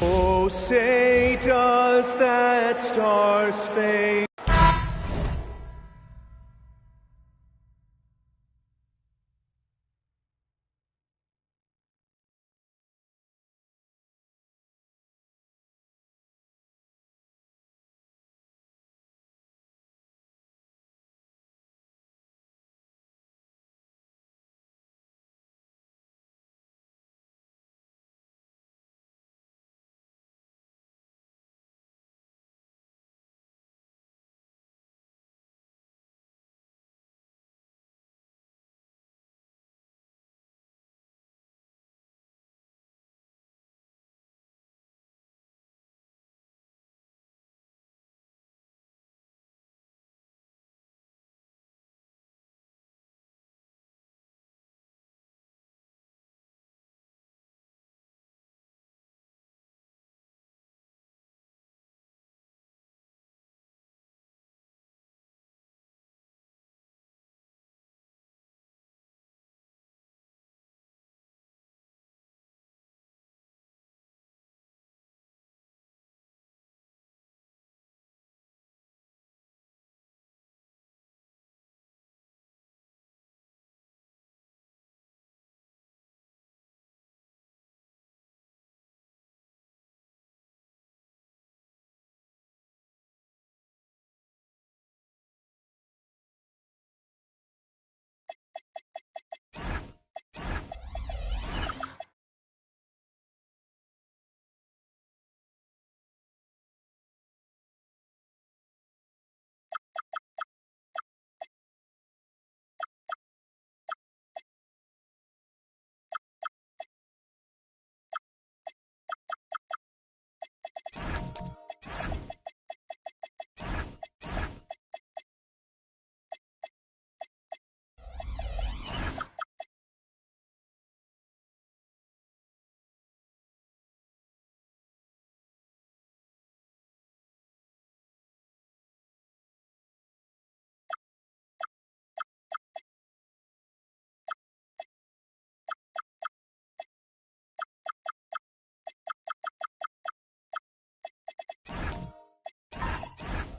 Oh, say does that star-spangled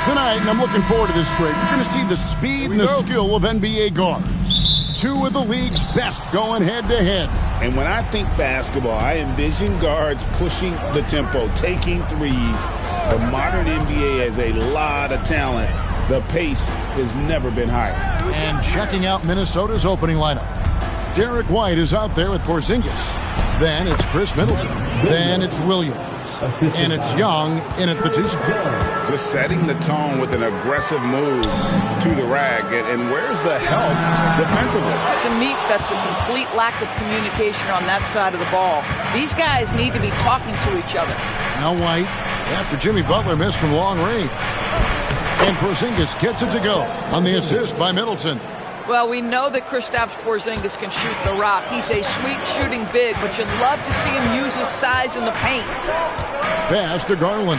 Tonight, and I'm looking forward to this break, you're going to see the speed and the skill of NBA guards. Two of the league's best going head-to-head. And when I think basketball, I envision guards pushing the tempo, taking threes. The modern NBA has a lot of talent. The pace has never been higher. And checking out Minnesota's opening lineup. Derek White is out there with Porzingis. Then it's Chris Middleton. Then it's Williams. And it's Young in at the two spot. Just setting the tone with an aggressive move to the rack. And where's the help defensively? To me, that's a complete lack of communication on that side of the ball. These guys need to be talking to each other. Now White, after Jimmy Butler missed from long range. And Porzingis gets it to go on the assist by Middleton. Well, we know that Kristaps Porzingis can shoot the rock. He's a sweet shooting big, but you'd love to see him use his size in the paint. Pass to Garland.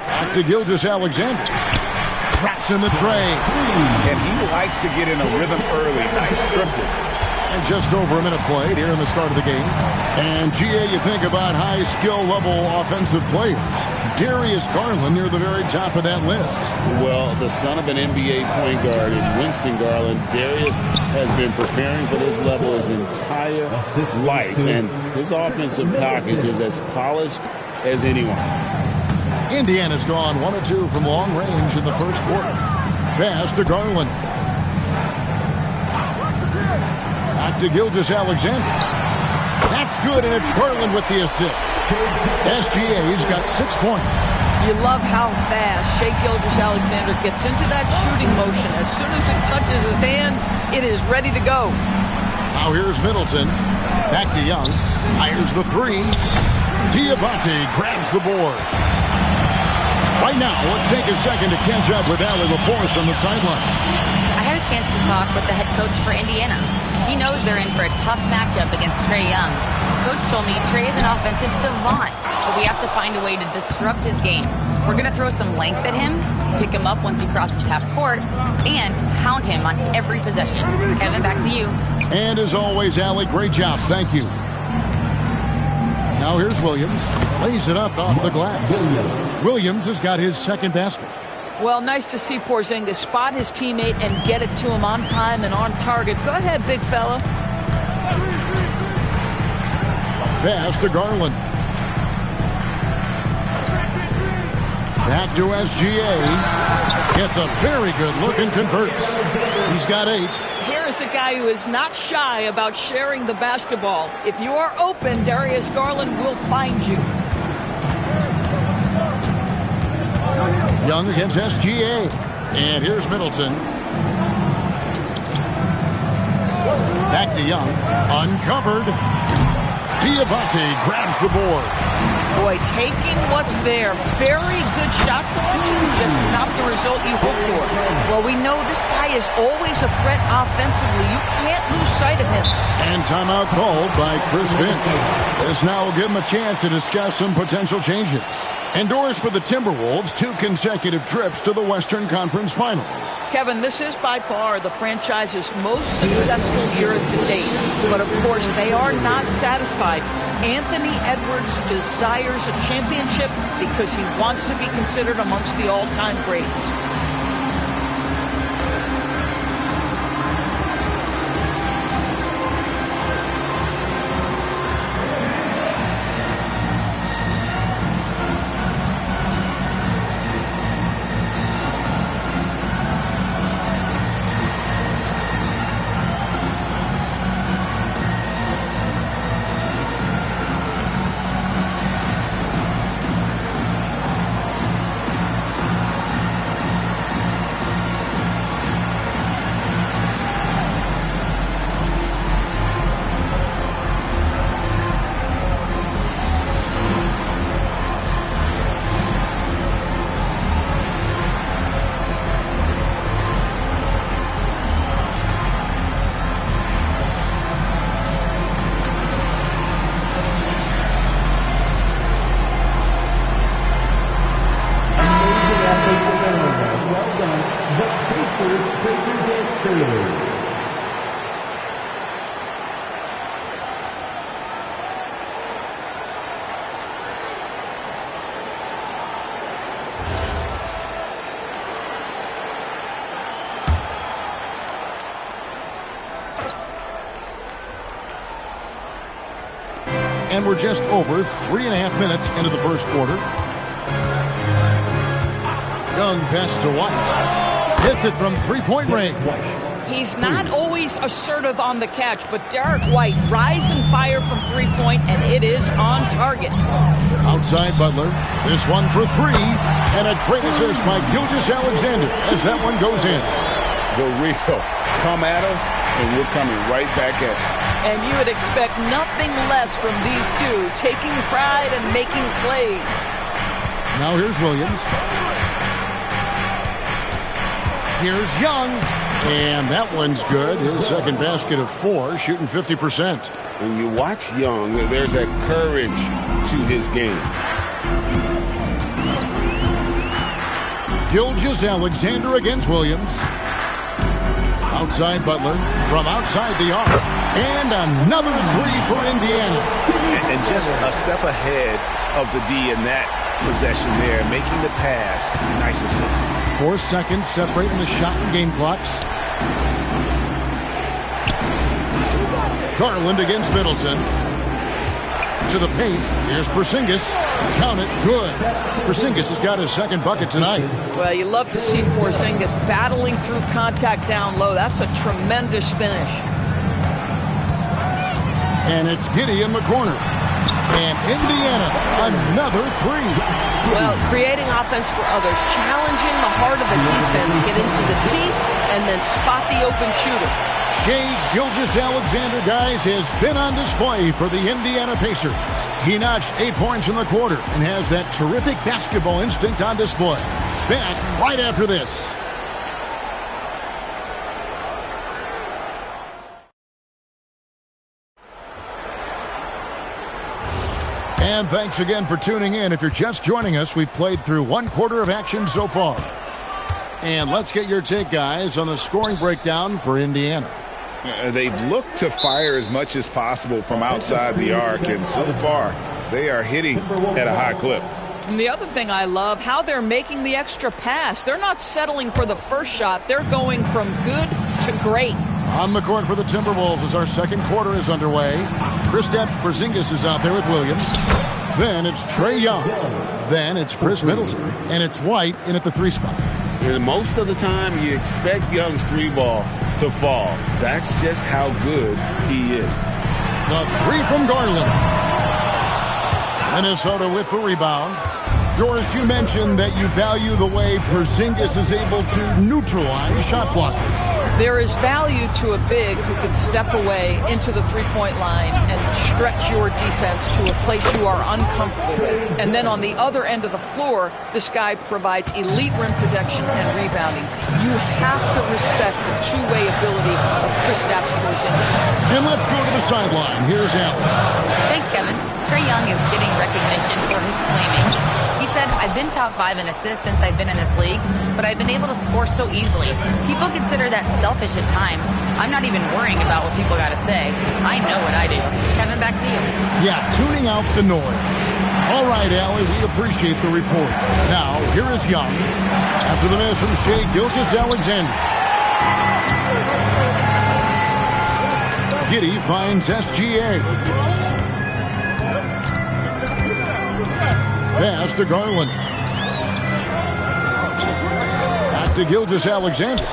Back to Gilgeous-Alexander. Drops in the tray. And he likes to get in a rhythm early. Nice triple. And just over a minute played here in the start of the game. And, GA, you think about high skill level offensive players. Darius Garland near the very top of that list. Well, the son of an NBA point guard in Winston Garland, Darius has been preparing for this level his entire life. And his offensive package is as polished as anyone. Indiana's gone 1 of 2 from long range in the first quarter. Pass to Garland. Back to Gilgeous-Alexander. That's good, and it's Garland with the assist. SGA's got 6 points. You love how fast Shai Gilgeous-Alexander gets into that shooting motion. As soon as it touches his hands, it is ready to go. Now here's Middleton. Back to Young. Fires the three. Diabate grabs the board. Right now, let's take a second to catch up with Allie LaForce on the sideline. I had a chance to talk with the head coach for Indiana. He knows they're in for a tough matchup against Trae Young. Coach told me Trae is an offensive savant, but we have to find a way to disrupt his game. We're going to throw some length at him, pick him up once he crosses half court, and hound him on every possession. Kevin, back to you. And as always, Allie, great job. Thank you. Now here's Williams. Lays it up off the glass. Williams has got his second basket. Well, nice to see Porzingis spot his teammate and get it to him on time and on target. Go ahead, big fella. Pass to Garland. Back to SGA. Gets a very good look and converts. He's got 8. Here is a guy who is not shy about sharing the basketball. If you are open, Darius Garland will find you. Young against SGA. And here's Middleton. Back to Young. Uncovered. Diabate grabs the board. Boy, taking what's there. Very good shot selection, just not the result you hope for. Well, we know this guy is always a threat offensively. You can't lose sight of him. And timeout called by Chris Finch. This now will give him a chance to discuss some potential changes. Endorse for the Timberwolves 2 consecutive trips to the Western Conference Finals. Kevin, this is by far the franchise's most successful year to date. But of course, they are not satisfied. Anthony Edwards desires a championship because he wants to be considered amongst the all-time greats. And we're just over 3.5 minutes into the first quarter. Young pass to White. Hits it from three-point range. He's not always assertive on the catch, but Derek White rise and fire from three-point, and it is on target. Outside Butler. This one for 3. And a great assist by Gilgeous-Alexander as that one goes in. The real. Come at us, and we're coming right back at you. And you would expect nothing less from these two, taking pride and making plays. Now here's Williams. Here's Young. And that one's good. His second basket of 4, shooting 50%. When you watch Young, there's that courage to his game. Gilgeous-Alexander against Williams. Outside Butler. From outside the arc. And another 3 for Indiana. And just a step ahead of the D in that possession there, making the pass. Nice assist. 4 seconds separating the shot and game clocks. Garland against Middleton. To the paint. Here's Porzingis. Count it. Good. Porzingis has got his second bucket tonight. Well, you love to see Porzingis battling through contact down low. That's a tremendous finish. And it's Giddey in the corner. And Indiana, another three. Well, creating offense for others, challenging the heart of the defense, get into the teeth, and then spot the open shooter. Shai Gilgeous-Alexander, guys, has been on display for the Indiana Pacers. He notched 8 points in the quarter and has that terrific basketball instinct on display. Back right after this. And thanks again for tuning in. If you're just joining us, we've played through 1 quarter of action so far. And let's get your take, guys, on the scoring breakdown for Indiana. They've looked to fire as much as possible from outside the arc, and so far they are hitting at a high clip. And the other thing I love, how they're making the extra pass. They're not settling for the first shot. They're going from good to great. On the court for the Timberwolves as our second quarter is underway. Kristaps Porzingis is out there with Williams. Then it's Trae Young. Then it's Chris Middleton. And it's White in at the 3 spot. And most of the time, you expect Young's 3 ball to fall. That's just how good he is. The 3 from Garland. Minnesota with the rebound. Doris, you mentioned that you value the way Porzingis is able to neutralize shot blockers. There is value to a big who can step away into the three-point line and stretch your defense to a place you are uncomfortable with. And then on the other end of the floor, this guy provides elite rim protection and rebounding. You have to respect the two-way ability of Kristaps Porzingis. And let's go to the sideline. Here's Allen. Thanks, Kevin. Trae Young is getting recognition for his playmaking. He said, I've been top 5 in assists since I've been in this league, but I've been able to score so easily. People consider that selfish at times. I'm not even worrying about what people got to say. I know what I do. Kevin, back to you. Yeah, tuning out the noise. All right, Allie, we appreciate the report. Now, here is Young. After the miss from Shai Gilgeous-Alexander. Giddey finds SGA. Pass to Garland. Back to Gilgeous-Alexander.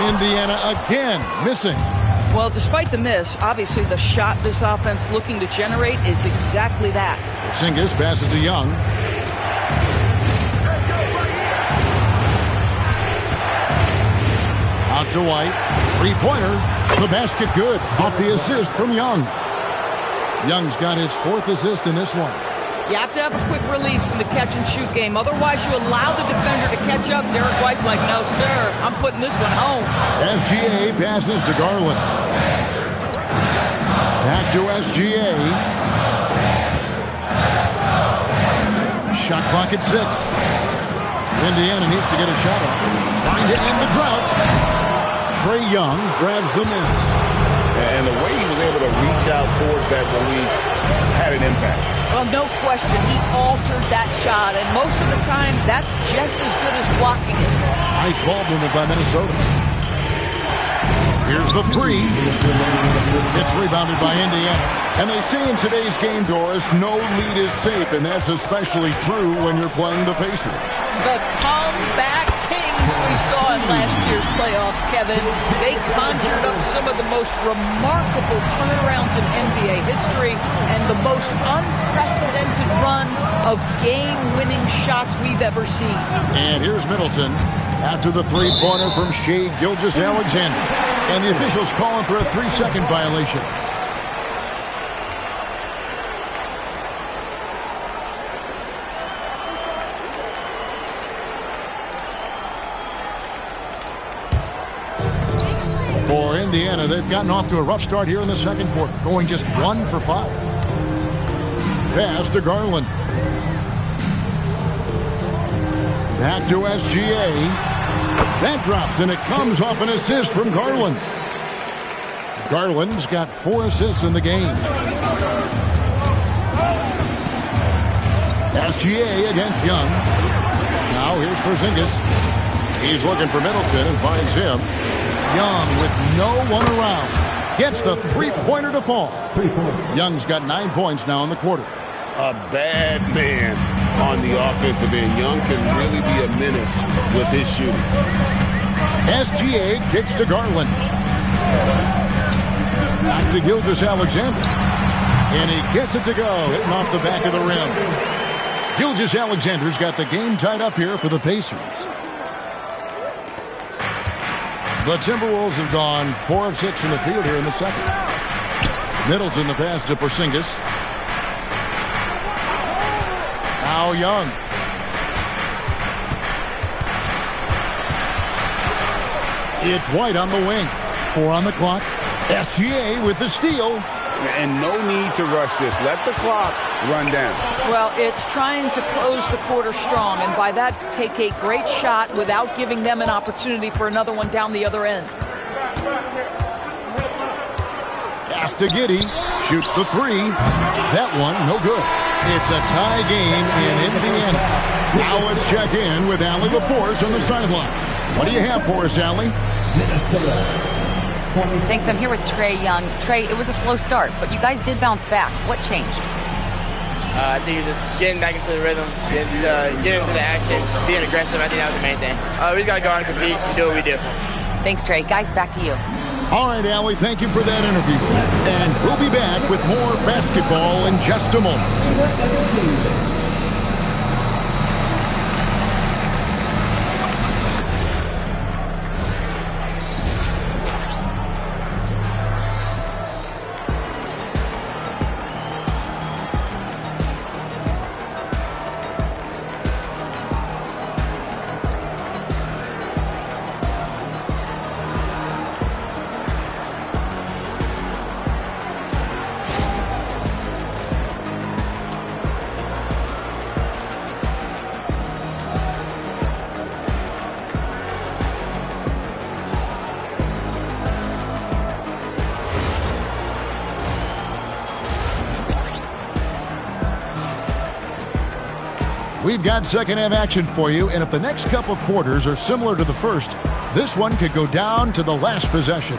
Indiana again missing. Well, despite the miss, obviously the shot this offense looking to generate is exactly that. Porzingis passes to Young. Out to White. 3-pointer. The basket good. Off the assist from Young. Young's got his 4th assist in this one. You have to have a quick release in the catch-and-shoot game. Otherwise, you allow the defender to catch up. Derek White's like, no, sir, I'm putting this one home. SGA passes to Garland. Back to SGA. Shot clock at 6. Indiana needs to get a shot off. Trying to end the drought. Trae Young grabs the miss. And the way he was able to reach out towards that release had an impact. Well, no question, he altered that shot, and most of the time, that's just as good as blocking it. Nice ball movement by Minnesota. Here's the 3. It's rebounded by Indiana. And they say in today's game, Doris, no lead is safe, and that's especially true when you're playing the Pacers. The comeback kings we saw in last year's playoffs, Kevin. They conjured up some of the most remarkable turnarounds in NBA history and the most unprecedented run of game-winning shots we've ever seen. And here's Middleton after the 3-pointer from Shai Gilgeous-Alexander. And the officials calling for a 3-second violation. For Indiana, they've gotten off to a rough start here in the second quarter, going just 1 for 5. Pass to Garland. Back to SGA. That drops, and it comes off an assist from Garland. Garland's got 4 assists in the game. SGA against Young. Now here's Porzingis. He's looking for Middleton and finds him. Young with no one around. Gets the 3-pointer to fall. 3 points. Young's got 9 points now in the quarter. A bad man on the offensive end. Young can really be a menace with his shooting. SGA kicks to Garland. Back to Gilgeous-Alexander. And he gets it to go, hitting off the back of the rim. Gilgeous-Alexander's got the game tied up here for the Pacers. The Timberwolves have gone 4 of 6 from the field here in the second. Middleton the pass to Porzingis. Now Young. It's White on the wing. 4 on the clock. SGA with the steal. And no need to rush this. Let the clock run down. Well, it's trying to close the quarter strong, and by that, take a great shot without giving them an opportunity for another one down the other end. Pass to Giddey. Shoots the 3. That one, no good. It's a tie game in Indiana. Now let's check in with Allie LaForce on the sideline. What do you have for us, Allie? Thanks. I'm here with Trae Young. Trae, it was a slow start, but you guys did bounce back. What changed? I think just getting back into the rhythm, just getting into the action, being aggressive. I think that was the main thing. We just got to go out and compete and do what we do. Thanks, Trae. Guys, back to you. All right, Allie, thank you for that interview. And we'll be back with more basketball in just a moment. We've got second half action for you, and if the next couple quarters are similar to the first, this one could go down to the last possession.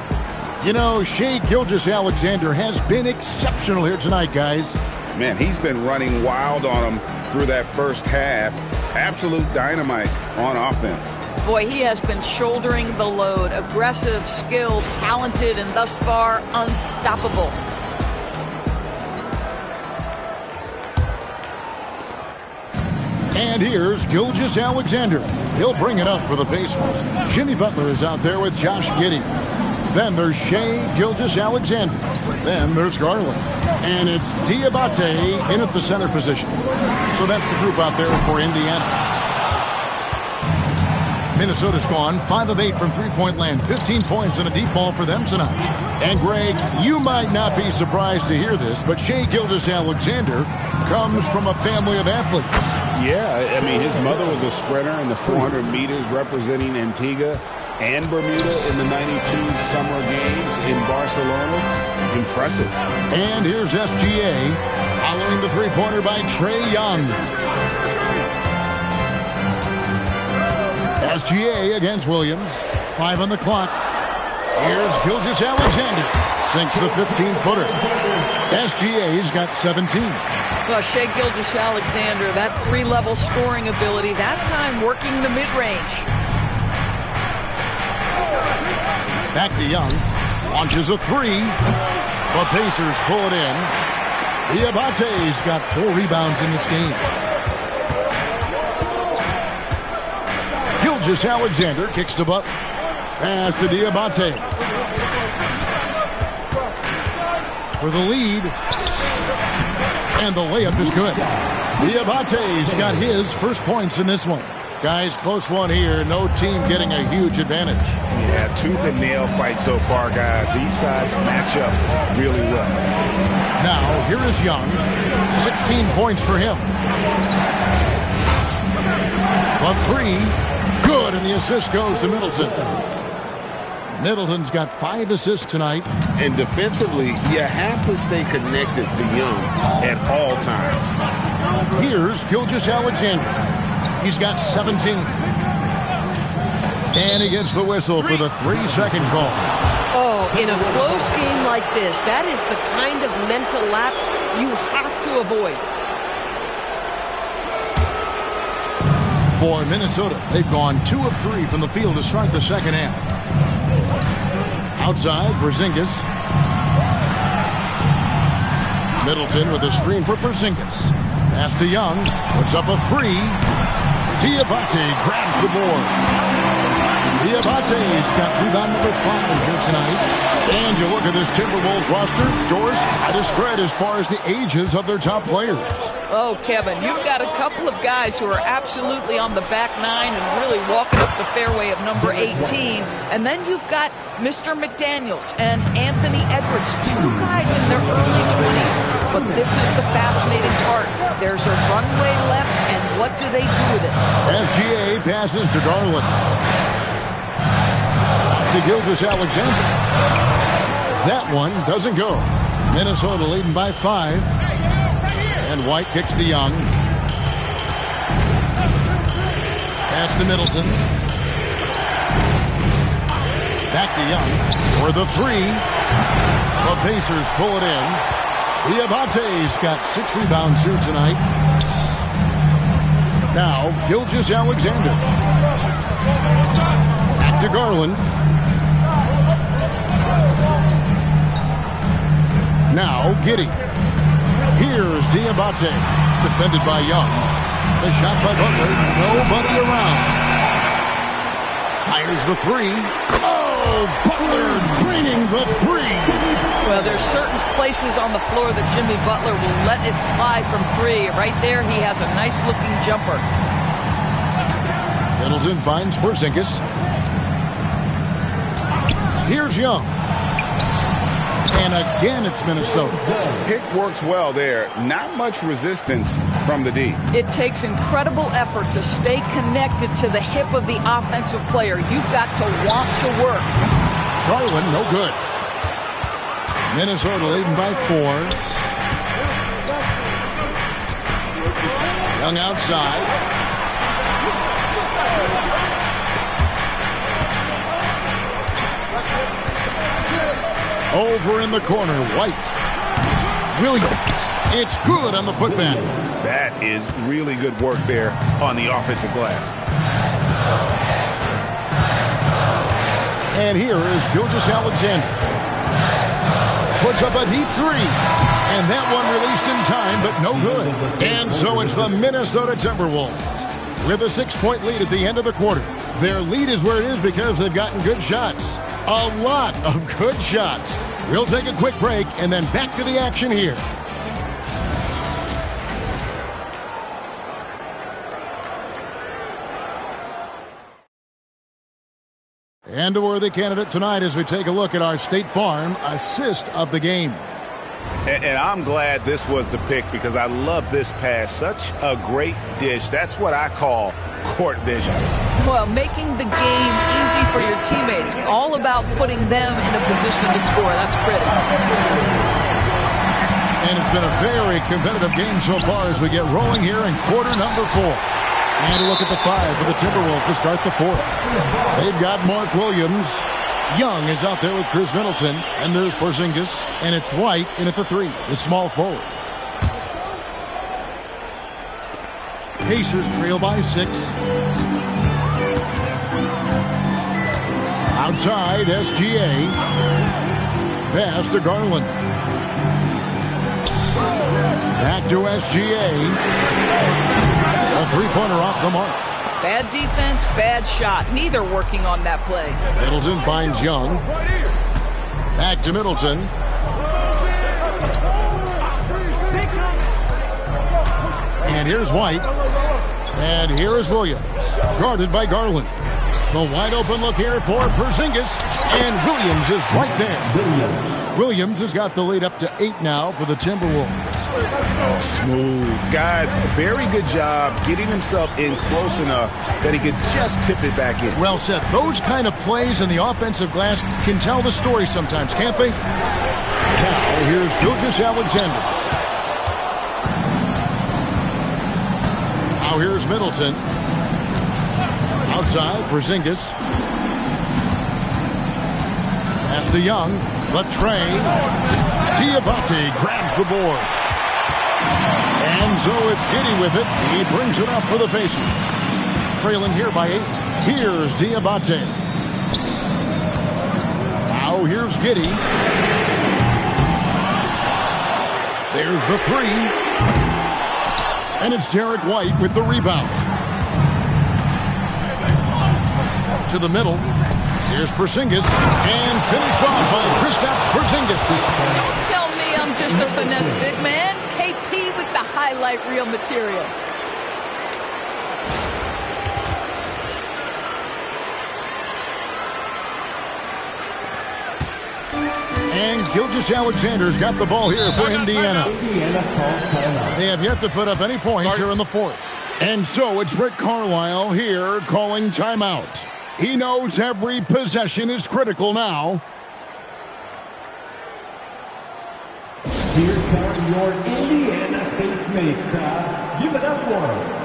You know, Shai Gilgeous-Alexander has been exceptional here tonight, guys. Man, he's been running wild on him through that first half. Absolute dynamite on offense. Boy, he has been shouldering the load. Aggressive, skilled, talented, and thus far unstoppable. And here's Gilgeous-Alexander. He'll bring it up for the Pacers. Jimmy Butler is out there with Josh Giddey. Then there's Shai Gilgeous-Alexander. Then there's Garland. And it's Diabate in at the center position. So that's the group out there for Indiana. Minnesota's gone 5 of 8 from three-point land. 15 points and a deep ball for them tonight. And Greg, you might not be surprised to hear this, but Shai Gilgeous-Alexander comes from a family of athletes. Yeah, I mean, his mother was a sprinter in the 400 meters representing Antigua and Bermuda in the 92 Summer Games in Barcelona. Impressive. And here's SGA following the three-pointer by Trae Young. SGA against Williams. 5 on the clock. Here's Gilgeous-Alexander. Sinks the 15-footer. SGA's got 17. Well, Shai Gilgeous-Alexander, that 3-level scoring ability, that time working the mid-range. Back to Young. Launches a 3. The Pacers pull it in. Diabate's got 4 rebounds in this game. Gilgeous-Alexander kicks to Butler. Pass to Diabate. For the lead. And the layup is good. Diabate's got his first points in this one. Guys, close one here. No team getting a huge advantage. Yeah, tooth and nail fight so far, guys. These sides match up really well. Now, here is Young. 16 points for him. A 3. Good, and the assist goes to Middleton. Middleton's got 5 assists tonight. And defensively, you have to stay connected to Young at all times. Here's Gilgeous-Alexander. He's got 17. And he gets the whistle for the 3-second call. Oh, in a close game like this, that is the kind of mental lapse you have to avoid. For Minnesota, they've gone 2 of 3 from the field to start the second half. Outside, Porzingis. Middleton with a screen for Porzingis. Pass to Young. Puts up a three. Diabate grabs the board. Diabate's got rebound number 5 here tonight. And you look at this Timberwolves roster, Doris, quite a spread as far as the ages of their top players. Oh, Kevin, you've got a couple of guys who are absolutely on the back nine and really walking up the fairway of number 18. And then you've got Mr. McDaniels and Anthony Edwards, 2 guys in their early 20s. But this is the fascinating part. There's a runway left, and what do they do with it? SGA passes to Garland. To Gilgeous-Alexander. That one doesn't go. Minnesota leading by 5. And White kicks to Young. Pass to Middleton. Back to Young for the 3. The Pacers pull it in. Diabate's got 6 rebounds here tonight. Now, Gilgeous-Alexander. Back to Garland. Now, Giddey. Here's Diabate. Defended by Young. The shot by Butler. Nobody around. Fires the 3. Oh, Butler draining the 3. Well, there's certain places on the floor that Jimmy Butler will let it fly from 3. Right there, he has a nice-looking jumper. Middleton finds Porzingis. Here's Young. And again, it's Minnesota. Pick works well there. Not much resistance from the D. It takes incredible effort to stay connected to the hip of the offensive player. You've got to want to work. Garland, no good. Minnesota leading by 4. Young outside. Over in the corner, White. Williams. It's good on the putback. That is really good work there on the offensive glass. And here is Gilgeous-Alexander. Puts up a deep 3. And that one released in time, but no good. And so it's the Minnesota Timberwolves with a 6-point lead at the end of the quarter. Their lead is where it is because they've gotten good shots. A lot of good shots. We'll take a quick break and then back to the action here. And a worthy candidate tonight as we take a look at our State Farm assist of the game. And I'm glad this was the pick because I love this pass. Such a great dish. That's what I call court vision. Well, making the game easy for your teammates. All about putting them in a position to score. That's pretty. And it's been a very competitive game so far as we get rolling here in quarter number 4. And a look at the 5 for the Timberwolves to start the 4th. They've got Mark Williams. Young is out there with Chris Middleton. And there's Porzingis. And it's White in at the 3, the small forward. Pacers trail by 6. Outside, SGA. Pass to Garland. Back to SGA. A 3-pointer off the mark. Bad defense, bad shot. Neither working on that play. Middleton finds Young. Back to Middleton. And here's White. And here is Williams. Guarded by Garland. The wide open look here for Porzingis. And Williams is right there. Williams has got the lead up to 8 now for the Timberwolves. Smooth. Guys, very good job getting himself in close enough that he could just tip it back in. Well said. Those kind of plays in the offensive glass can tell the story sometimes, can't they? Now, here's Gilgeous-Alexander. Now here's Middleton. Outside, Porzingis. Pass to Young. The tray. Diabate grabs the board. And so it's Giddey with it. He brings it up for the Pacers. Trailing here by 8. Here's Diabate. Now here's Giddey. There's the three. And it's Derek White with the rebound. To the middle. Here's Porzingis. And finished off by Kristaps Porzingis. Don't tell me I'm just a finesse big man. KP with the highlight reel material. And Gilgeous-Alexander's got the ball here for Indiana. They have yet to put up any points here in the fourth. And so it's Rick Carlisle here calling timeout. He knows every possession is critical now. Here comes your Indiana face mates, crowd. Give it up for them.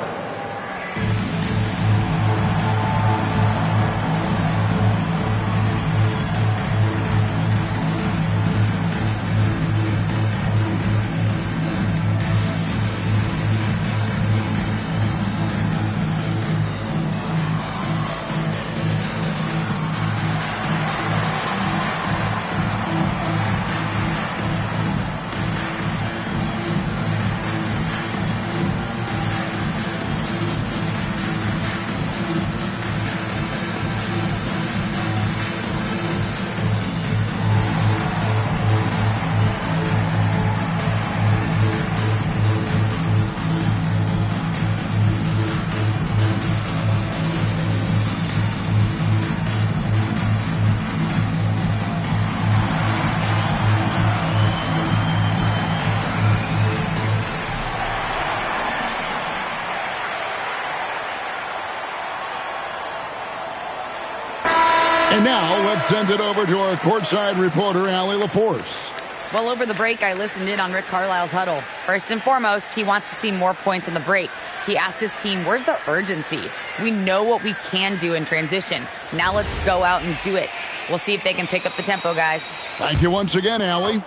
And now let's send it over to our courtside reporter, Allie LaForce. Well, over the break, I listened in on Rick Carlisle's huddle. First and foremost, he wants to see more points in the break. He asked his team, where's the urgency? We know what we can do in transition. Now let's go out and do it. We'll see if they can pick up the tempo, guys. Thank you once again, Allie.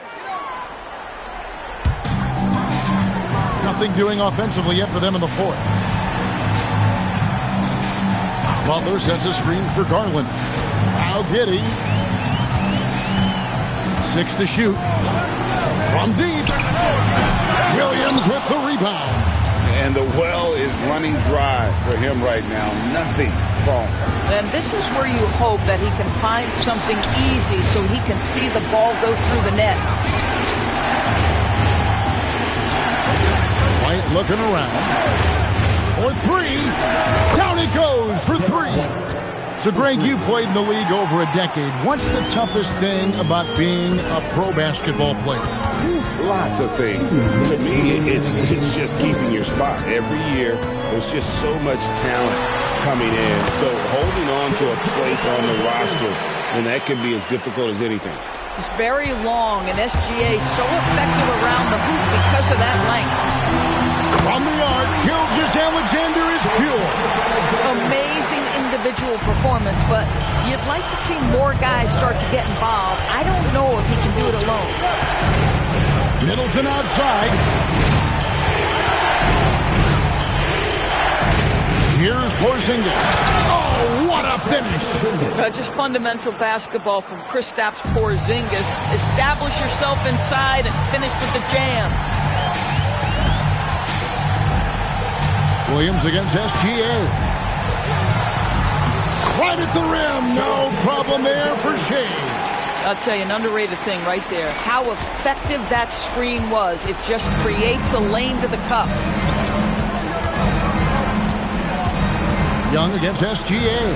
Nothing doing offensively yet for them in the fourth. Butler sets a screen for Garland. Now Giddey. 6 to shoot. From deep. Williams with the rebound. And the well is running dry for him right now. Nothing falling. And this is where you hope that he can find something easy so he can see the ball go through the net. White looking around. For three. Down it goes for three. So, Greg, you played in the league over a decade. What's the toughest thing about being a pro basketball player? Lots of things. To me, it's just keeping your spot. Every year, there's just so much talent coming in. So holding on to a place on the roster, and that can be as difficult as anything. He's very long, and SGA so effective around the hoop because of that length. From the arc, Gilgeous-Alexander is pure. Amazing individual performance, but you'd like to see more guys start to get involved. I don't know if he can do it alone. Middleton outside. Here's Porzingis. Oh, what a finish. Just fundamental basketball from Kristaps Porzingis. Establish yourself inside and finish with the jam. Williams against SGA. Right at the rim. No problem there for Shea. I'll tell you, an underrated thing right there. How effective that screen was. It just creates a lane to the cup. Young against SGA.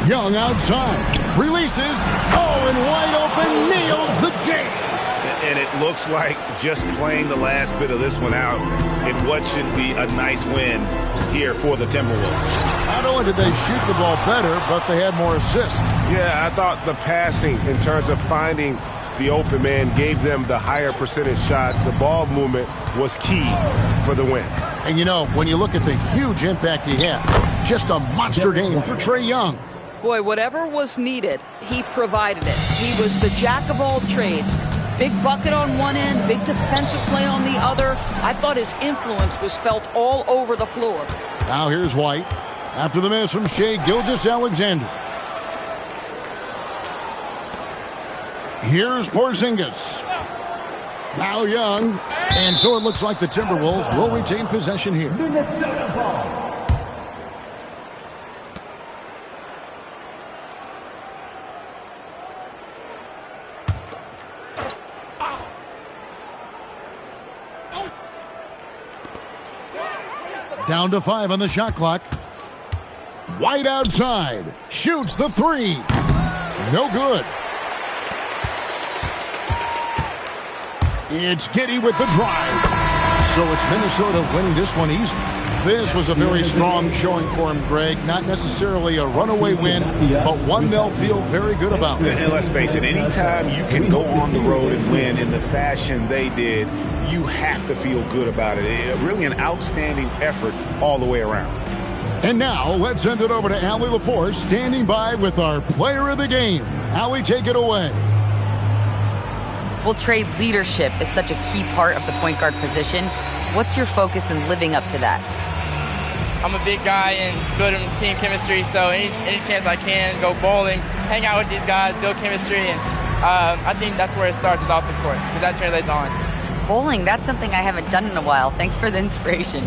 Young outside. Releases. Oh, and wide open. Nails the J. And it looks like just playing the last bit of this one out in what should be a nice win here for the Timberwolves. Not only did they shoot the ball better, but they had more assists. Yeah, I thought the passing in terms of finding the open man gave them the higher percentage shots. The ball movement was key for the win. And, you know, when you look at the huge impact he had, just a monster game for Trae Young. Boy, whatever was needed, he provided it. He was the jack of all trades. Big bucket on one end, big defensive play on the other. I thought his influence was felt all over the floor. Now here's White. After the miss from Shea Gilgeous-Alexander. Here's Porzingis. Now Young. And so it looks like the Timberwolves will retain possession here. Minnesota ball. Down to 5 on the shot clock. White outside. Shoots the 3. No good. It's Giddey with the drive. So it's Minnesota winning this one easily. This was a very strong showing for him, Greg. Not necessarily a runaway win, but one they'll feel very good about. And let's face it, anytime you can go on the road and win in the fashion they did, you have to feel good about it. Really an outstanding effort all the way around. And now, let's send it over to Allie LaForce, standing by with our player of the game. Allie, take it away. Well, Trey, leadership is such a key part of the point guard position. What's your focus in living up to that? I'm a big guy and building team chemistry, so any chance I can, go bowling, hang out with these guys, build chemistry, and I think that's where it starts, is off the court, because that translates on. Bowling, that's something I haven't done in a while. Thanks for the inspiration.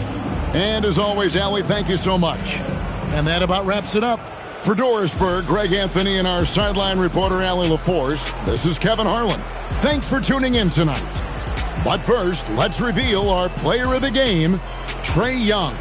And as always, Allie, thank you so much. And that about wraps it up. For Dorisburg, Greg Anthony and our sideline reporter, Allie LaForce, this is Kevin Harlan. Thanks for tuning in tonight. But first, let's reveal our player of the game, Trae Young.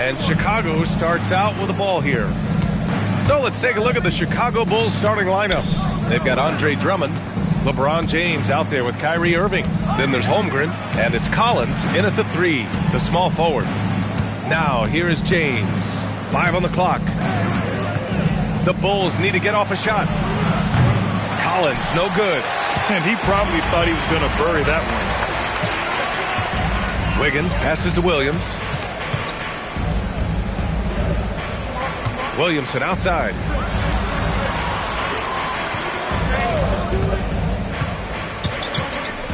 And Chicago starts out with the ball here. So let's take a look at the Chicago Bulls starting lineup. They've got Andre Drummond, LeBron James out there with Kyrie Irving. Then there's Holmgren, and it's Collins in at the 3, the small forward. Now here is James. 5 on the clock. The Bulls need to get off a shot. Collins, no good. And he probably thought he was going to bury that one. Wiggins passes to Williams. Williamson outside.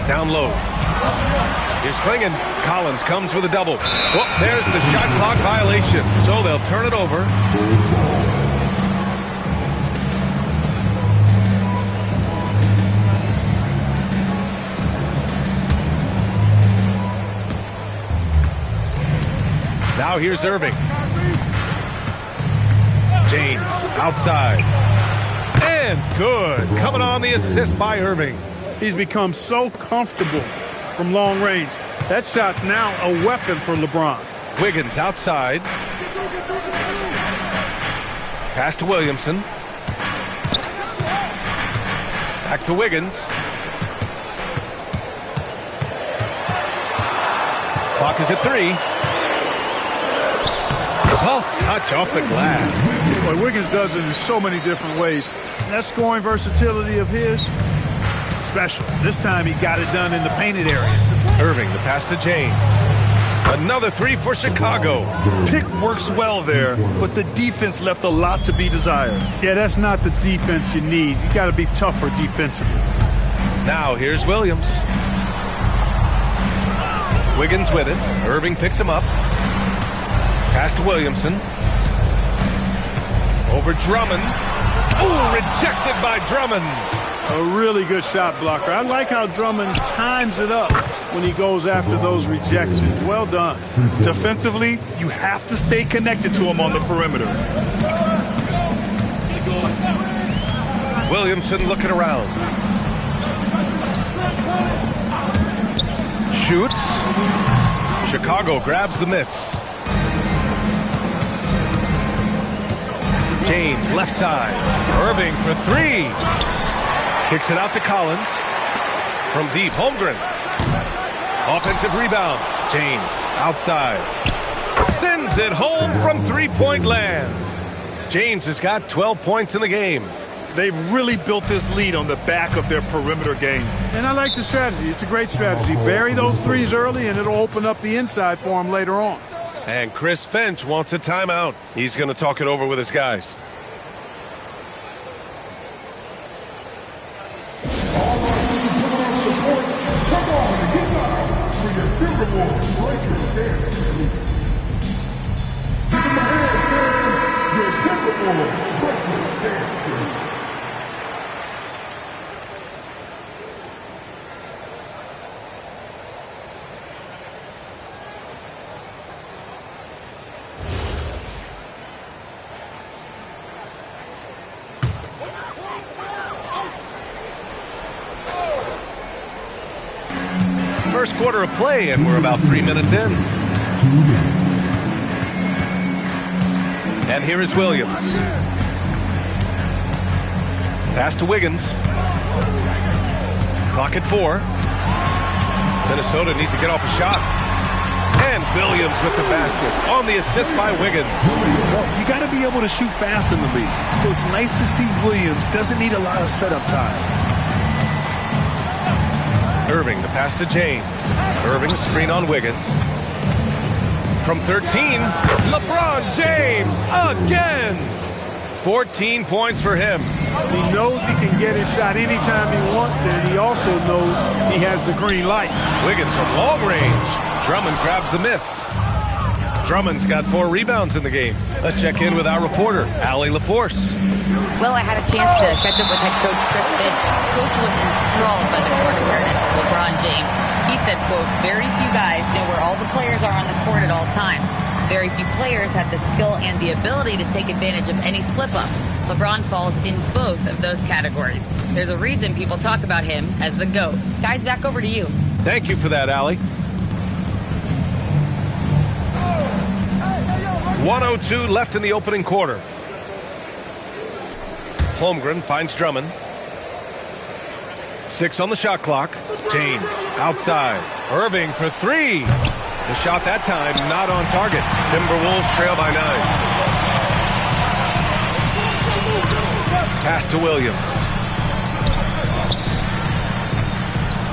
Down low. Here's Klingon. Collins comes with a double. Oh, there's the shot clock violation. So they'll turn it over. Now here's Irving. James outside. And good. Coming on the assist by Irving. He's become so comfortable from long range. That shot's now a weapon for LeBron. Wiggins outside. Pass to Williamson. Back to Wiggins. Clock is at 3. Soft touch off the glass. Boy, Wiggins does it in so many different ways. That scoring versatility of his, special. This time he got it done in the painted area. Irving, the pass to James. Another 3 for Chicago. Pick works well there, but the defense left a lot to be desired. Yeah, that's not the defense you need. You got to be tougher defensively. Now here's Williams. Wiggins with it. Irving picks him up. Pass to Williamson. Over Drummond. Ooh, rejected by Drummond. A really good shot blocker. I like how Drummond times it up when he goes after those rejections. Well done. Defensively, you have to stay connected to him on the perimeter. Williamson looking around. Shoots. Chicago grabs the miss. James, left side. Irving for 3. Kicks it out to Collins. From deep, Holmgren. Offensive rebound. James, outside. Sends it home from three-point land. James has got 12 points in the game. They've really built this lead on the back of their perimeter game. And I like the strategy. It's a great strategy. Bury those threes early, and it'll open up the inside for him later on. And Chris Finch wants a timeout. He's going to talk it over with his guys. First quarter of play, and we're about 3 minutes in. And here is Williams. Pass to Wiggins. Clock at 4. Minnesota needs to get off a shot. And Williams with the basket on the assist by Wiggins. Well, you got to be able to shoot fast in the league. So it's nice to see Williams doesn't need a lot of setup time. Irving, the pass to James. Irving, screen on Wiggins. From 13, LeBron James again. 14 points for him. He knows he can get his shot anytime he wants, and he also knows he has the green light. Wiggins from long range. Drummond grabs the miss. Drummond's got 4 rebounds in the game. Let's check in with our reporter, Allie LaForce. Well, I had a chance to catch up with head coach Chris Finch. Coach was enthralled by the court awareness of LeBron James. He said, quote, very few guys know where all the players are on the court at all times. Very few players have the skill and the ability to take advantage of any slip-up. LeBron falls in both of those categories. There's a reason people talk about him as the GOAT. Guys, back over to you. Thank you for that, Allie. 1:02 left in the opening quarter. Holmgren finds Drummond. 6 on the shot clock. James outside. Irving for 3. The shot that time not on target. Timberwolves trail by 9. Pass to Williams.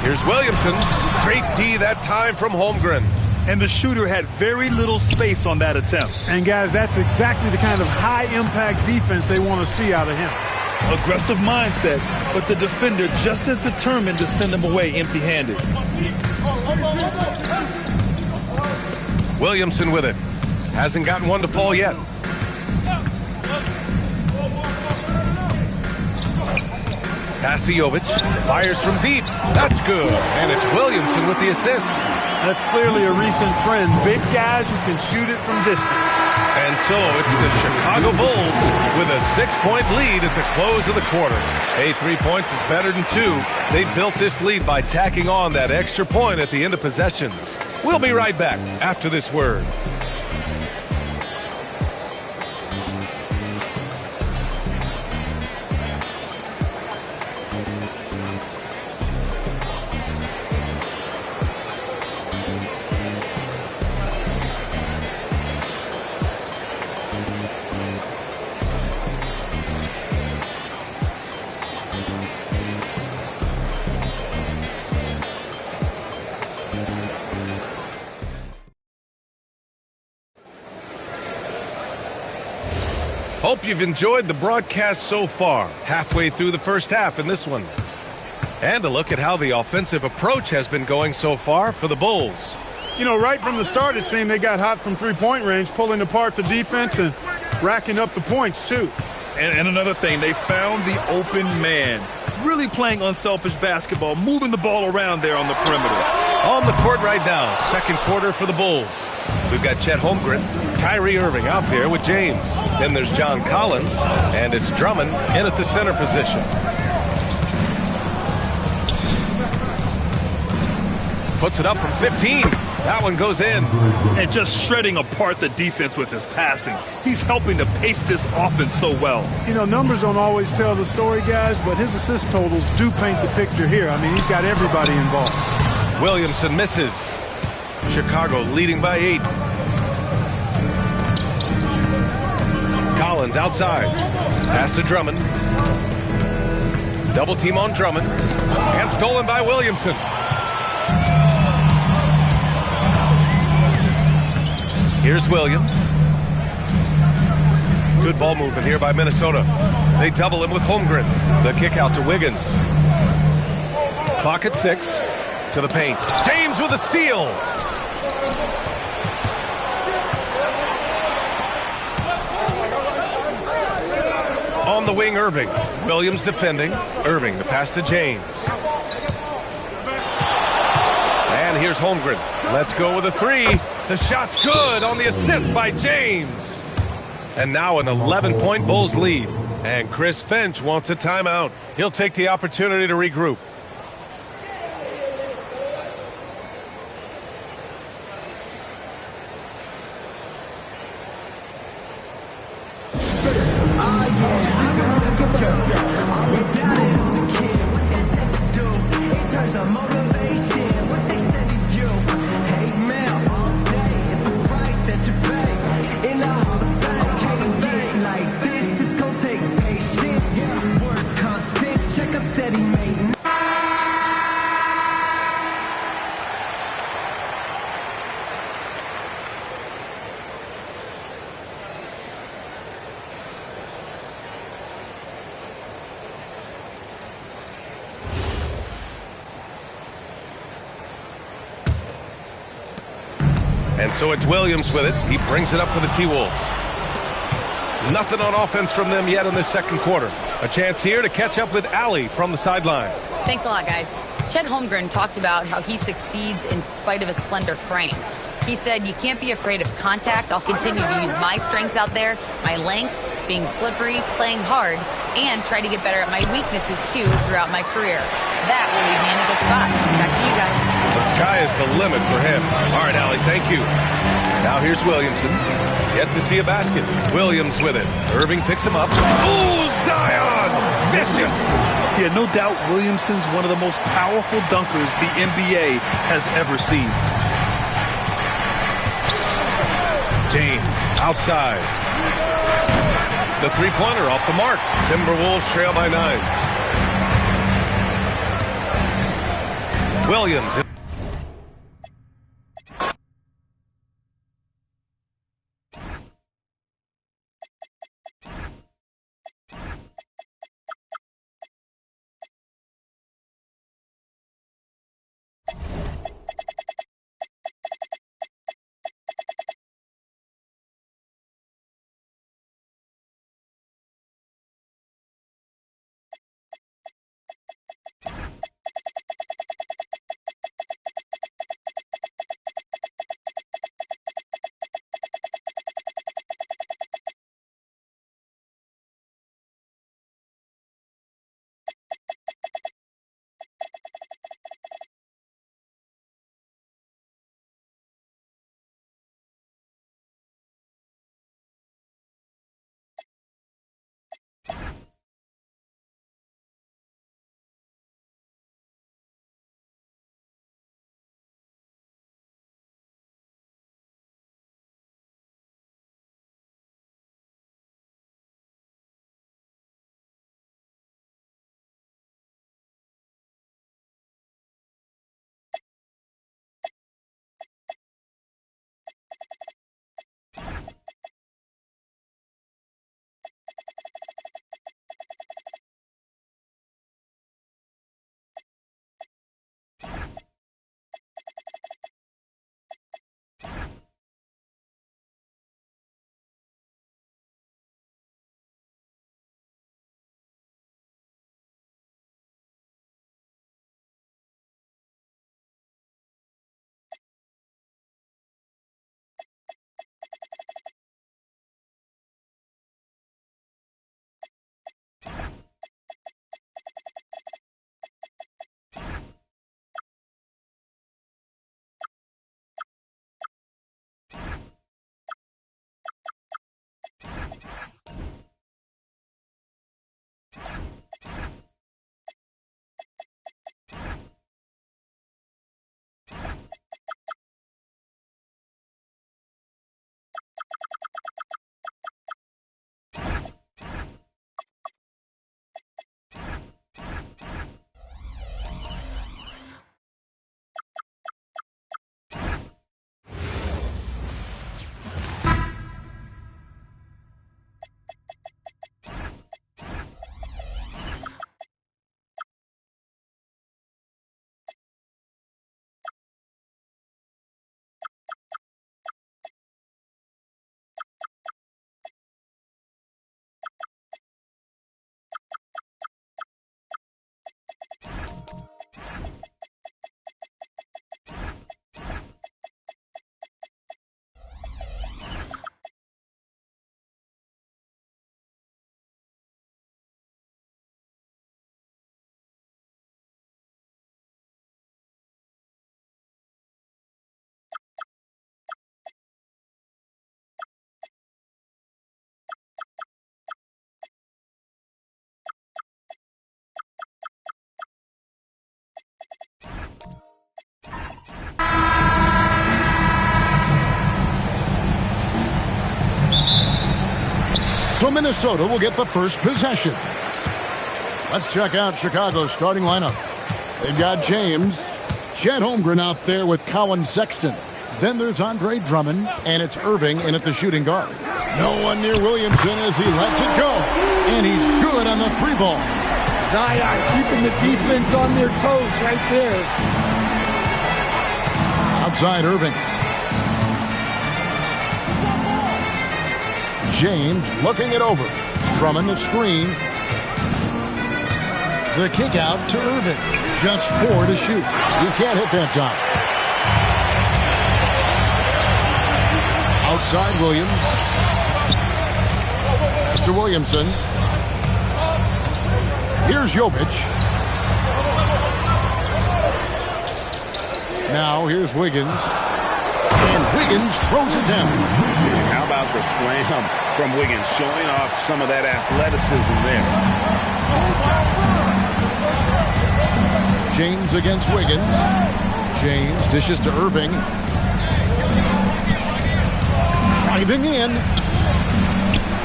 Here's Williamson. Great D that time from Holmgren. And the shooter had very little space on that attempt. And guys, that's exactly the kind of high-impact defense they want to see out of him. Aggressive mindset, but the defender just as determined to send him away empty-handed. Williamson with it. Hasn't gotten one to fall yet. Pass to Jovic. Fires from deep. That's good. And it's Williamson with the assist. That's clearly a recent trend. Big guys who can shoot it from distance. And so it's the Chicago Bulls with a 6-point lead at the close of the quarter. Hey, 3 points is better than 2. They built this lead by tacking on that extra point at the end of possessions. We'll be right back after this word. Hope you've enjoyed the broadcast so far. Halfway through the first half in this one. And a look at how the offensive approach has been going so far for the Bulls. You know, right from the start, it seemed they got hot from three-point range, pulling apart the defense and racking up the points, too. And another thing, they found the open man. Really playing unselfish basketball, moving the ball around there on the perimeter. On the court right now, second quarter for the Bulls. We've got Chet Holmgren, Kyrie Irving out there with James. Then there's John Collins, and it's Drummond in at the center position. Puts it up from 15. That one goes in. And just shredding apart the defense with his passing. He's helping to pace this offense so well. You know, numbers don't always tell the story, guys, but his assist totals do paint the picture here. I mean, he's got everybody involved. Williamson misses. Chicago leading by 8. Collins outside. Pass to Drummond. Double team on Drummond. And stolen by Williamson. Here's Williams. Good ball movement here by Minnesota. They double him with Holmgren. The kick out to Wiggins. Clock at 6. To the paint. James with a steal. On the wing, Irving. Williams defending. Irving, the pass to James. And here's Holmgren. Let's go with a 3. The shot's good on the assist by James. And now an 11-point Bulls lead. And Chris Finch wants a timeout. He'll take the opportunity to regroup. And so it's Williams with it. He brings it up for the T-Wolves. Nothing on offense from them yet in this second quarter. A chance here to catch up with Allie from the sideline. Thanks a lot, guys. Chet Holmgren talked about how he succeeds in spite of a slender frame. He said, you can't be afraid of contact. I'll continue to use my strengths out there, my length, being slippery, playing hard, and try to get better at my weaknesses, too, throughout my career. That will leave me in a good spot. Back to you guys. The The sky is the limit for him. All right, Allie, thank you. Now here's Williamson. Yet to see a basket. Williams with it. Irving picks him up. Ooh, Zion! Vicious! Yeah, no doubt Williamson's one of the most powerful dunkers the NBA has ever seen. James, outside. The three-pointer off the mark. Timberwolves trail by 9. Williams. So Minnesota will get the first possession. Let's check out Chicago's starting lineup. They've got James, Chet Holmgren out there with Colin Sexton. Then there's Andre Drummond, and it's Irving in at the shooting guard. No one near Williamson as he lets it go. And he's good on the three ball. Zion keeping the defense on their toes right there. Outside Irving. James looking it over. Drummond the screen. The kick out to Irving. Just 4 to shoot. He can't hit that time. Outside Williams. Pass to Williamson. Here's Jovic. Now here's Wiggins. And Wiggins throws it down. And how about the slam from Wiggins, showing off some of that athleticism there. James against Wiggins. James dishes to Irving. Driving in.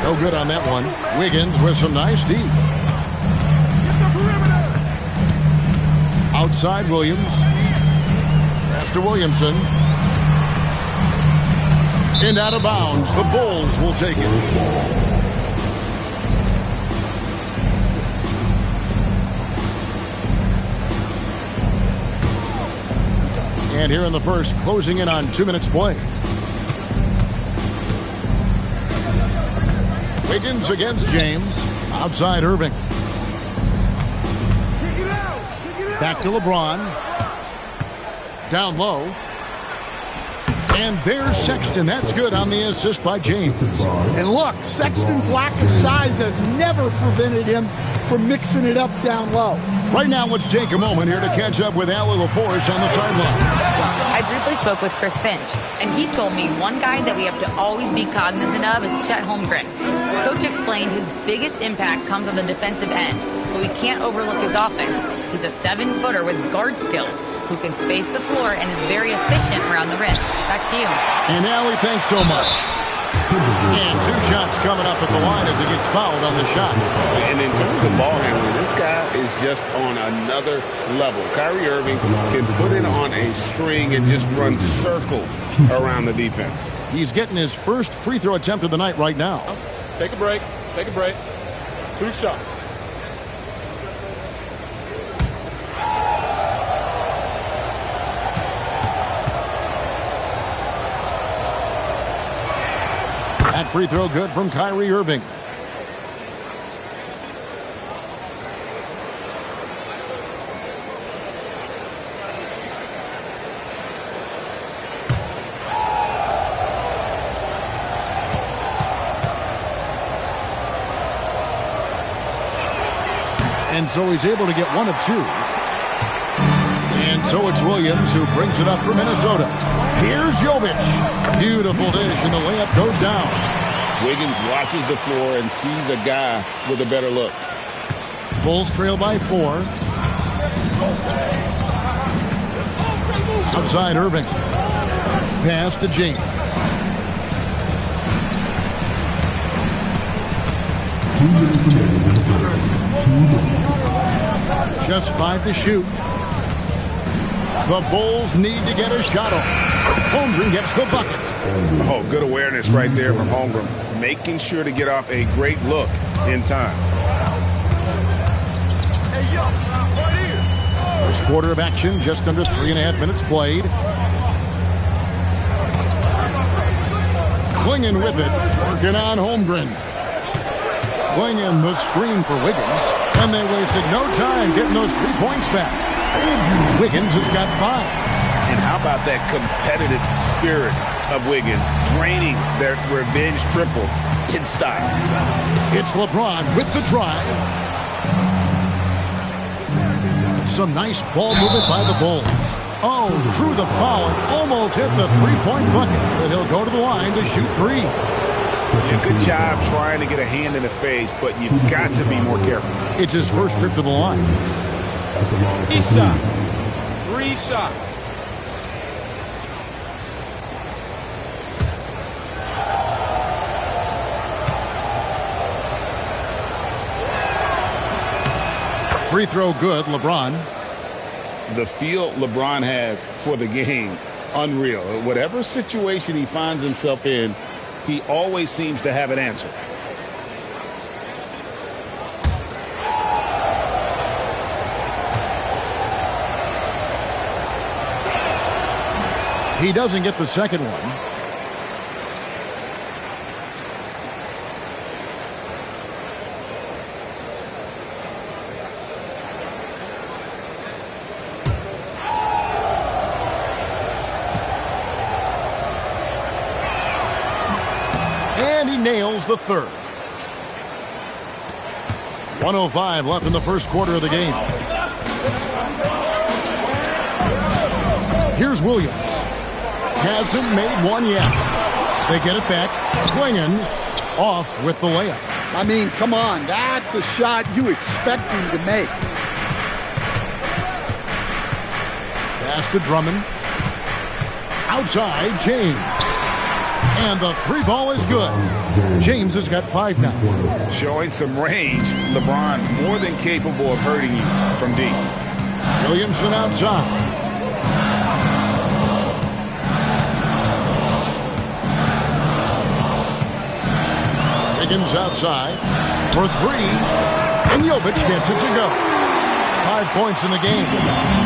No good on that one. Wiggins with some nice D. Outside Williams. Pass to Williamson. And out of bounds. The Bulls will take it. And here in the first, closing in on 2 minutes play. Wiggins against James. Outside Irving. Back to LeBron. Down low. And there's Sexton. That's good on the assist by James. And look, Sexton's lack of size has never prevented him from mixing it up down low. Right now, let's take a moment here to catch up with Allie LaForce on the sideline. I briefly spoke with Chris Finch, and he told me one guy that we have to always be cognizant of is Chet Holmgren. Coach explained his biggest impact comes on the defensive end, but we can't overlook his offense. He's a 7-footer with guard skills who can space the floor and is very efficient around the rim. Back to you. And Allie, thanks so much. And 2 shots coming up at the line as he gets fouled on the shot. And in terms of ball handling, this guy is just on another level. Kyrie Irving can put it on a string and just run circles around the defense. He's getting his first free throw attempt of the night right now. Take a break. Take a break. 2 shots. That free throw good from Kyrie Irving. And so he's able to get 1 of 2. And so it's Williams who brings it up for Minnesota. Here's Jovic. Beautiful dish, and the layup goes down. Wiggins watches the floor and sees a guy with a better look. Bulls trail by 4. Outside Irving. Pass to James. Just 5 to shoot. The Bulls need to get a shot off. Holmgren gets the bucket. Oh, good awareness right there from Holmgren. Making sure to get off a great look in time. First quarter of action, just under 3.5 minutes played. Clinging with it, working on Holmgren. Clinging the screen for Wiggins, and they wasted no time getting those 3 points back. Wiggins has got 5. And how about that competitive spirit of Wiggins, draining their revenge triple in style. It's LeBron with the drive. Some nice ball movement by the Bulls. Oh, drew the foul and almost hit the 3-point bucket. But he'll go to the line to shoot 3. Yeah, good job trying to get a hand in the face, but you've got to be more careful. It's his first trip to the line. 3 shots. 3 shots. Free throw good, LeBron. The feel LeBron has for the game, unreal. Whatever situation he finds himself in, he always seems to have an answer. He doesn't get the second one. And he nails the third. 1:05 left in the first quarter of the game. Here's Williams. Hasn't made one yet. They get it back. Clingan off with the layup. I mean, come on. That's a shot you expect him to make. Pass to Drummond. Outside, James. And the three ball is good. James has got 5 now. Showing some range. LeBron more than capable of hurting you from deep. Williamson outside. Wiggins outside for 3. And Jovic gets it to go. 5 points in the game.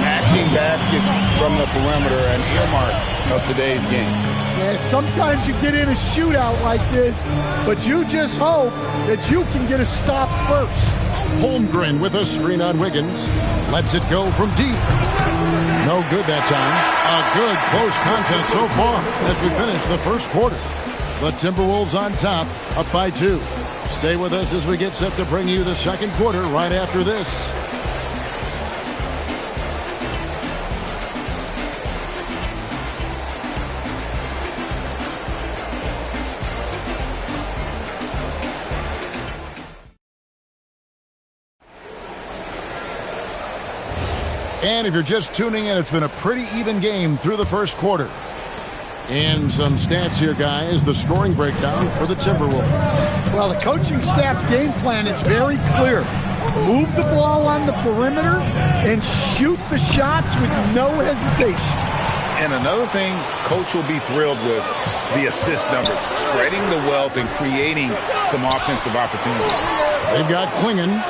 Matching baskets from the perimeter, an earmark of today's game. Yeah, sometimes you get in a shootout like this, but you just hope that you can get a stop first. Holmgren with a screen on Wiggins. Lets it go from deep. No good that time. A good close contest so far as we finish the first quarter. The Timberwolves on top, up by 2. Stay with us as we get set to bring you the second quarter right after this. And if you're just tuning in, it's been a pretty even game through the first quarter. And some stats here, guys. The scoring breakdown for the Timberwolves. Well, the coaching staff's game plan is very clear. Move the ball on the perimeter and shoot the shots with no hesitation. And another thing Coach will be thrilled with, the assist numbers, spreading the wealth and creating some offensive opportunities. They've got Clingan,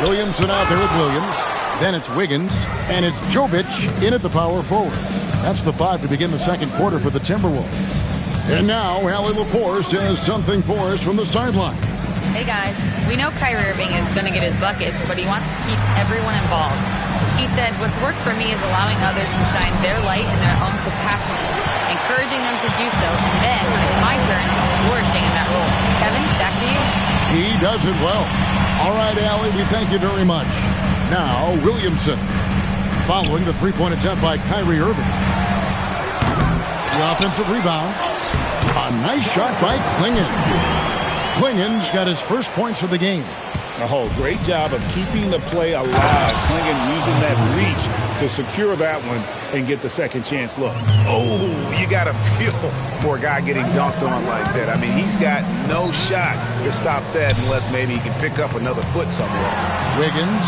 Williamson out there with Williams. Then it's Wiggins, and it's Jovic in at the power forward. That's the 5 to begin the second quarter for the Timberwolves. And now, Allie Laporte says something for us from the sideline. Hey, guys. We know Kyrie Irving is going to get his buckets, but he wants to keep everyone involved. He said, what's worked for me is allowing others to shine their light in their own capacity, encouraging them to do so, and then when it's my turn, just flourishing in that role. Kevin, back to you. He does it well. All right, Allie, we thank you very much. Now, Williamson, following the three-point attempt by Kyrie Irving. The offensive rebound. A nice shot by Clingan. Clingan's got his first points of the game. Oh, great job of keeping the play alive. Clingan using that reach to secure that one and get the second chance look. Oh, you got to feel for a guy getting dunked on like that. I mean, he's got no shot to stop that unless maybe he can pick up another foot somewhere. Wiggins.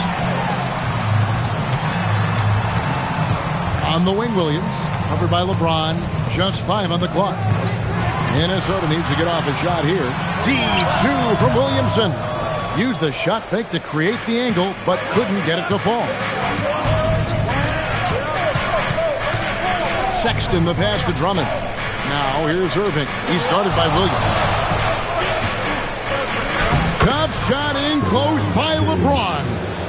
On the wing, Williams. Covered by LeBron. Just 5 on the clock. Minnesota needs to get off a shot here. Deep 2 from Williamson. Used the shot fake to create the angle, but couldn't get it to fall. Sexton the pass to Drummond. Now here's Irving. He's guarded by Williams. Tough shot in close by LeBron.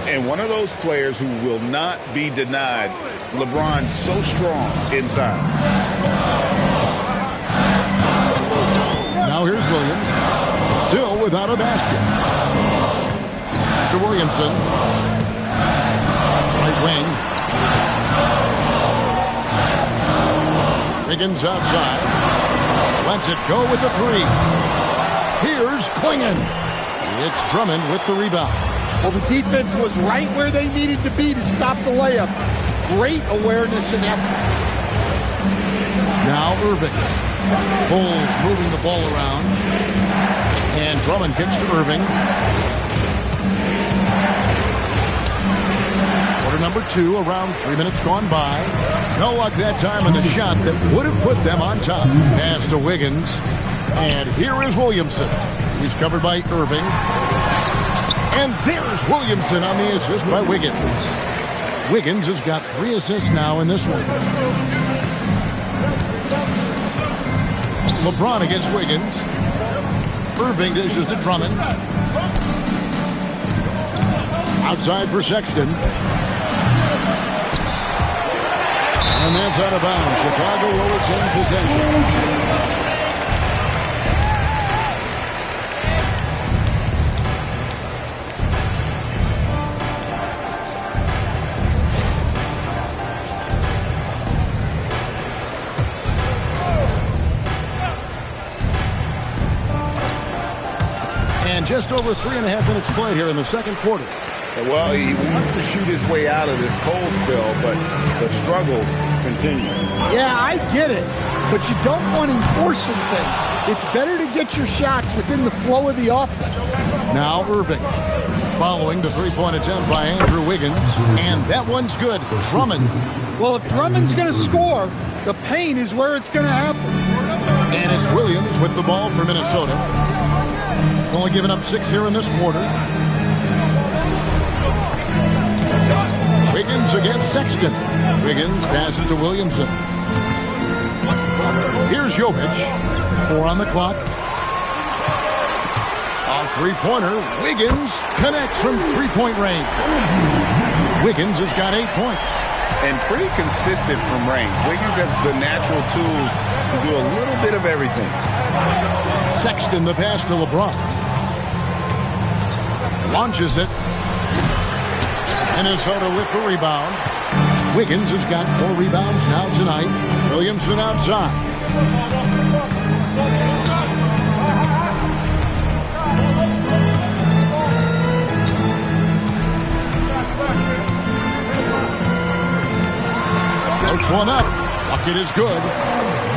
And one of those players who will not be denied. LeBron's so strong inside. Now here's Williams. Still without a basket. Mr. Williamson. Right wing. Wiggins outside. Lets it go with the 3. Here's Clingan. It's Drummond with the rebound. Well, the defense was right where they needed to be to stop the layup. Great awareness and effort. Now Irving. Bulls moving the ball around. And Drummond kicks to Irving. Quarter number 2, around 3 minutes gone by. No luck that time on the shot that would have put them on top. Pass to Wiggins. And here is Williamson. He's covered by Irving. And there's Williamson on the assist by Wiggins. Wiggins has got 3 assists now in this one. LeBron against Wiggins. Irving dishes to Drummond. Outside for Sexton. And that's out of bounds. Chicago will retain possession. just over 3.5 minutes played here in the second quarter. Well, he wants to shoot his way out of this cold spell, but the struggles continue. Yeah, I get it, but you don't want him forcing things. It's better to get your shots within the flow of the offense. Now Irving, following the three-point attempt by Andrew Wiggins, and that one's good. Drummond. Well, if Drummond's going to score, the paint is where it's going to happen. And it's Williams with the ball for Minnesota. Only giving up 6 here in this quarter. Wiggins against Sexton. Wiggins passes to Williamson. Here's Jovic. 4 on the clock. A three-pointer. Wiggins connects from three-point range. Wiggins has got 8 points. And pretty consistent from range. Wiggins has the natural tools to do a little bit of everything. Sexton the pass to LeBron. Launches it. Minnesota with the rebound. Wiggins has got 4 rebounds now tonight. Williamson outside. Floats one up. Bucket is good.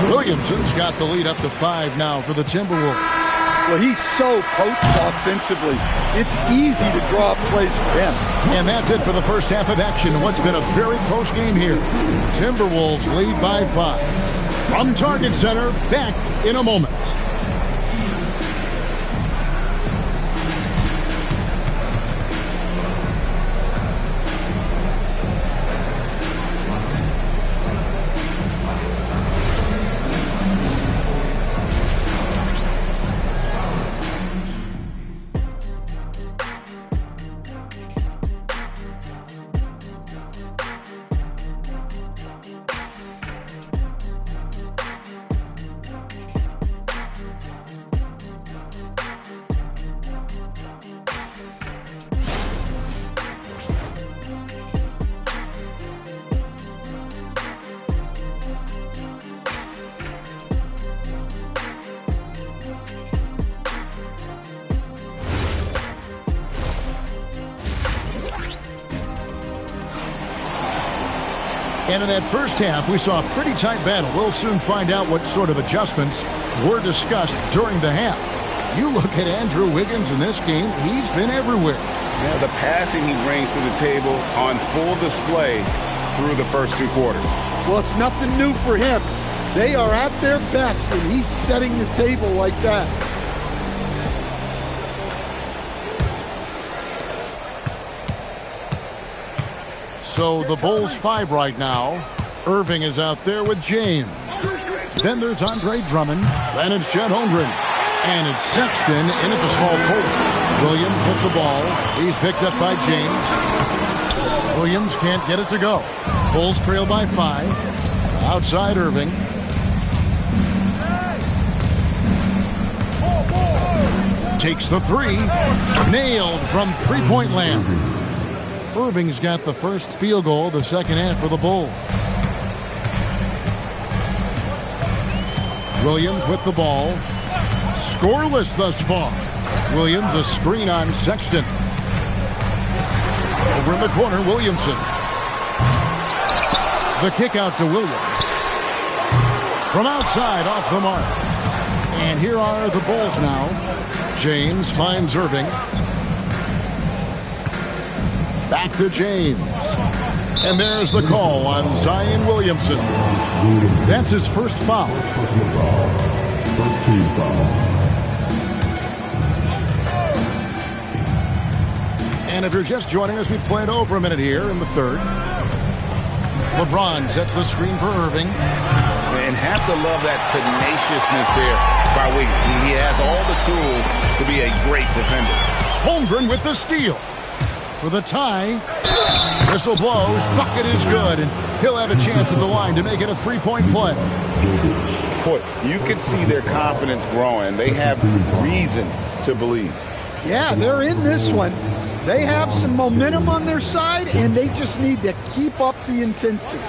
Williamson's got the lead up to 5 now for the Timberwolves. Well, he's so potent offensively. It's easy to draw up plays for him. And that's it for the first half of action. What's been a very close game here. Timberwolves lead by 5. From Target Center, back in a moment. And in that first half, we saw a pretty tight battle. We'll soon find out what sort of adjustments were discussed during the half. You look at Andrew Wiggins in this game, he's been everywhere. Yeah, the passing he brings to the table on full display through the first 2 quarters. Well, it's nothing new for him. They are at their best when he's setting the table like that. So the Bulls 5 right now. Irving is out there with James. Then there's Andre Drummond. Then it's Chet Holmgren. And it's Sexton in at the small forward. Williams with the ball. He's picked up by James. Williams can't get it to go. Bulls trail by 5. Outside Irving. Takes the 3. Nailed from three-point land. Irving's got the first field goal of the second half for the Bulls. Williams with the ball. Scoreless thus far. Williams a screen on Sexton. Over in the corner, Williamson. The kick out to Williams. From outside, off the mark. And here are the Bulls now. James finds Irving. Back to James. And there's the call on Zion Williamson. That's his first foul. And if you're just joining us, we played over a minute here in the third. LeBron sets the screen for Irving. And have to love that tenaciousness there by Wiggins. He has all the tools to be a great defender. Holmgren with the steal. For the tie. Whistle blows. Bucket is good. And he'll have a chance at the line to make it a three-point play. Boy, you can see their confidence growing. They have reason to believe. Yeah, they're in this one. They have some momentum on their side, and they just need to keep up the intensity.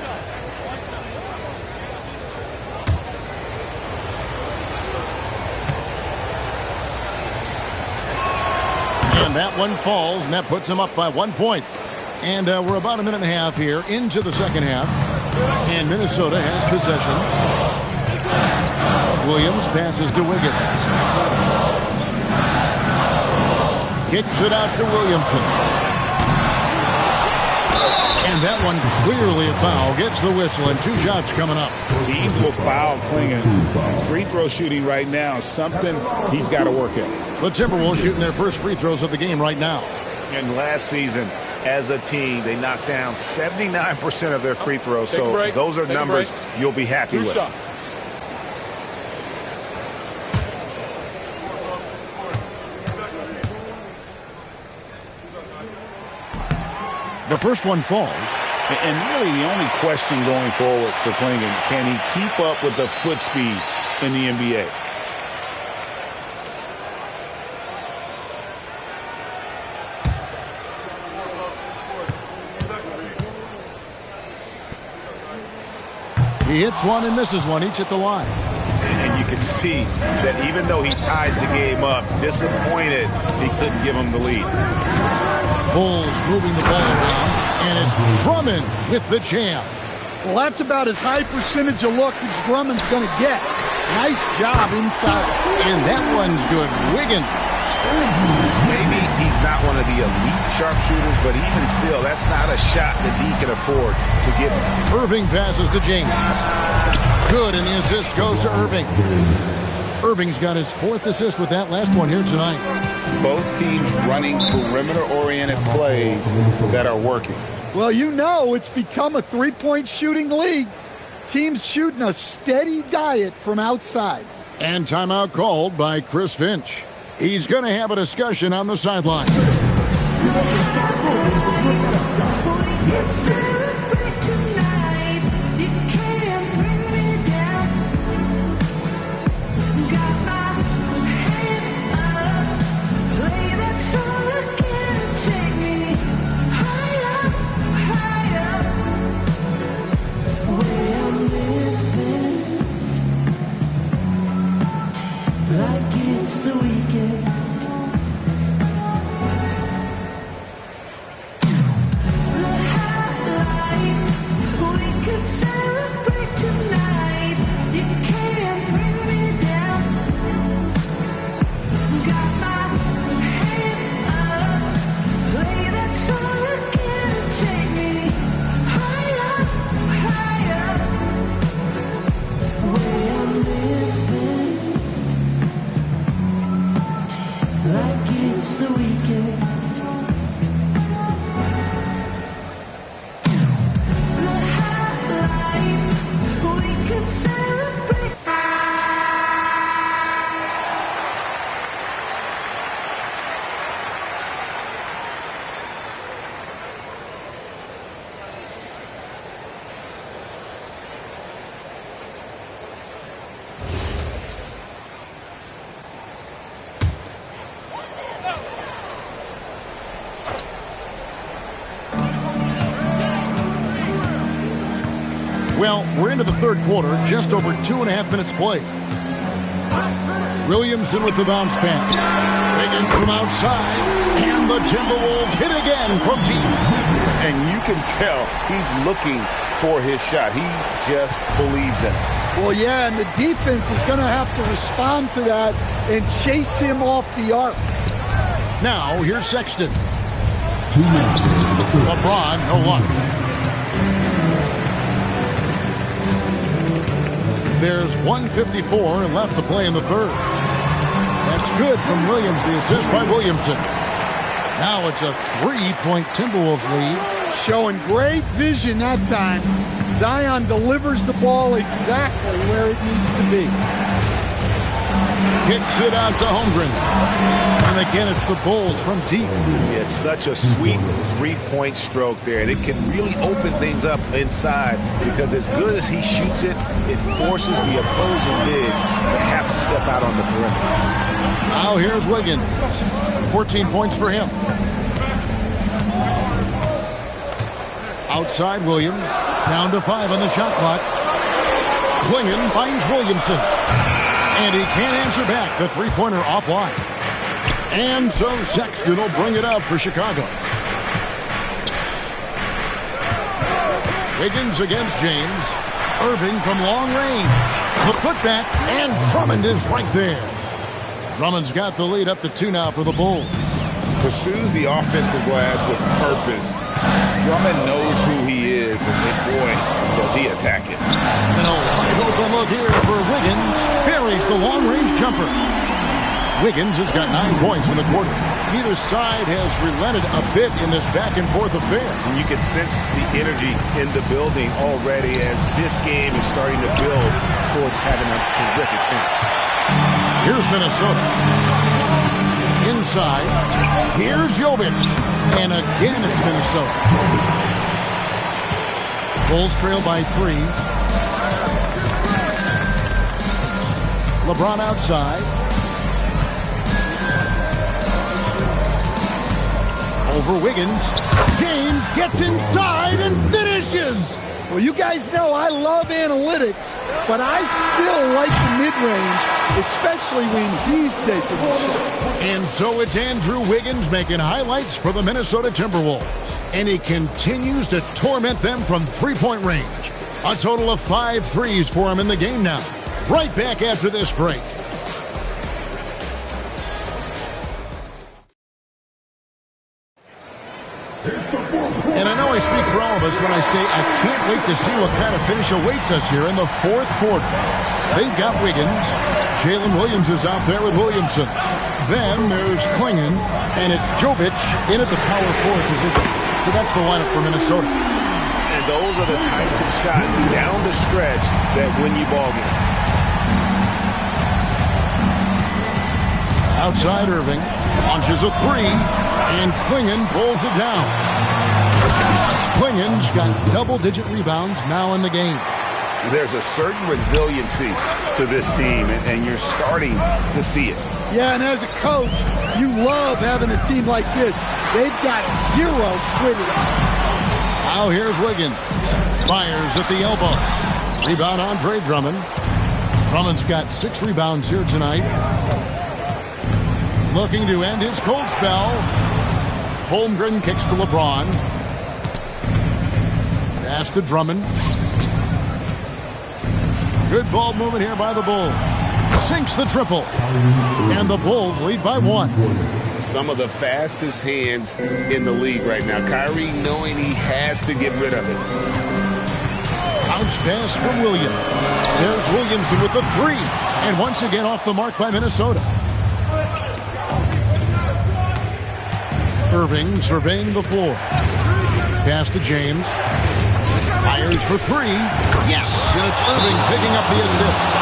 And that one falls, and that puts them up by 1 point. And we're about a minute and a half here into the second half. And Minnesota has possession. Williams passes to Wiggins. Kicks it out to Williamson. And that one clearly a foul. Gets the whistle, and 2 shots coming up. Teams will foul Clingan. Free throw shooting right now is something he's got to work at. The Timberwolves shooting their first free throws of the game right now. And last season, as a team, they knocked down 79% of their free throws. So those are numbers you'll be happy with. Shots. The first one falls. And really the only question going forward for Clingan, can he keep up with the foot speed in the NBA? He hits one and misses one, each at the line. And you can see that even though he ties the game up, disappointed he couldn't give him the lead. Bulls moving the ball around, and it's Drummond with the jam. Well, that's about as high percentage of look as Drummond's going to get. Nice job inside. And that one's good. Wiggins. Maybe he's not one of the elite sharpshooters, but even still, that's not a shot that he can afford to give him. Irving passes to James. Good, and the assist goes to Irving. Irving's got his 4th assist with that last one here tonight. Both teams running perimeter-oriented plays that are working. Well, you know it's become a three-point shooting league. Teams shooting a steady diet from outside. And timeout called by Chris Finch. He's going to have a discussion on the sideline. Well, we're into the third quarter, just over 2.5 minutes played. Williamson with the bounce pass. Wiggins from outside, and the Timberwolves hit again from deep. And you can tell he's looking for his shot. He just believes in it. Well, yeah, and the defense is going to have to respond to that and chase him off the arc. Now, here's Sexton. LeBron, no luck. There's 1:54 left to play in the third. That's good from Williams, the assist by Williamson. Now it's a 3-point Timberwolves lead. Showing great vision that time. Zion delivers the ball exactly where it needs to be. Kicks it out to Holmgren. And again, it's the Bulls from deep. It's such a sweet 3-point stroke there, and it can really open things up inside because as good as he shoots it, it forces the opposing bigs to have to step out on the perimeter. Now here's Wiggins. 14 points for him. Outside Williams. Down to 5 on the shot clock. Clingan finds Williamson. And he can't answer back. The three-pointer offline. And so Sexton will bring it up for Chicago. Wiggins against James. Irving from long range. The putback, and Drummond is right there. Drummond's got the lead up to 2 now for the Bulls. Pursues the offensive glass with purpose. Drummond knows who he is, and boy, does he attack it. And a wide open look here for Wiggins. Buries the long-range jumper. Wiggins has got 9 points in the quarter. Neither side has relented a bit in this back-and-forth affair. And you can sense the energy in the building already as this game is starting to build towards having a terrific finish. Here's Minnesota. Inside. Here's Jovic. And again, it's Minnesota. Bulls trail by 3. LeBron outside. Over Wiggins. James gets inside and finishes. Well, you guys know I love analytics, but I still like the mid-range, especially when he's taking the shot. And so it's Andrew Wiggins making highlights for the Minnesota Timberwolves. And he continues to torment them from three-point range. A total of 5 threes for him in the game now. Right back after this break. And I know I speak for all of us when I say I can't wait to see what kind of finish awaits us here in the 4th quarter. They've got Wiggins. Jalen Williams is out there with Williamson. Then there's Klingon, and it's Jovic in at the power forward position. So that's the lineup for Minnesota. And those are the types of shots down the stretch that win you ball games. Outside Irving launches a 3, and Klingon pulls it down. Klingon's got double-digit rebounds now in the game. There's a certain resiliency to this team, and you're starting to see it. Yeah, and as a coach, you love having a team like this. They've got 0 quitting. Now here's Wiggins. Fires at the elbow. Rebound Andre Drummond. Drummond's got 6 rebounds here tonight. Looking to end his cold spell. Holmgren kicks to LeBron. Pass to Drummond. Good ball movement here by the Bulls. Sinks the triple. And the Bulls lead by 1. Some of the fastest hands in the league right now. Kyrie knowing he has to get rid of it. Bounce pass from Williams. There's Williamson with the 3. And once again off the mark by Minnesota. Irving surveying the floor. Pass to James. Fires for 3. Yes, and it's Irving picking up the assist.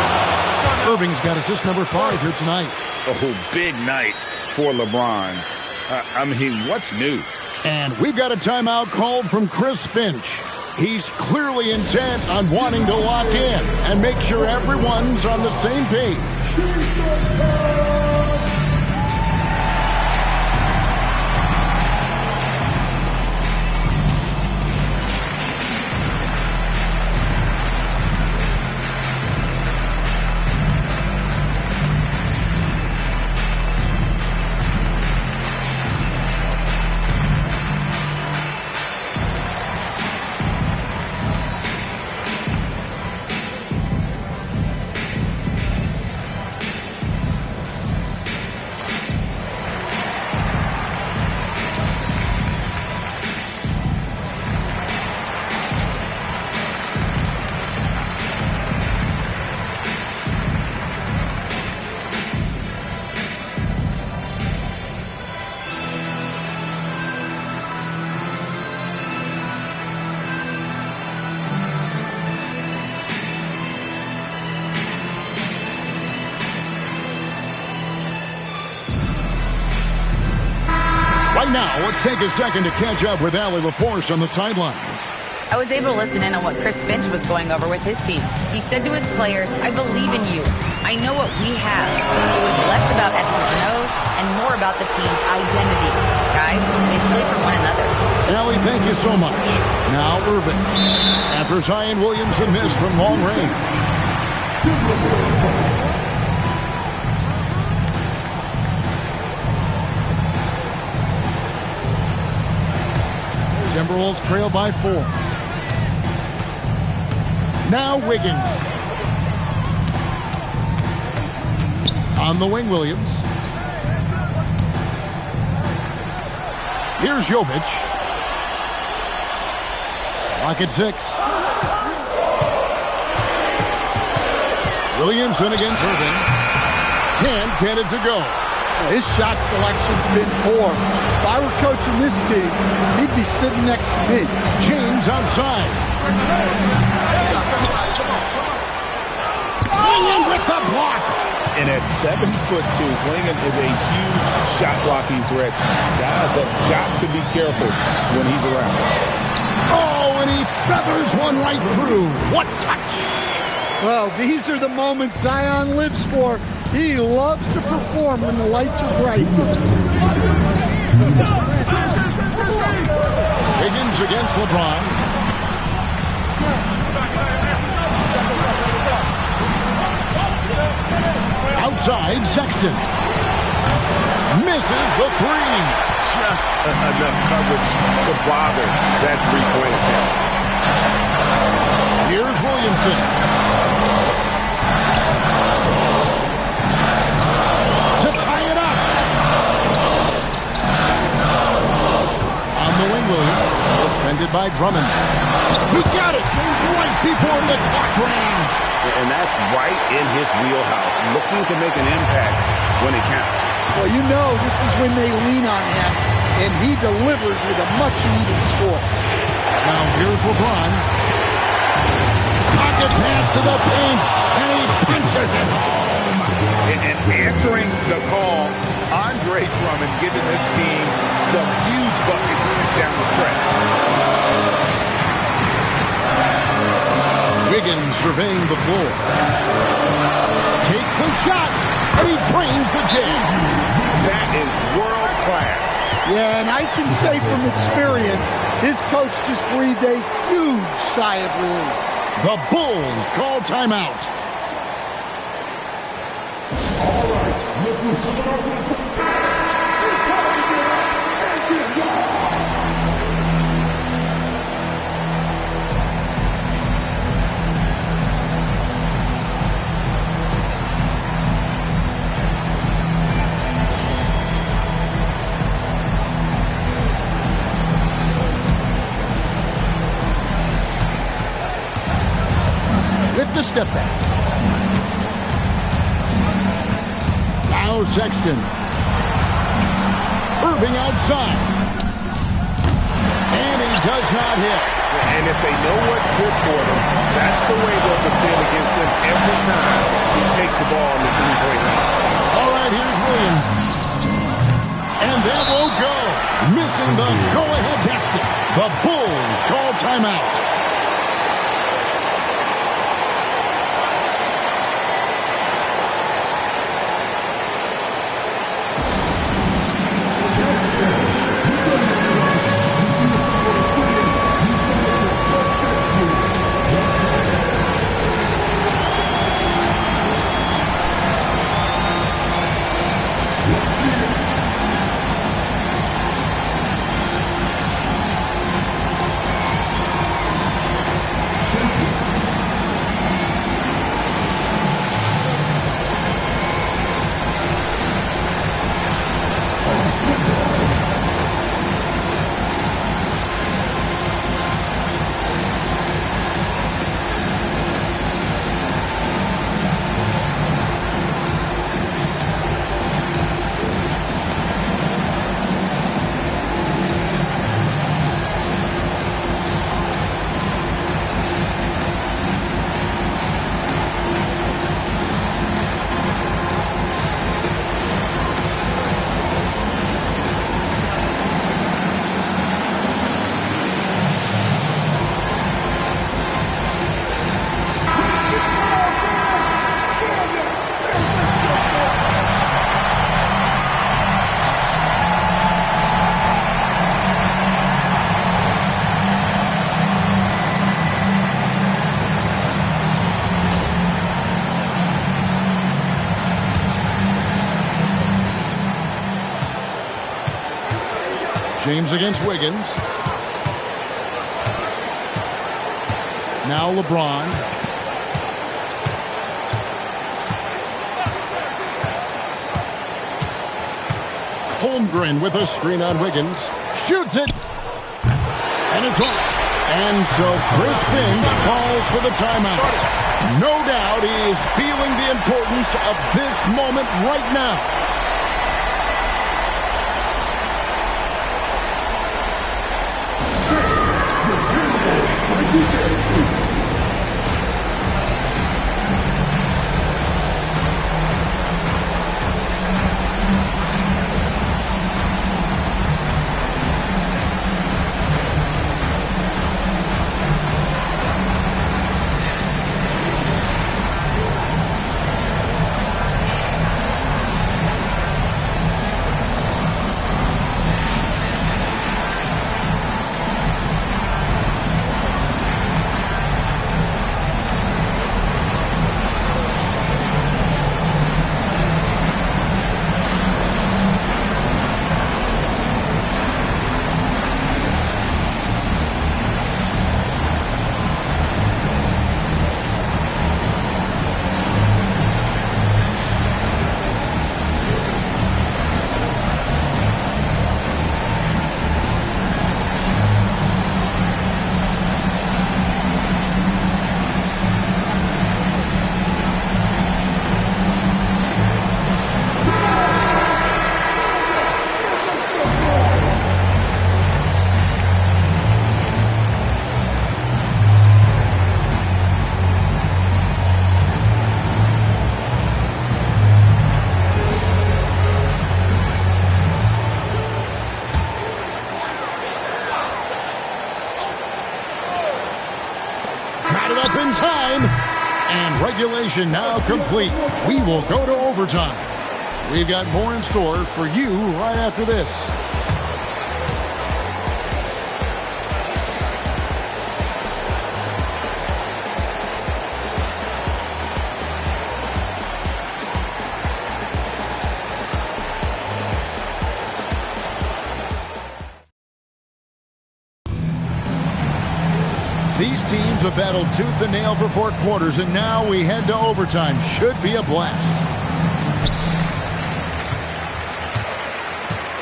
Irving's got assist number 5 here tonight. Oh, big night for LeBron. I mean, what's new? And we've got a timeout called from Chris Finch. He's clearly intent on wanting to lock in and make sure everyone's on the same page. Now, let's take a second to catch up with Allie LaForce on the sidelines. I was able to listen in on what Chris Finch was going over with his team. He said to his players, I believe in you. I know what we have. It was less about X's and O's and more about the team's identity. Guys, they play for one another. Allie, thank you so much. Now Irving. After Zion Williamson missed from long range. Timberwolves trail by 4. Now Wiggins. On the wing, Williams. Here's Jovic. Clock at 6. Williamson against Irving. Can't get it to go. His shot selection's been poor. If I were coaching this team, he'd be sitting next to me. James outside. Clingan with the block. And at 7'2", Clingan is a huge shot blocking threat. Guys have got to be careful when he's around. Oh, and he feathers one right through. What touch! Well, these are the moments Zion lives for. He loves to perform when the lights are bright. Higgins against LeBron. Outside, Sexton. Misses the 3. Just enough coverage to bother that three-point attempt. Here's Williamson. To tie it up. On the wing, Williams. Defended by Drummond. He got it right before the clock ran. And that's right in his wheelhouse, looking to make an impact when it counts. Well, you know this is when they lean on him, and he delivers with a much-needed score. Now here's LeBron. Pocket pass to the paint, and he punches it home. And answering the call, Andre Drummond giving this team some huge buckets down the stretch. Wiggins surveying the floor. Takes the shot, and he drains the jam. That is world class. Yeah, and I can say from experience, his coach just breathed a huge sigh of relief. The Bulls call timeout. With the step back. Now Sexton. Irving outside. And he does not hit. And if they know what's good for them, that's the way they'll defend against him every time he takes the ball in the three-point line. All right, here's Williams. And that won't go. Missing the go-ahead basket. The Bulls call timeout. James against Wiggins. Now LeBron. Holmgren with a screen on Wiggins. Shoots it. And it's off. And so Chris Finch calls for the timeout. No doubt he is feeling the importance of this moment right now. Regulation now complete. We will go to overtime. We've got more in store for you right after this. These teams have battled tooth and nail for 4 quarters, and now we head to overtime. Should be a blast.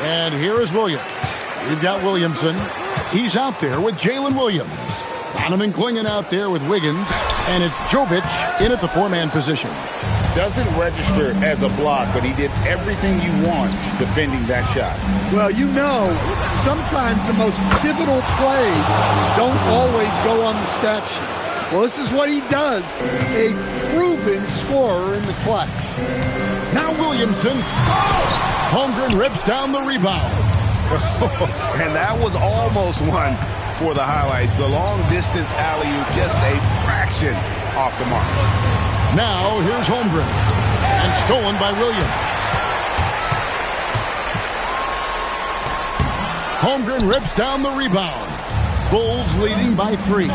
And here is Williams. We've got Williamson. He's out there with Jalen Williams. Donovan Clingan out there with Wiggins. And it's Jovic in at the 4-man position. Doesn't register as a block, but he did everything you want defending that shot. Well, you know, sometimes the most pivotal plays don't always go on the stat sheet. Well, this is what he does. A proven scorer in the clutch. Now Williamson. Holmgren rips down the rebound. And that was almost one for the highlights. The long-distance alley-oop, just a fraction off the mark. Now here's Holmgren. And stolen by Williams. Holmgren rips down the rebound. Bulls leading by 3.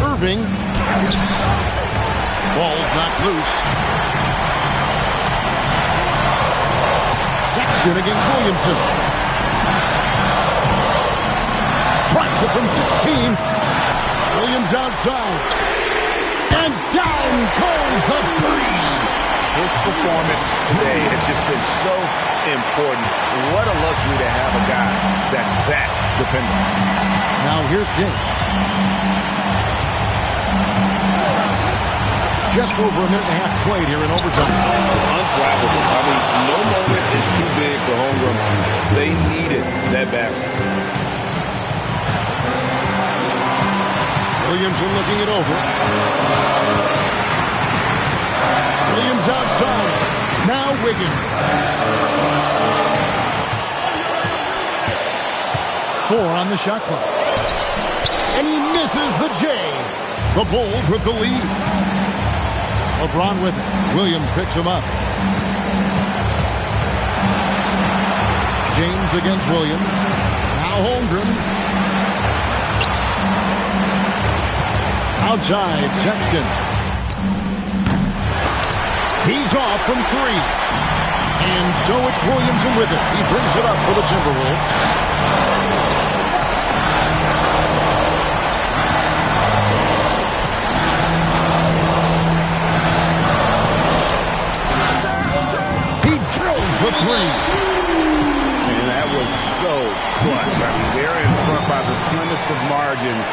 Irving. Ball's not loose. Sexton against Williamson. Tries it from 16. Williams outside. And down goes the 3. His performance today has just been so important. What a luxury to have a guy that's that dependable. Now here's James. Just over a minute and a half played here in overtime. Unflappable. I mean, no moment is too big for Holmgren. They needed that basket. Williamson looking it over. Williams outside. Now Wiggins. 4 on the shot clock. And he misses the J. The Bulls with the lead. LeBron with it. Williams picks him up. James against Williams. Now Holmgren. Outside, Sexton. He's off from 3. And so it's Williamson with it. He brings it up for the Timberwolves. three. And that was so clutch. I mean, they're in front by the slimmest of margins,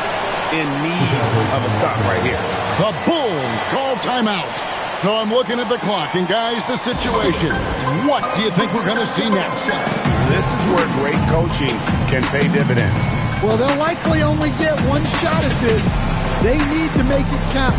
in need of a stop right here. The Bulls call timeout. So I'm looking at the clock, and guys, the situation. What do you think we're going to see next? This is where great coaching can pay dividends. Well, they'll likely only get one shot at this. They need to make it count.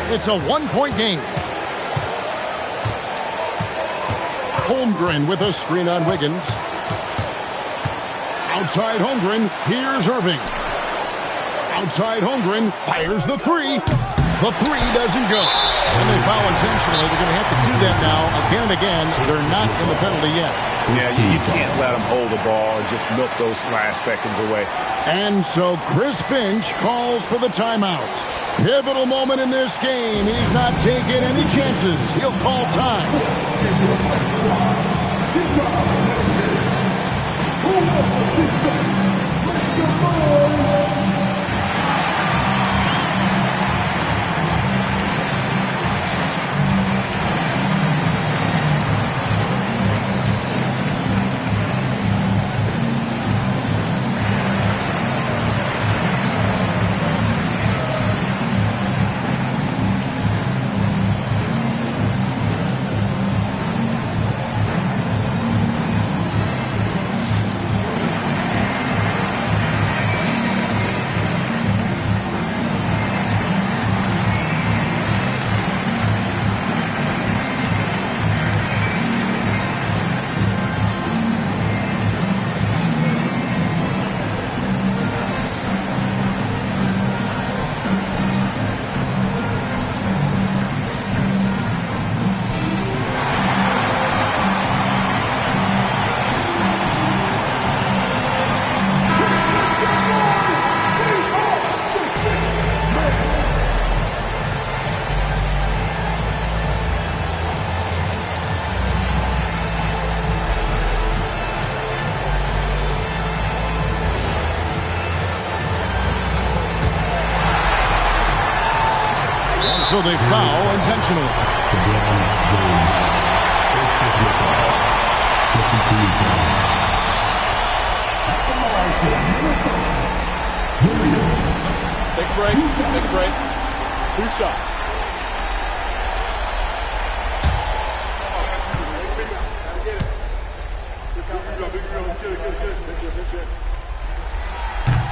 It's a one-point game. Holmgren with a screen on Wiggins. Outside Holmgren, here's Irving. Outside Holmgren, fires the three. The three doesn't go. And they foul intentionally. They're going to have to do that now again and again. They're not in the penalty yet. Yeah, you can't let them hold the ball and just milk those last seconds away. And so Chris Finch calls for the timeout. Pivotal moment in this game. He's not taking any chances. He'll call time. So they foul intentionally. Take a break. Take a break. 2 shots.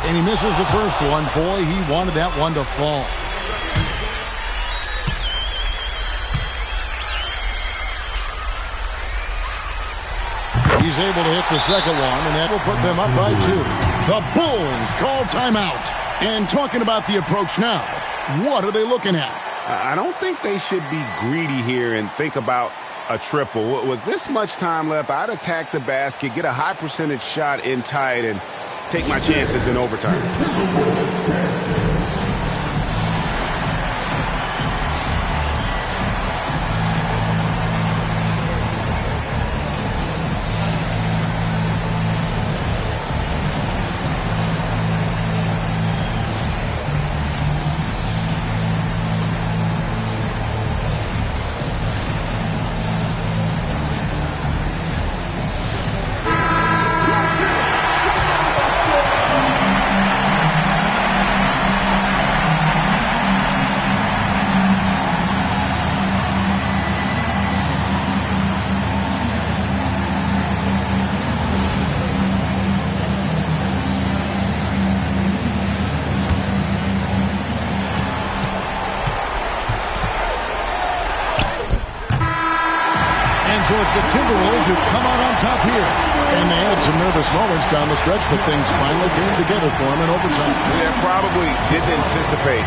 And he misses the first one. Boy, he wanted that one to fall. He's able to hit the second one, and that will put them up by 2. The Bulls call timeout. And talking about the approach now, what are they looking at? I don't think they should be greedy here and think about a triple. With this much time left, I'd attack the basket, get a high percentage shot in tight, and take my chances in overtime. so it's the Timberwolves who come out on top here. And they had some nervous moments down the stretch, but things finally came together for them in overtime. Yeah, probably didn't anticipate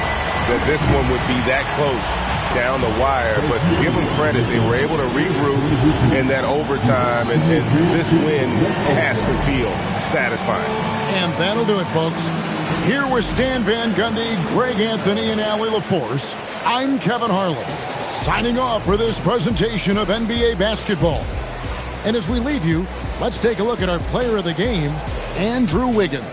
that this one would be that close down the wire, but give them credit. They were able to regroup in that overtime, and this win has to feel satisfying. And that'll do it, folks. Here were Stan Van Gundy, Greg Anthony, and Allie LaForce. I'm Kevin Harlan, signing off for this presentation of NBA basketball. And as we leave you, let's take a look at our player of the game, Andrew Wiggins.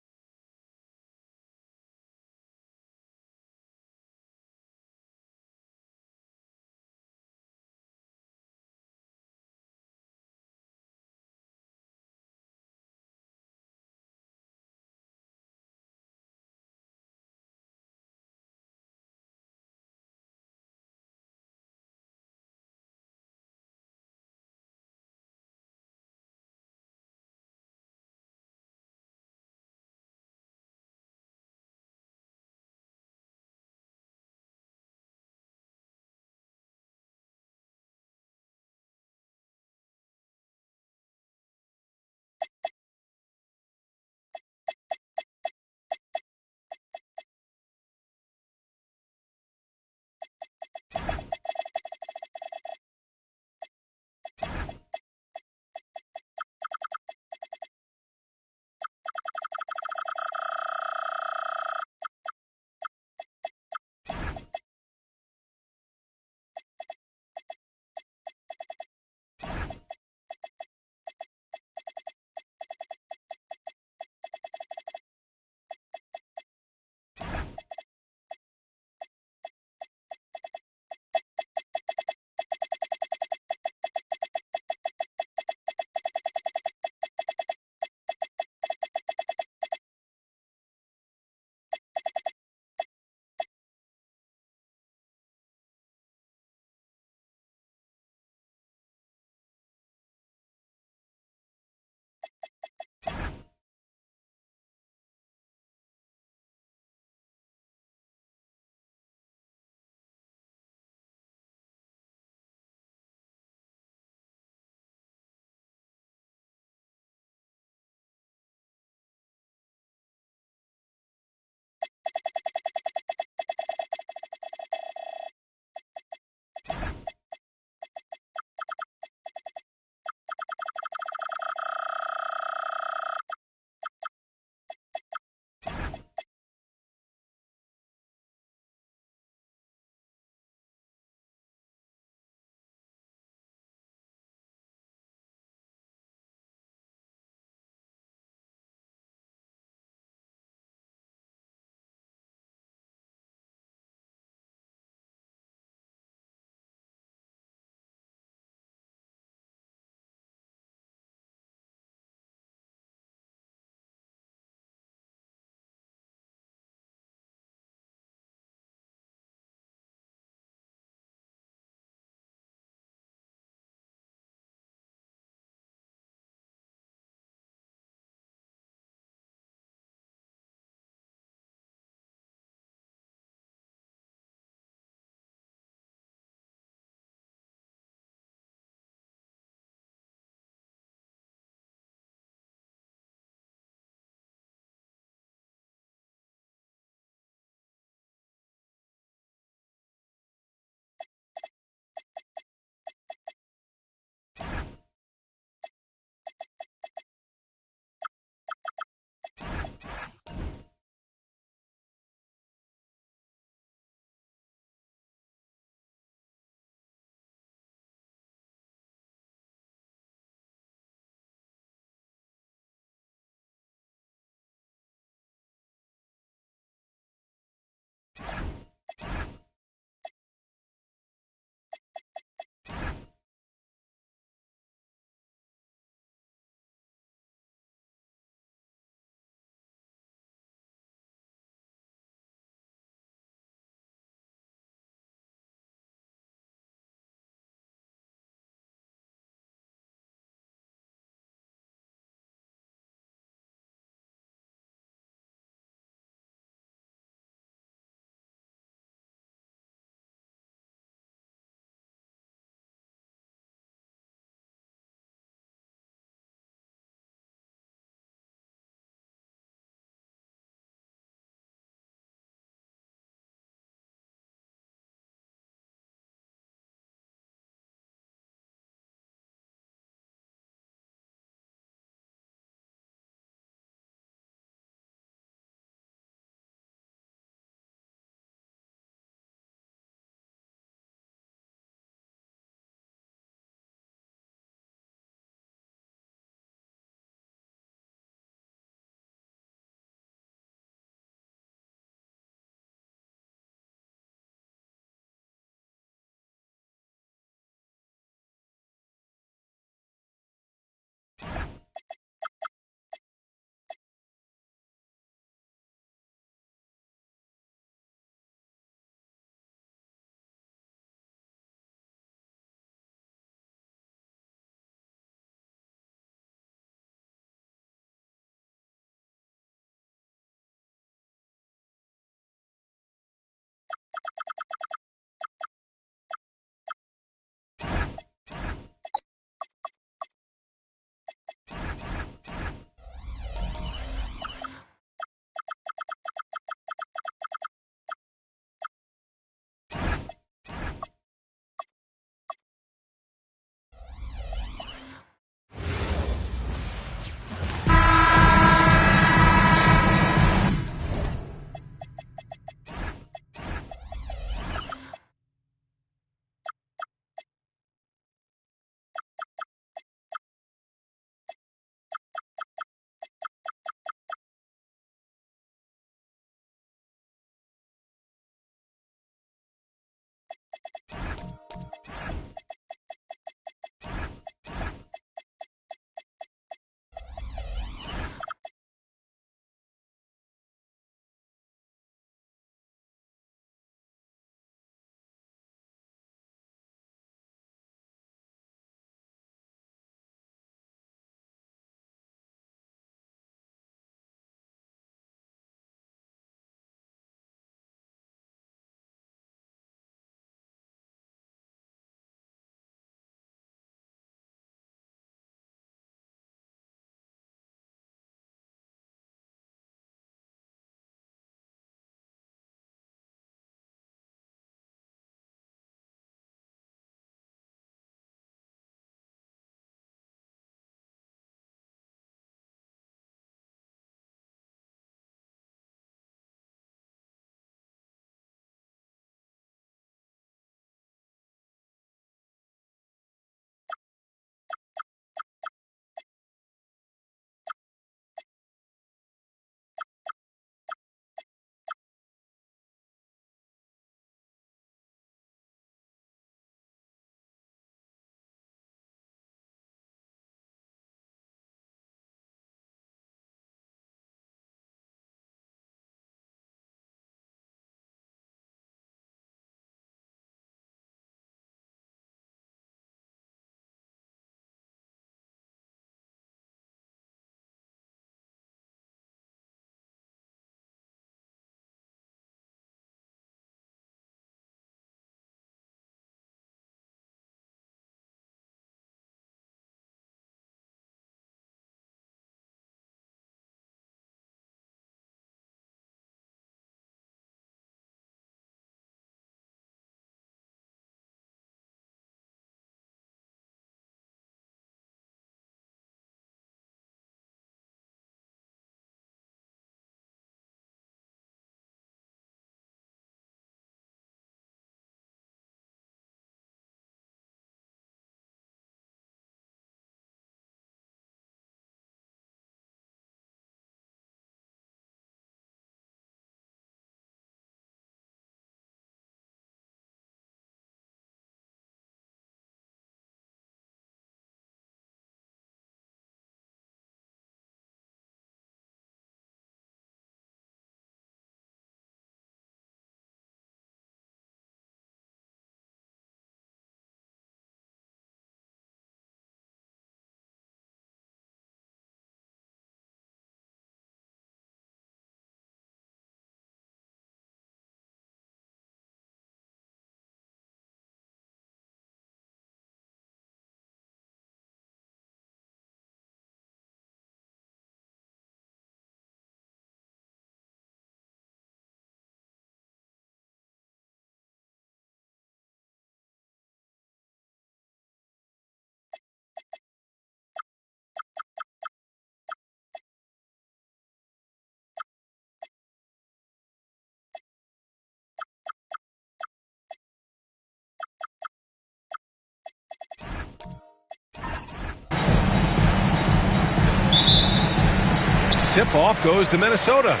tip-off goes to Minnesota.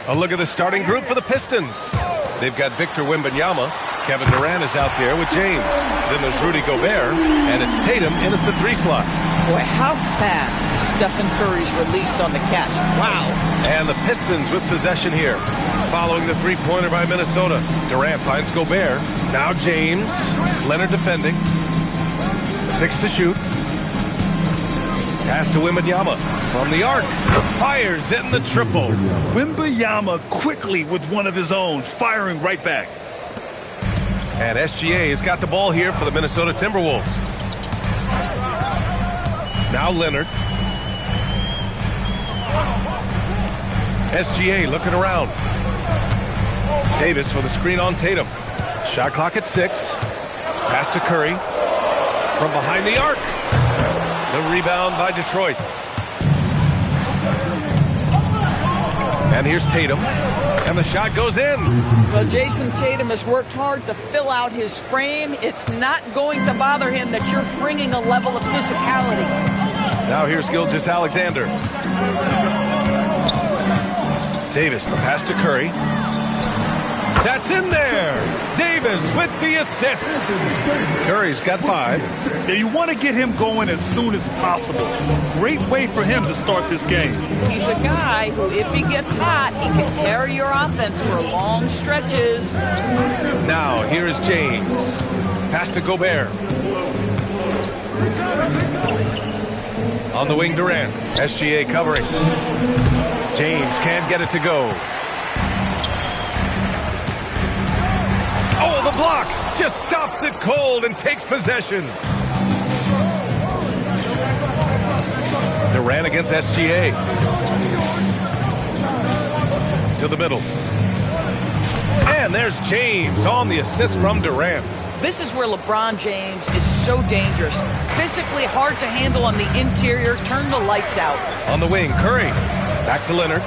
A look at the starting group for the Pistons. They've got Victor Wembanyama. Kevin Durant is out there with James. Then there's Rudy Gobert, and it's Tatum in at the 3 slot. Boy, how fast Stephen Curry's release on the catch. Wow. And the Pistons with possession here. Following the three-pointer by Minnesota. Durant finds Gobert. Now James. Leonard defending. 6 to shoot. Pass to Wembanyama from the arc. Fires in the triple. Wembanyama quickly with one of his own, firing right back. And SGA has got the ball here for the Minnesota Timberwolves. Now Leonard. SGA looking around. Davis with a screen on Tatum. Shot clock at 6. Pass to Curry. From behind the arc. The rebound by Detroit. And here's Tatum. And the shot goes in. Well, Jason Tatum has worked hard to fill out his frame. It's not going to bother him that you're bringing a level of physicality. Now here's Gilgeous-Alexander. Davis, the pass to Curry. That's in there. Davis with the assist. Curry's got 5. Yeah, you want to get him going as soon as possible. Great way for him to start this game. He's a guy who, if he gets hot, he can carry your offense for long stretches. Now here is James. Pass to Gobert. On the wing, Durant. SGA covering. James can't get it to go. Oh, the block just stops it cold and takes possession. Durant against SGA. To the middle. And there's James on the assist from Durant. This is where LeBron James is so dangerous. Physically hard to handle on the interior. Turn the lights out. On the wing, Curry. Back to Leonard.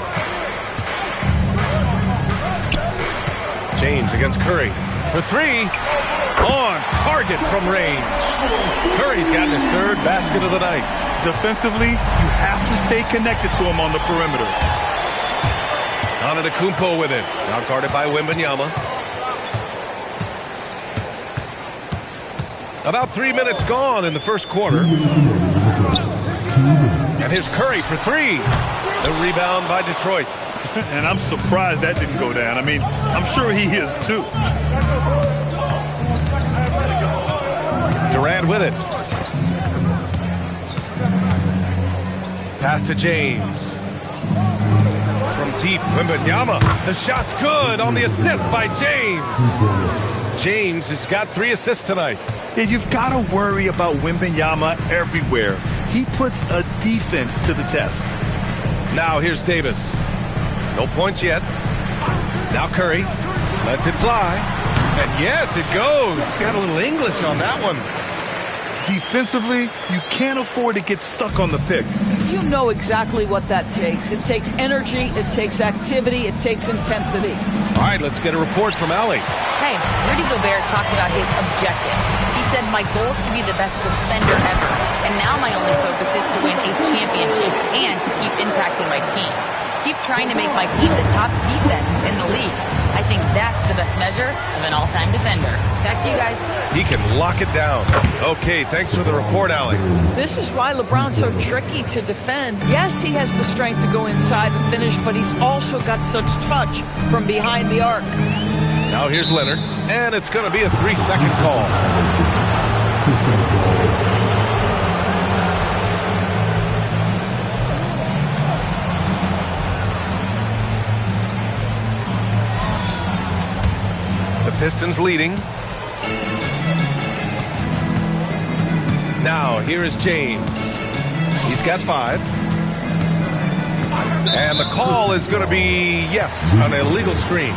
James against Curry. For 3. On target from range. Curry's gotten his 3rd basket of the night. Defensively, you have to stay connected to him on the perimeter. Antetokounmpo with it. Now guarded by Wembanyama. About 3 minutes gone in the first quarter. And here's Curry for 3. The rebound by Detroit. And I'm surprised that didn't go down. I mean, I'm sure he is too. Durant with it. Pass to James. From deep, Wembanyama. The shot's good on the assist by James. James has got 3 assists tonight. Yeah, you've got to worry about Wembanyama everywhere. He puts a defense to the test. Now here's Davis. No points yet. Now Curry lets it fly. And yes, it goes. Got a little English on that one. Defensively, you can't afford to get stuck on the pick. You know exactly what that takes. It takes energy, it takes activity, it takes intensity. All right, let's get a report from Allie. Hey, Rudy Gobert talked about his objectives. He said, my goal is to be the best defender ever. And now my only focus is to win a championship and to keep impacting my team. Keep trying to make my team the top defense in the league. I think that's the best measure of an all-time defender. Back to you guys. He can lock it down. Okay, thanks for the report, Allie. This is why LeBron's so tricky to defend. Yes, he has the strength to go inside and finish, but he's also got such touch from behind the arc. Now here's Leonard, and it's going to be a 3-second call. Pistons leading. Now, here is James. He's got 5. And the call is going to be, yes, an illegal screen.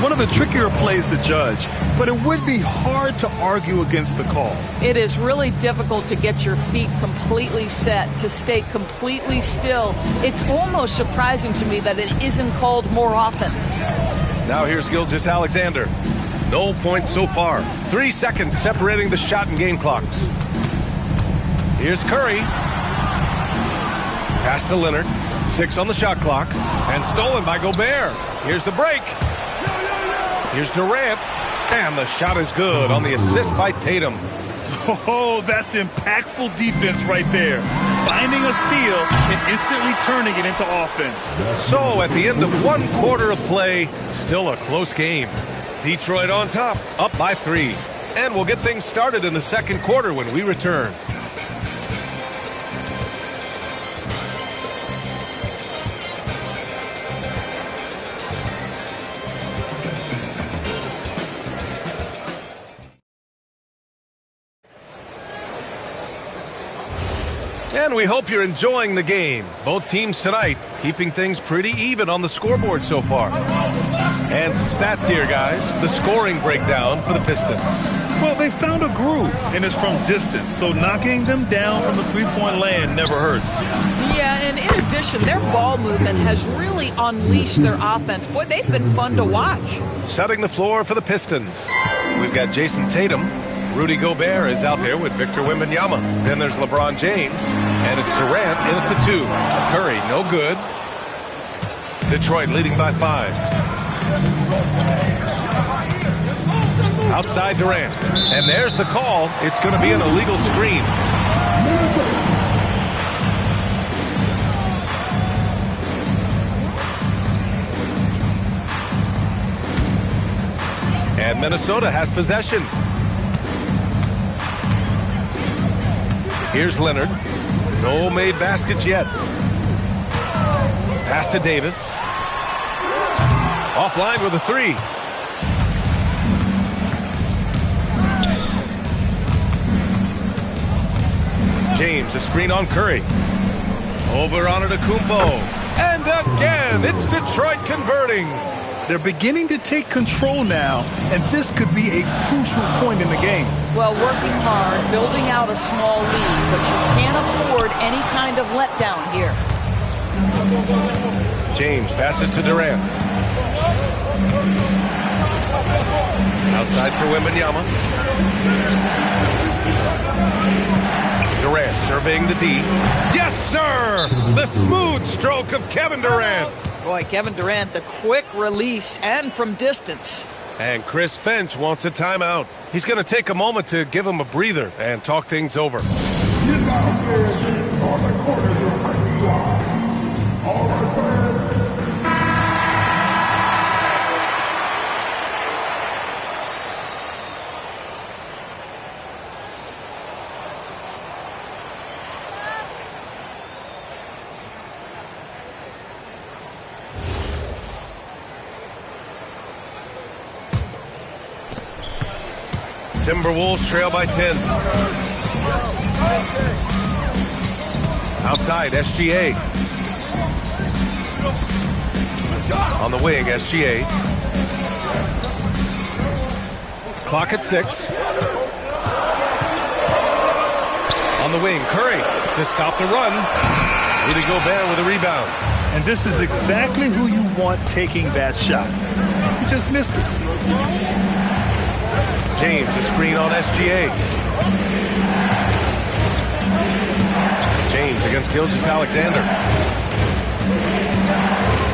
One of the trickier plays to judge, but it would be hard to argue against the call. It is really difficult to get your feet completely set, to stay completely still. It's almost surprising to me that it isn't called more often. Now here's Gilgeous-Alexander. No points so far. 3 seconds separating the shot and game clocks. Here's Curry. Pass to Leonard. 6 on the shot clock. And stolen by Gobert. Here's the break. Here's Durant. And the shot is good on the assist by Tatum. Oh, that's impactful defense right there. Finding a steal and instantly turning it into offense. So at the end of 1 quarter of play, still a close game. Detroit on top, up by 3. And we'll get things started in the second quarter when we return. And we hope you're enjoying the game. Both teams tonight keeping things pretty even on the scoreboard so far. And some stats here, guys. The scoring breakdown for the Pistons. Well, they found a groove, and it's from distance, so knocking them down from the three-point land never hurts. Yeah, and in addition, their ball movement has really unleashed their offense. Boy, they've been fun to watch. Setting the floor for the Pistons. We've got Jason Tatum. Rudy Gobert is out there with Victor Wembanyama. Then there's LeBron James, and it's Durant in at the 2. Curry, no good. Detroit leading by 5. Outside Durant. And there's the call. It's going to be an illegal screen. And Minnesota has possession. Here's Leonard. No made baskets yet. Pass to Davis. Offline with a 3. James, a screen on Curry. Over on Antetokounmpo. And again, it's Detroit converting. They're beginning to take control now, and this could be a crucial point in the game. Well, working hard, building out a small lead, but you can't afford any kind of letdown here. James passes to Durant. Outside for Wembanyama. Durant surveying the D. Yes, sir! The smooth stroke of Kevin Durant. Boy, Kevin Durant, the quick release and from distance. And Chris Finch wants a timeout. He's going to take a moment to give him a breather and talk things over. Timberwolves trail by 10. Outside, SGA. On the wing, SGA. Clock at 6. On the wing, Curry to stop the run. Rudy Gobert with a rebound. And this is exactly who you want taking that shot. He just missed it. James, a screen on SGA. James against Gilgeous-Alexander.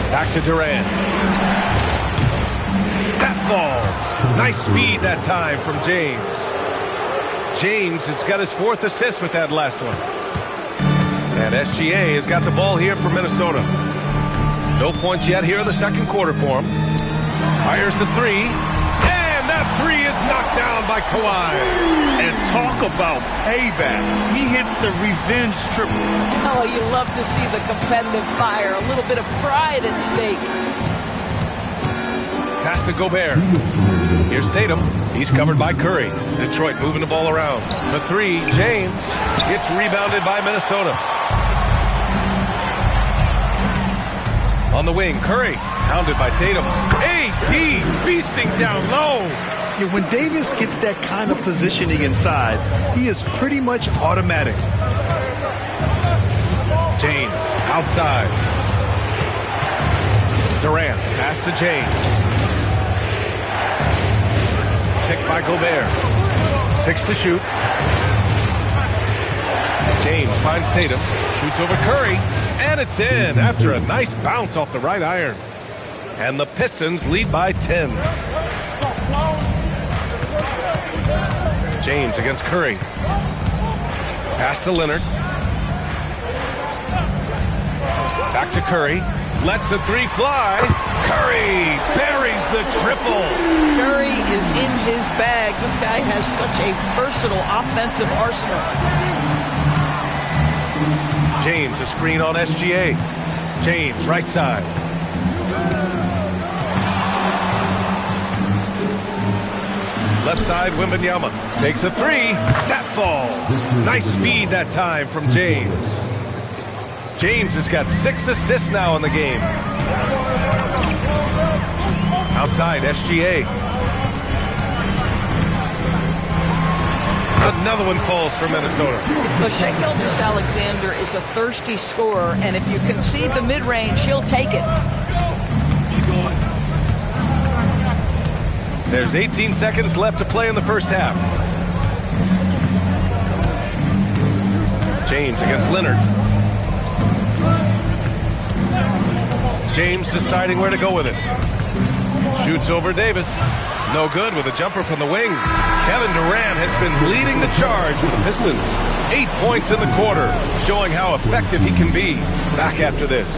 Back to Durant. That falls. Nice feed that time from James. James has got his 4th assist with that last one. And SGA has got the ball here for Minnesota. No points yet here in the second quarter for him. Fires the 3. That 3 is knocked down by Kawhi. And talk about payback. He hits the revenge triple. Oh, you love to see the competitive fire. A little bit of pride at stake. Pass to Gobert. Here's Tatum. He's covered by Curry. Detroit moving the ball around. The 3, James. It's rebounded by Minnesota. On the wing, Curry. Hounded by Tatum. AD beasting down low. Yeah, when Davis gets that kind of positioning inside, he is pretty much automatic. James outside. Durant pass to James. Picked by Gobert. 6 to shoot. James finds Tatum. Shoots over Curry. And it's in after a nice bounce off the right iron. And the Pistons lead by 10. James against Curry. Pass to Leonard. Back to Curry. Lets the three fly. Curry buries the triple. Curry is in his bag. This guy has such a versatile offensive arsenal. James, a screen on SGA. James, right side. Left side, Wembanyama takes a three. That falls. Nice feed that time from James. James has got 6 assists now in the game. Outside, SGA. Another one falls for Minnesota. So Shai Gilgeous-Alexander is a thirsty scorer, and if you concede the mid-range, he'll take it. There's 18 seconds left to play in the first half. James against Leonard. James deciding where to go with it. Shoots over Davis. No good with a jumper from the wing. Kevin Durant has been leading the charge for the Pistons. 8 points in the quarter, showing how effective he can be. Back after this.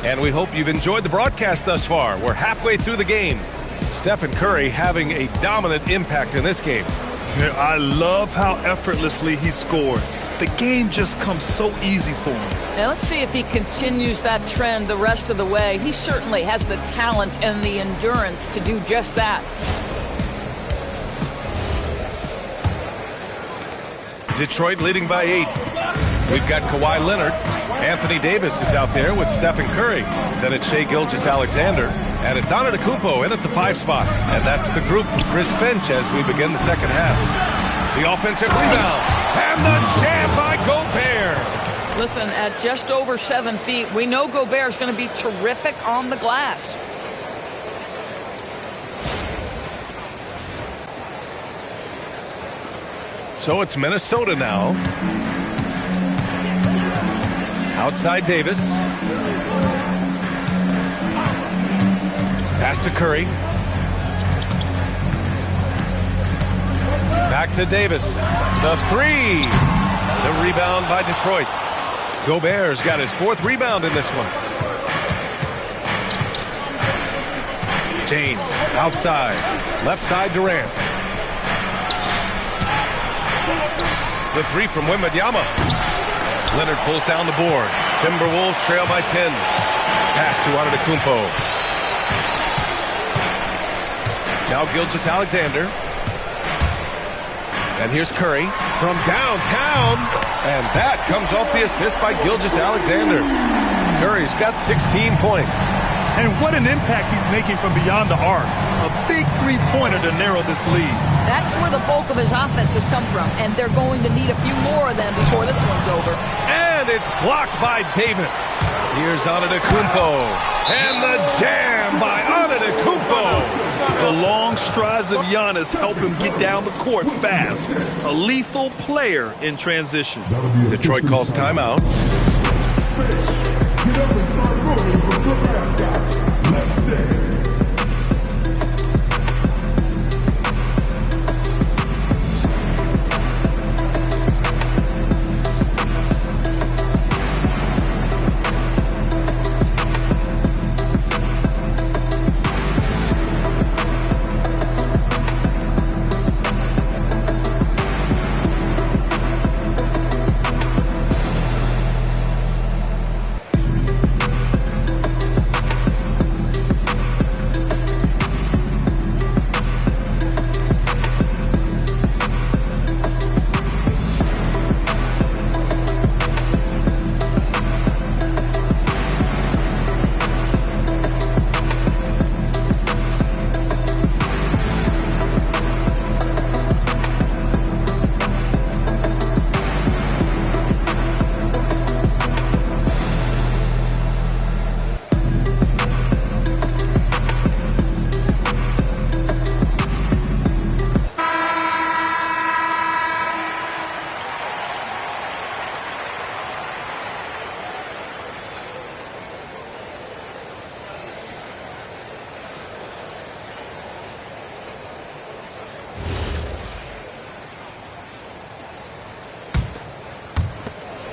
And we hope you've enjoyed the broadcast thus far. We're halfway through the game. Stephen Curry having a dominant impact in this game. I love how effortlessly he scored. The game just comes so easy for him. Now let's see if he continues that trend the rest of the way. He certainly has the talent and the endurance to do just that. Detroit leading by 8. We've got Kawhi Leonard. Anthony Davis is out there with Stephen Curry. Then it's Shai Gilgeous-Alexander. And it's Antetokounmpo in at the 5 spot. And that's the group for Chris Finch as we begin the second half. The offensive rebound. And the jam by Gobert. Listen, at just over 7 feet, we know Gobert is going to be terrific on the glass. So it's Minnesota now. Outside Davis. Pass to Curry. Back to Davis. The 3. The rebound by Detroit. Gobert's got his 4th rebound in this one. James outside. Left side Durant. The 3 from Wembanyama. Leonard pulls down the board. Timberwolves trail by 10. Pass to Antetokounmpo. Now Gilgeous-Alexander. And here's Curry from downtown. And that comes off the assist by Gilgeous-Alexander. Curry's got 16 points. And what an impact he's making from beyond the arc. A big three-pointer to narrow this lead. That's where the bulk of his offense has come from, and they're going to need a few more of them before this one's over. And it's blocked by Davis. Here's Antetokounmpo. And the jam by Antetokounmpo. The long strides of Giannis help him get down the court fast. A lethal player in transition. Detroit calls timeout.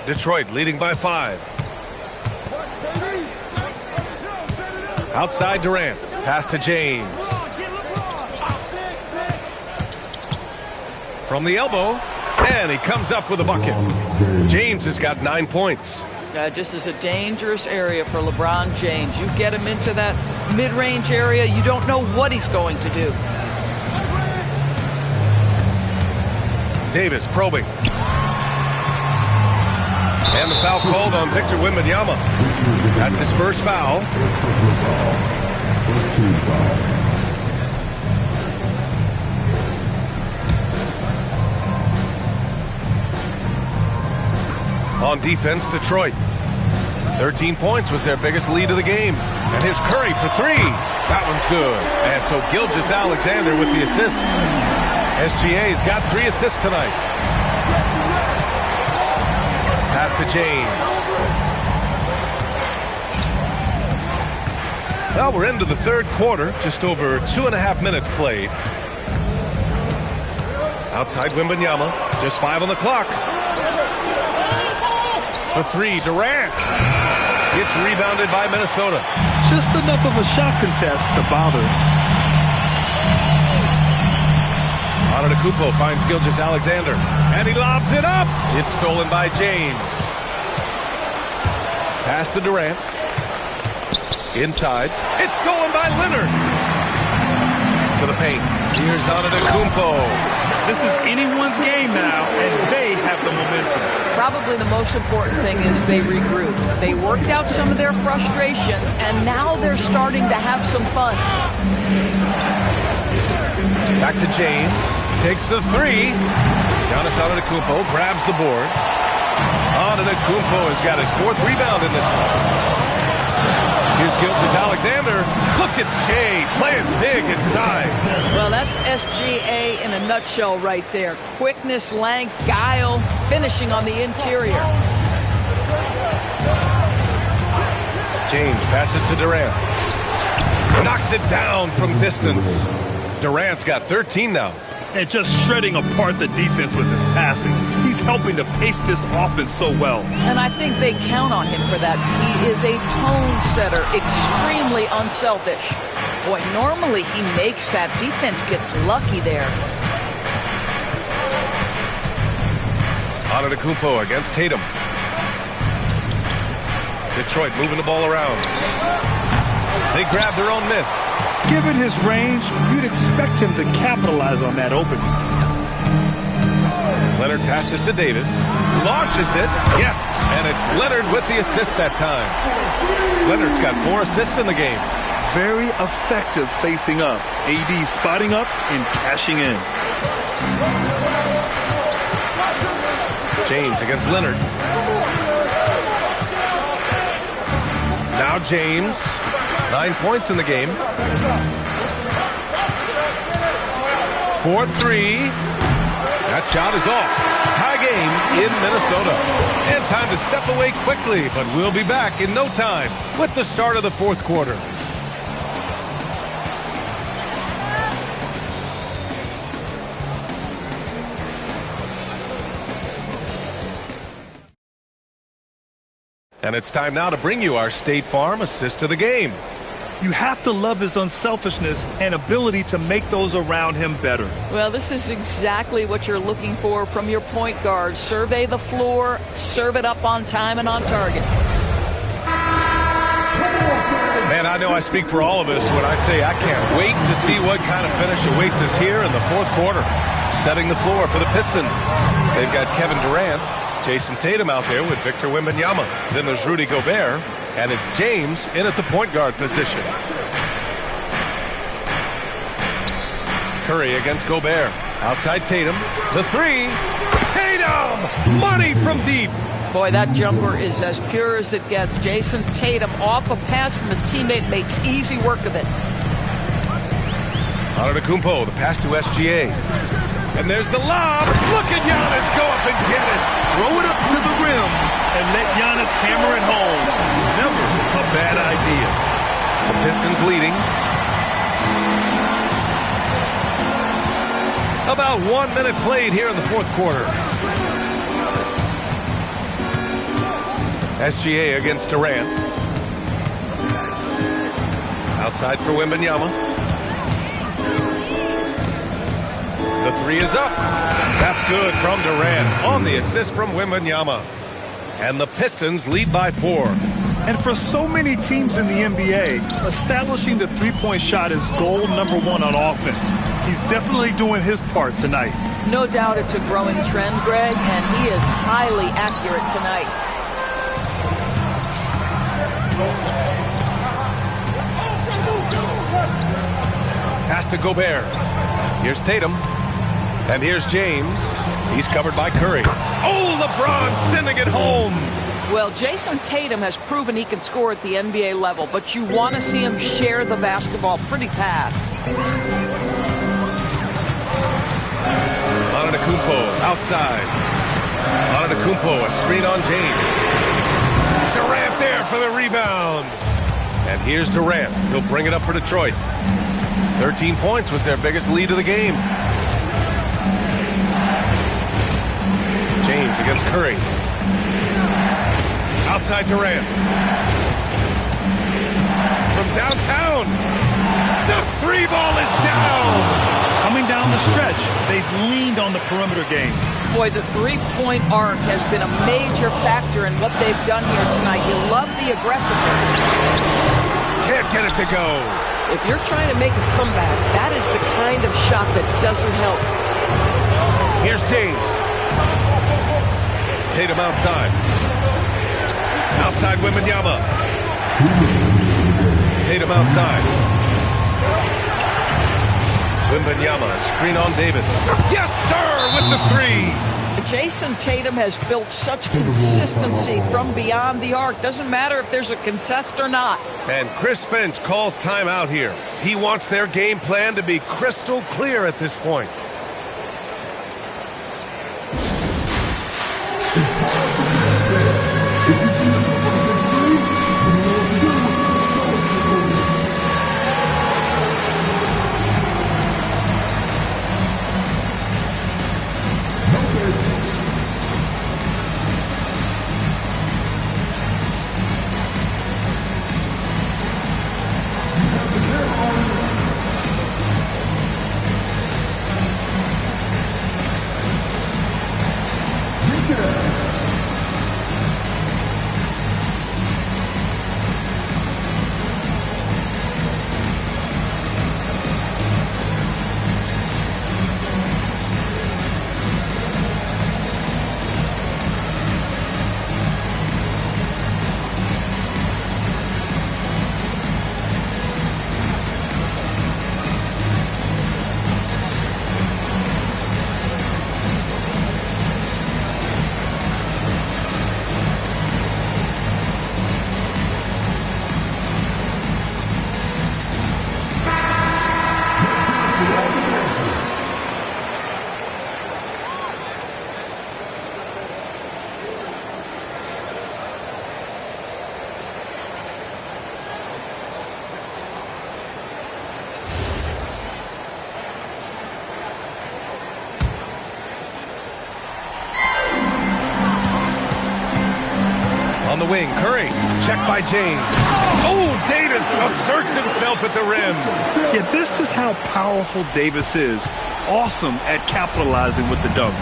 Detroit leading by 5. Outside Durant. Pass to James. From the elbow. And he comes up with a bucket. James has got 9 points. Just is a dangerous area for LeBron James. You get him into that mid-range area, you don't know what he's going to do. Davis probing. And the foul called on Victor Wembanyama. That's his first foul. On defense, Detroit. 13 points was their biggest lead of the game. And here's Curry for 3. That one's good. And so Gilgeous-Alexander with the assist. SGA's got 3 assists tonight. Pass to James. Well, we're into the third quarter. Just over 2.5 minutes played. Outside Wembanyama. Just 5 on the clock. For 3, Durant. It's rebounded by Minnesota. Just enough of a shot contest to bother. Antetokounmpo finds Gilgeous-Alexander. And he lobs it up. It's stolen by James. Pass to Durant. Inside. It's stolen by Leonard. To the paint. Here's Antetokounmpo. This is anyone's game now, and they have the momentum. Probably the most important thing is they regroup. They worked out some of their frustrations, and now they're starting to have some fun. Back to James. Takes the 3. Giannis Antetokounmpo grabs the board. Antetokounmpo has got his 4th rebound in this one. Here's Gilgeous-Alexander. Look at Shea playing big inside. Well, that's SGA in a nutshell right there. Quickness, length, guile, finishing on the interior. James passes to Durant. Knocks it down from distance. Durant's got 13 now. And just shredding apart the defense with his passing. He's helping to pace this offense so well. And I think they count on him for that. He is a tone setter, extremely unselfish. Boy, normally he makes that. Defense gets lucky there. Antetokounmpo against Tatum. Detroit moving the ball around. They grab their own miss. Given his range, you'd expect him to capitalize on that opening. Leonard passes to Davis. Launches it. Yes! And it's Leonard with the assist that time. Leonard's got 4 assists in the game. Very effective facing up. AD spotting up and cashing in. James against Leonard. Now James. 9 points in the game. 4-3. That shot is off. Tie game in Minnesota. And time to step away quickly, but we'll be back in no time with the start of the 4th quarter. And it's time now to bring you our State Farm assist of the game. You have to love his unselfishness and ability to make those around him better. Well, this is exactly what you're looking for from your point guard. Survey the floor, serve it up on time and on target. Man, I know I speak for all of us when I say I can't wait to see what kind of finish awaits us here in the 4th quarter. Setting the floor for the Pistons. They've got Kevin Durant, Jason Tatum out there with Victor Wembanyama. Then there's Rudy Gobert, and it's James in at the point guard position. Curry against Gobert. Outside Tatum. The 3. Tatum! Money from deep. Boy, that jumper is as pure as it gets. Jason Tatum off a pass from his teammate makes easy work of it. Antetokounmpo, the pass to SGA. And there's the lob. Look at Giannis go up and get it. Throw it up to the rim and let Giannis hammer it home. Never a bad idea. The Pistons leading. About 1 minute played here in the 4th quarter. SGA against Durant. Outside for Wembanyama. The three is up. That's good from Durant on the assist from Wembanyama. And the Pistons lead by 4. And for so many teams in the NBA, establishing the three-point shot is goal number 1 on offense. He's definitely doing his part tonight. No doubt it's a growing trend, Greg, and he is highly accurate tonight. Pass to Gobert. Here's Tatum. And here's James. He's covered by Curry. Oh, LeBron sending it home. Well, Jason Tatum has proven he can score at the NBA level, but you want to see him share the basketball. Pretty pass. Antetokounmpo outside. Antetokounmpo, a screen on James. Durant there for the rebound. And here's Durant. He'll bring it up for Detroit. 13 points was their biggest lead of the game. James against Curry. Outside Durant. From downtown. The three ball is down. Coming down the stretch, they've leaned on the perimeter game. Boy, the three-point arc has been a major factor in what they've done here tonight. You love the aggressiveness. Can't get it to go. If you're trying to make a comeback, that is the kind of shot that doesn't help. Here's James. Tatum outside. Outside Wembanyama. Tatum outside. Wembanyama, screen on Davis. Yes, sir, with the three. Jason Tatum has built such consistency from beyond the arc. Doesn't matter if there's a contest or not. And Chris Finch calls timeout here. He wants their game plan to be crystal clear at this point. On the wing, Curry, checked by James. Oh, Davis asserts himself at the rim. Yeah, this is how powerful Davis is. Awesome at capitalizing with the dunk.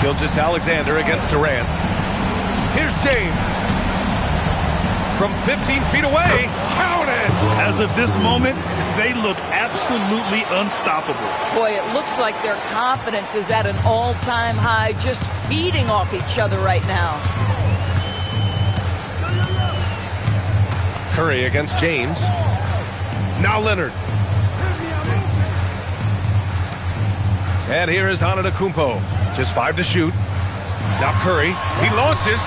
Gilgeous-Alexander against Durant. Here's James. From 15 feet away, count it! As of this moment, they look absolutely unstoppable. Boy, it looks like their confidence is at an all-time high, just feeding off each other right now. Curry against James. Now Leonard. And here is Antetokounmpo. Just 5 to shoot. Now Curry. He launches.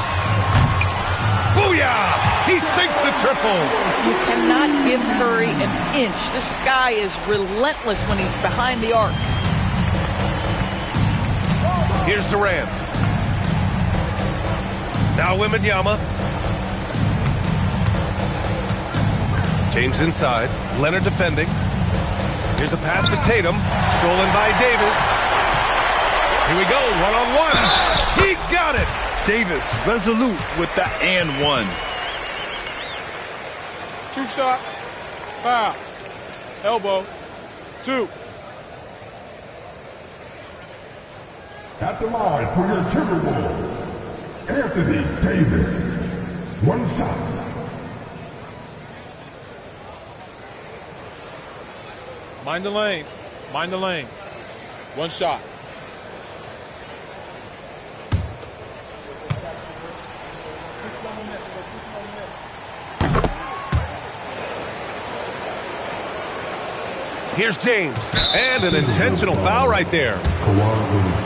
Booyah! He sinks the triple. You cannot give Curry an inch. This guy is relentless when he's behind the arc. Here's Durant. Now Wembanyama. James inside. Leonard defending. Here's a pass to Tatum. Stolen by Davis. Here we go. One-on-one. He Davis resolute with the and one. 2 shots. Foul. Elbow. 2. At the line for your Timberwolves, Anthony Davis. 1 shot. Mind the lanes. Mind the lanes. 1 shot. Here's James. And an intentional foul right there. Kawhi Leonard.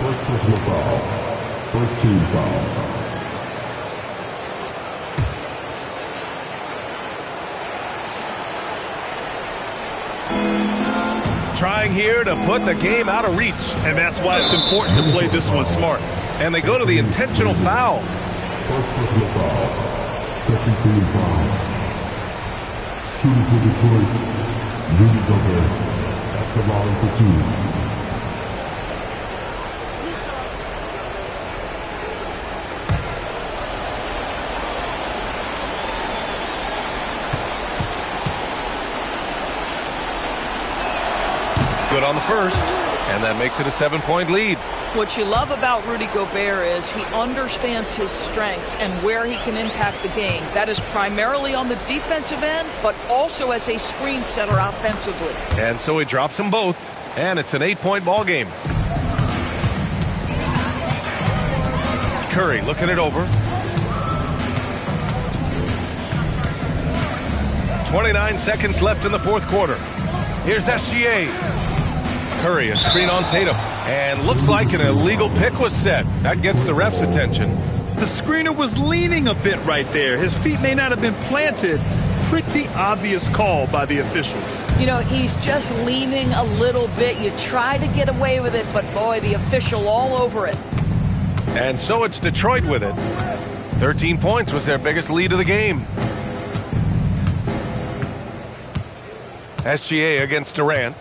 First personal foul. First team foul. Trying here to put the game out of reach. And that's why it's important to play this one smart. And they go to the intentional foul. First personal foul. Second team foul. Shooting for Detroit, Rudy Gobert. At the line for 2. Good on the first, and that makes it a 7-point lead. What you love about Rudy Gobert is he understands his strengths and where he can impact the game. That is primarily on the defensive end, but also as a screen setter offensively. And so he drops them both, and it's an 8-point ball game. Curry looking it over. 29 seconds left in the fourth quarter. Here's SGA. Curry, a screen on Tatum. And looks like an illegal pick was set. That gets the ref's attention. The screener was leaning a bit right there. His feet may not have been planted. Pretty obvious call by the officials. You know, he's just leaning a little bit. You try to get away with it, but boy, the official all over it. And so it's Detroit with it. 13 points was their biggest lead of the game. SGA against Durant.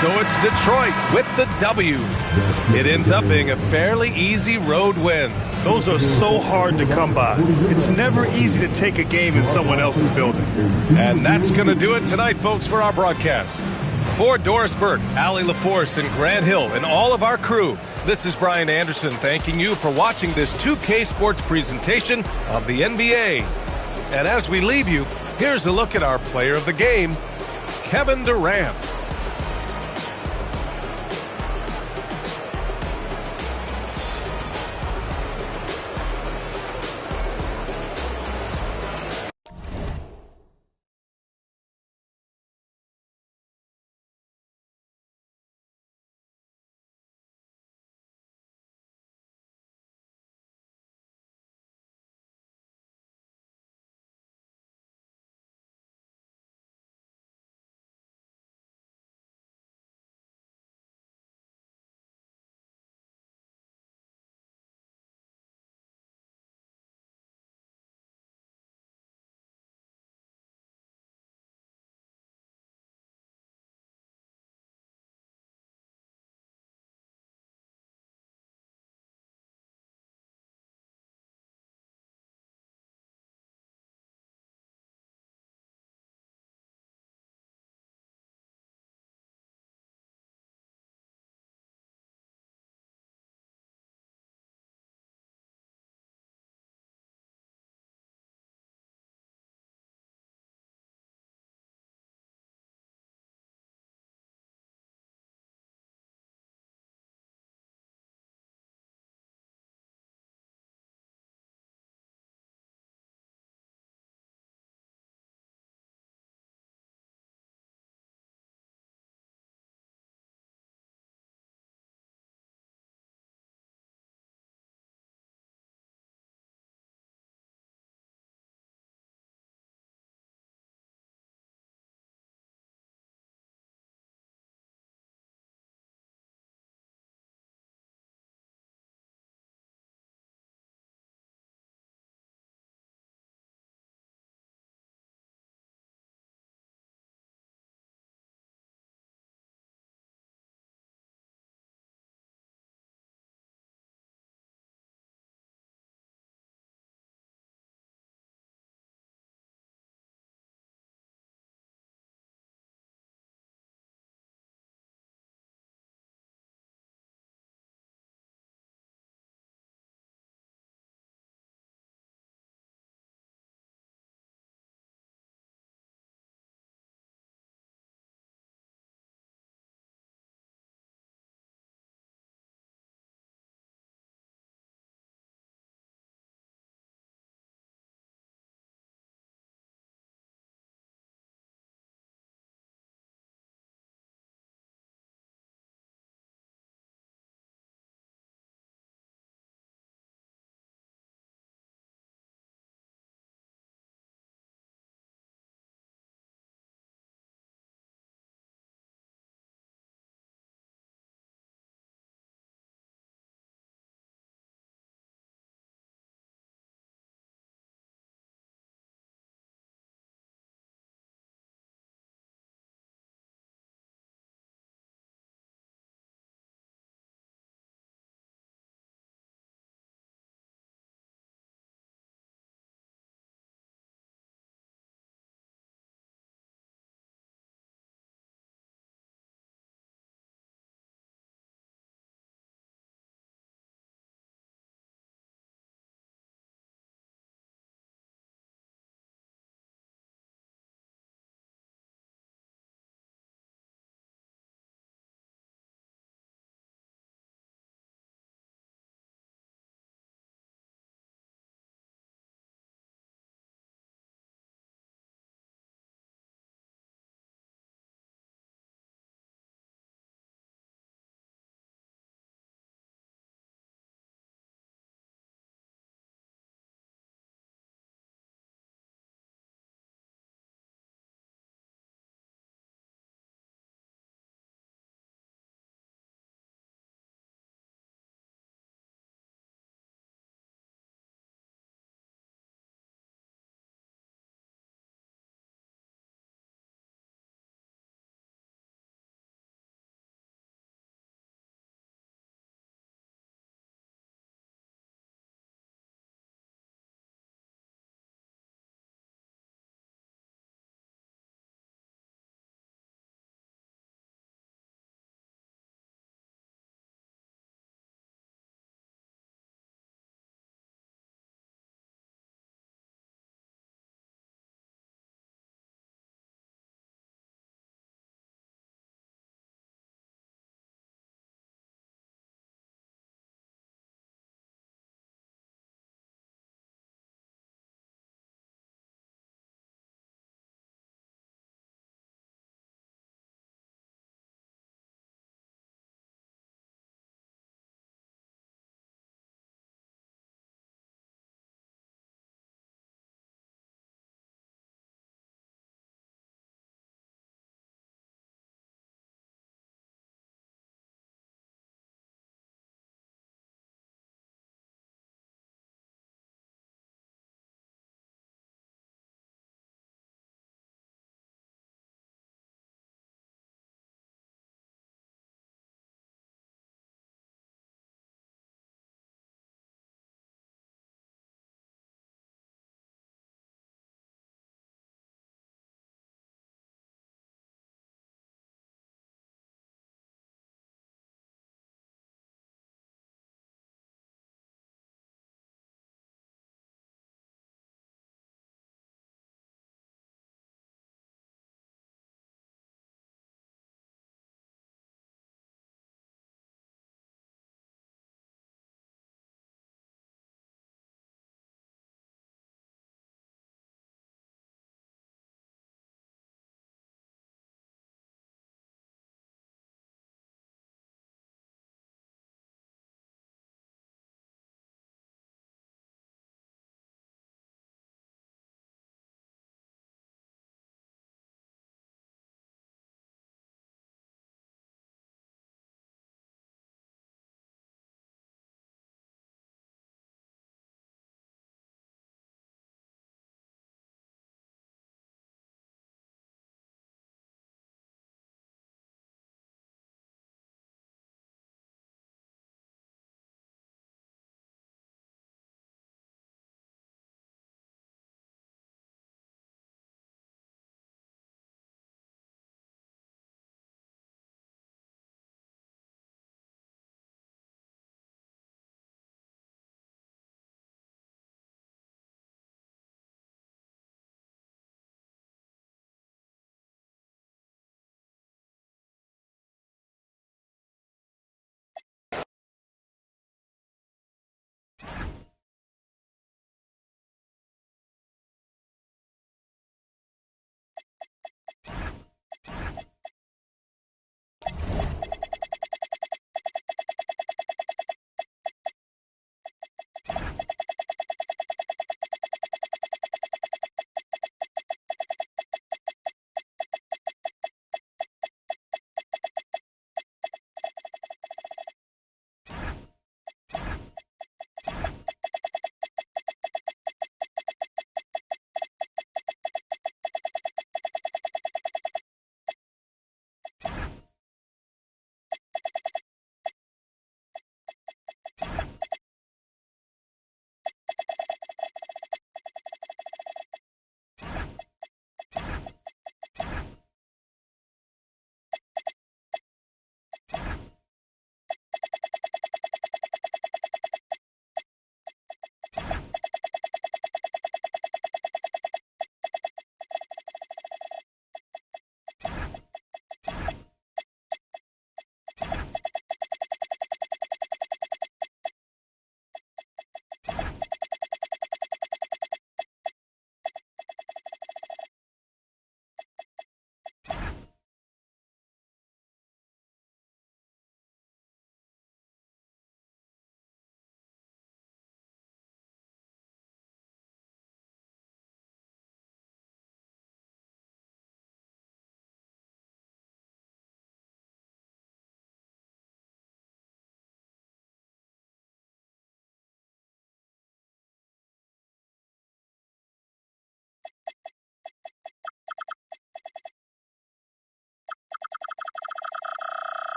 So it's Detroit with the W. It ends up being a fairly easy road win. Those are so hard to come by. It's never easy to take a game in someone else's building. And that's going to do it tonight, folks, for our broadcast. For Doris Burke, Allie LaForce, and Grant Hill, and all of our crew, this is Brian Anderson thanking you for watching this 2K Sports presentation of the NBA. And as we leave you, here's a look at our player of the game, Kevin Durant.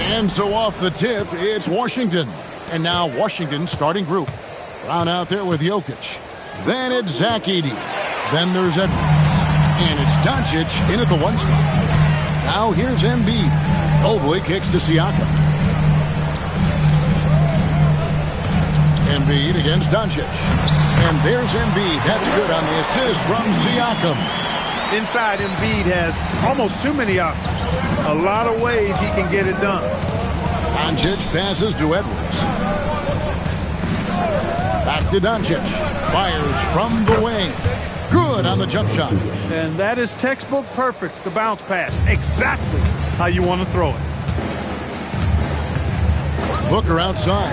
And so off the tip, it's Washington. And now Washington's starting group. Brown out there with Jokic. Then it's Zach Edey. Then there's Edwards. And it's Doncic in at the 1 spot. Now here's Embiid. Mobley kicks to Siakam. Embiid against Doncic. And there's Embiid. That's good on the assist from Siakam. Inside, Embiid has almost too many options. A lot of ways he can get it done. Doncic passes to Edwards. Back to Doncic. Fires from the wing. Good on the jump shot. And that is textbook perfect, the bounce pass. Exactly how you want to throw it. Booker outside.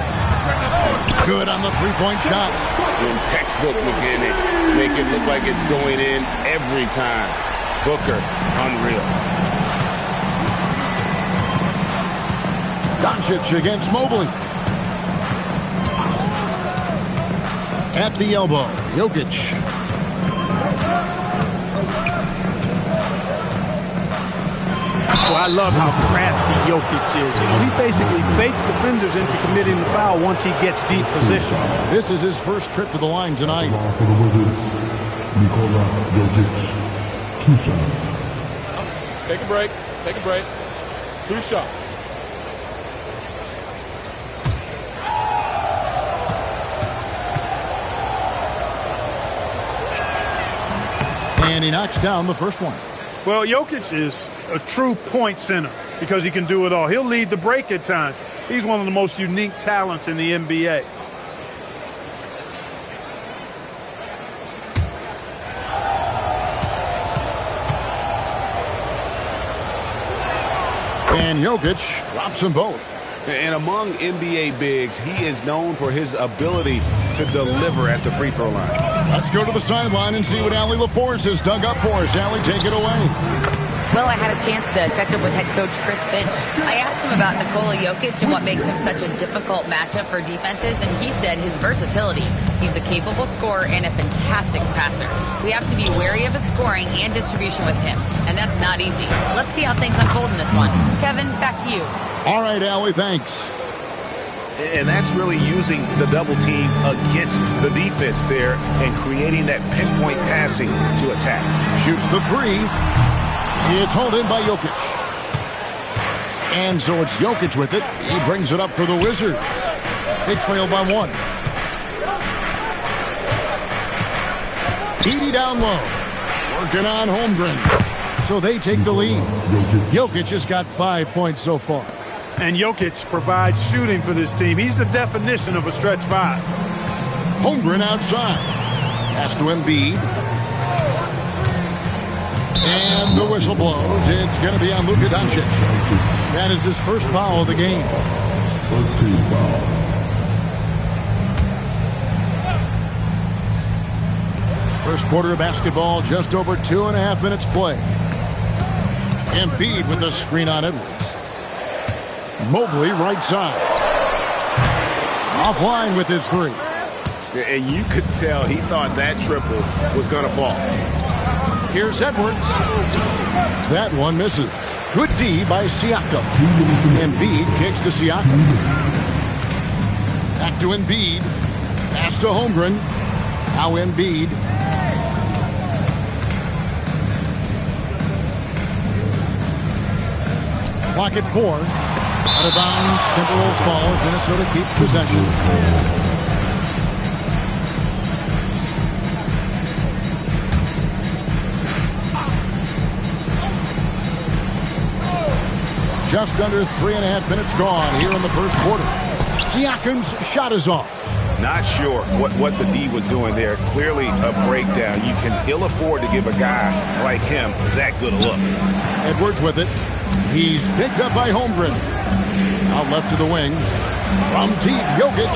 Good on the three-point shot. When textbook mechanics make it look like it's going in every time. Booker, unreal. Doncic against Mobley. At the elbow, Jokic. Well, I love how crafty Jokic is. You know, he basically baits defenders into committing the foul once he gets deep position. This is his first trip to the line tonight. For the Wizards, Nikola Jokic. 2 shots. Take a break. Take a break. 2 shots. And he knocks down the first one. Well, Jokic is a true point center because he can do it all. He'll lead the break at times. He's one of the most unique talents in the NBA. And Jokic drops them both. And among NBA bigs, he is known for his ability to deliver at the free throw line. Let's go to the sideline and see what Allie LaForce has dug up for us. Allie, take it away. Well, I had a chance to catch up with head coach Chris Finch. I asked him about Nikola Jokic and what makes him such a difficult matchup for defenses, and he said his versatility. He's a capable scorer and a fantastic passer. We have to be wary of his scoring and distribution with him, and that's not easy. Let's see how things unfold in this one. Kevin, back to you. All right, Allie, thanks. And that's really using the double team against the defense there and creating that pinpoint passing to attack. Shoots the 3. It's hauled in by Jokic. And so it's Jokic with it. He brings it up for the Wizards. They trail by 1. Edey down low. Working on Holmgren. So they take the lead. Jokic has got 5 points so far. And Jokic provides shooting for this team. He's the definition of a stretch 5. Holmgren outside. Pass to Embiid. And the whistle blows. It's going to be on Luka Doncic. That is his first foul of the game. First team foul. First quarter of basketball, just over 2.5 minutes play. Embiid with the screen on Edwards. Mobley right side. Offline with his 3. And you could tell he thought that triple was going to fall. Here's Edwards. That one misses. Good D by Siakam. Embiid kicks to Siakam. Back to Embiid. Pass to Holmgren. Now Embiid. Clock at 4. Out of bounds. Timberwolves ball. Minnesota keeps possession. Just under 3.5 minutes gone here in the first quarter. Siakam's shot is off. Not sure what the D was doing there. Clearly a breakdown. You can ill afford to give a guy like him that good a look. Edwards with it. He's picked up by Holmgren. Out left to the wing. From deep, Jokic.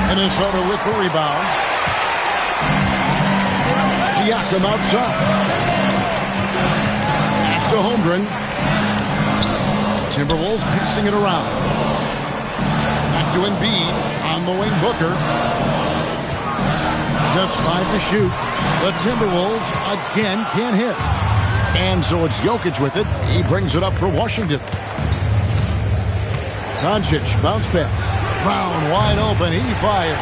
Minnesota with the rebound. Siakam outside. Pass to Holmgren. Timberwolves passing it around. Back to Embiid. On the wing, Booker. Just 5 to shoot. The Timberwolves again can't hit. And so it's Jokic with it. He brings it up for Washington. Doncic, bounce pass. Brown wide open. He fires.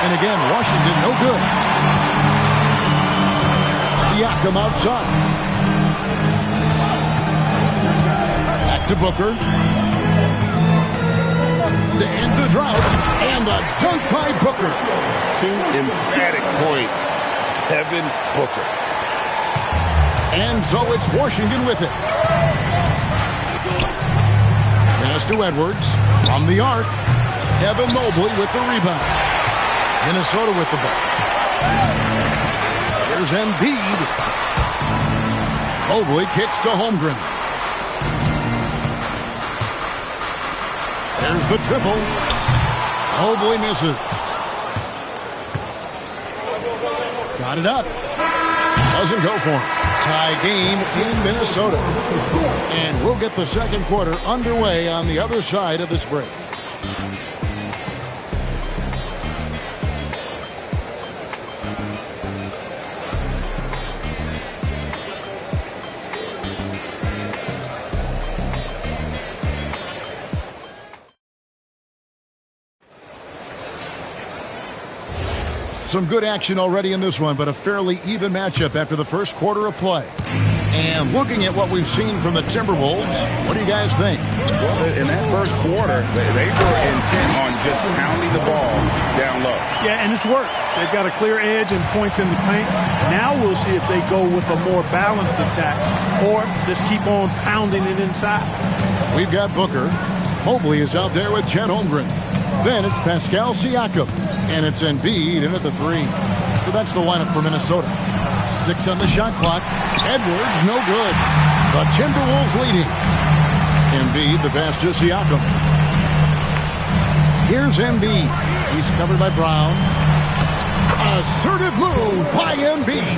And again, Washington no good. Siakam outside. Back to Booker. To end the drought. And the dunk by Booker. 2 emphatic points. Devin Booker. And so it's Washington with it. Pass to Edwards from the arc. Evan Mobley with the rebound. Minnesota with the ball. Here's Embiid. Mobley kicks to Holmgren. There's the triple. Mobley misses. Got it up. Doesn't go for him. Tie game in Minnesota. And we'll get the second quarter underway on the other side of this break. Some good action already in this one, but a fairly even matchup after the first quarter of play. And looking at what we've seen from the Timberwolves, what do you guys think? Well, in that first quarter, they were intent on just pounding the ball down low. Yeah, and it's worked. They've got a clear edge and points in the paint. Now we'll see if they go with a more balanced attack or just keep on pounding it inside. We've got Booker. Mobley is out there with Chet Holmgren. Then it's Pascal Siakam. And it's Embiid in at the 3. So that's the lineup for Minnesota. 6 on the shot clock. Edwards, no good. The Timberwolves leading. Embiid, the pass to Siakam. Here's Embiid. He's covered by Brown. Assertive move by Embiid.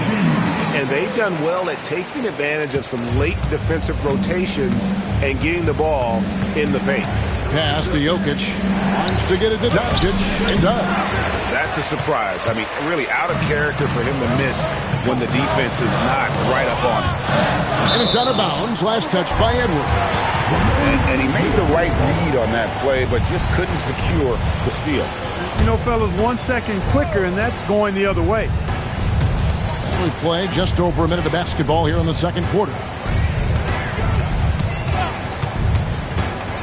And they've done well at taking advantage of some late defensive rotations and getting the ball in the paint. Pass to Jokic. Wants to get it to Doncic and does. That's a surprise. I mean, really out of character for him to miss when the defense is not right up on him. And it's out of bounds. Last touch by Edwards. And he made the right read on that play, but just couldn't secure the steal. You know, fellas, 1 second quicker, and that's going the other way. We play just over a minute of basketball here in the second quarter.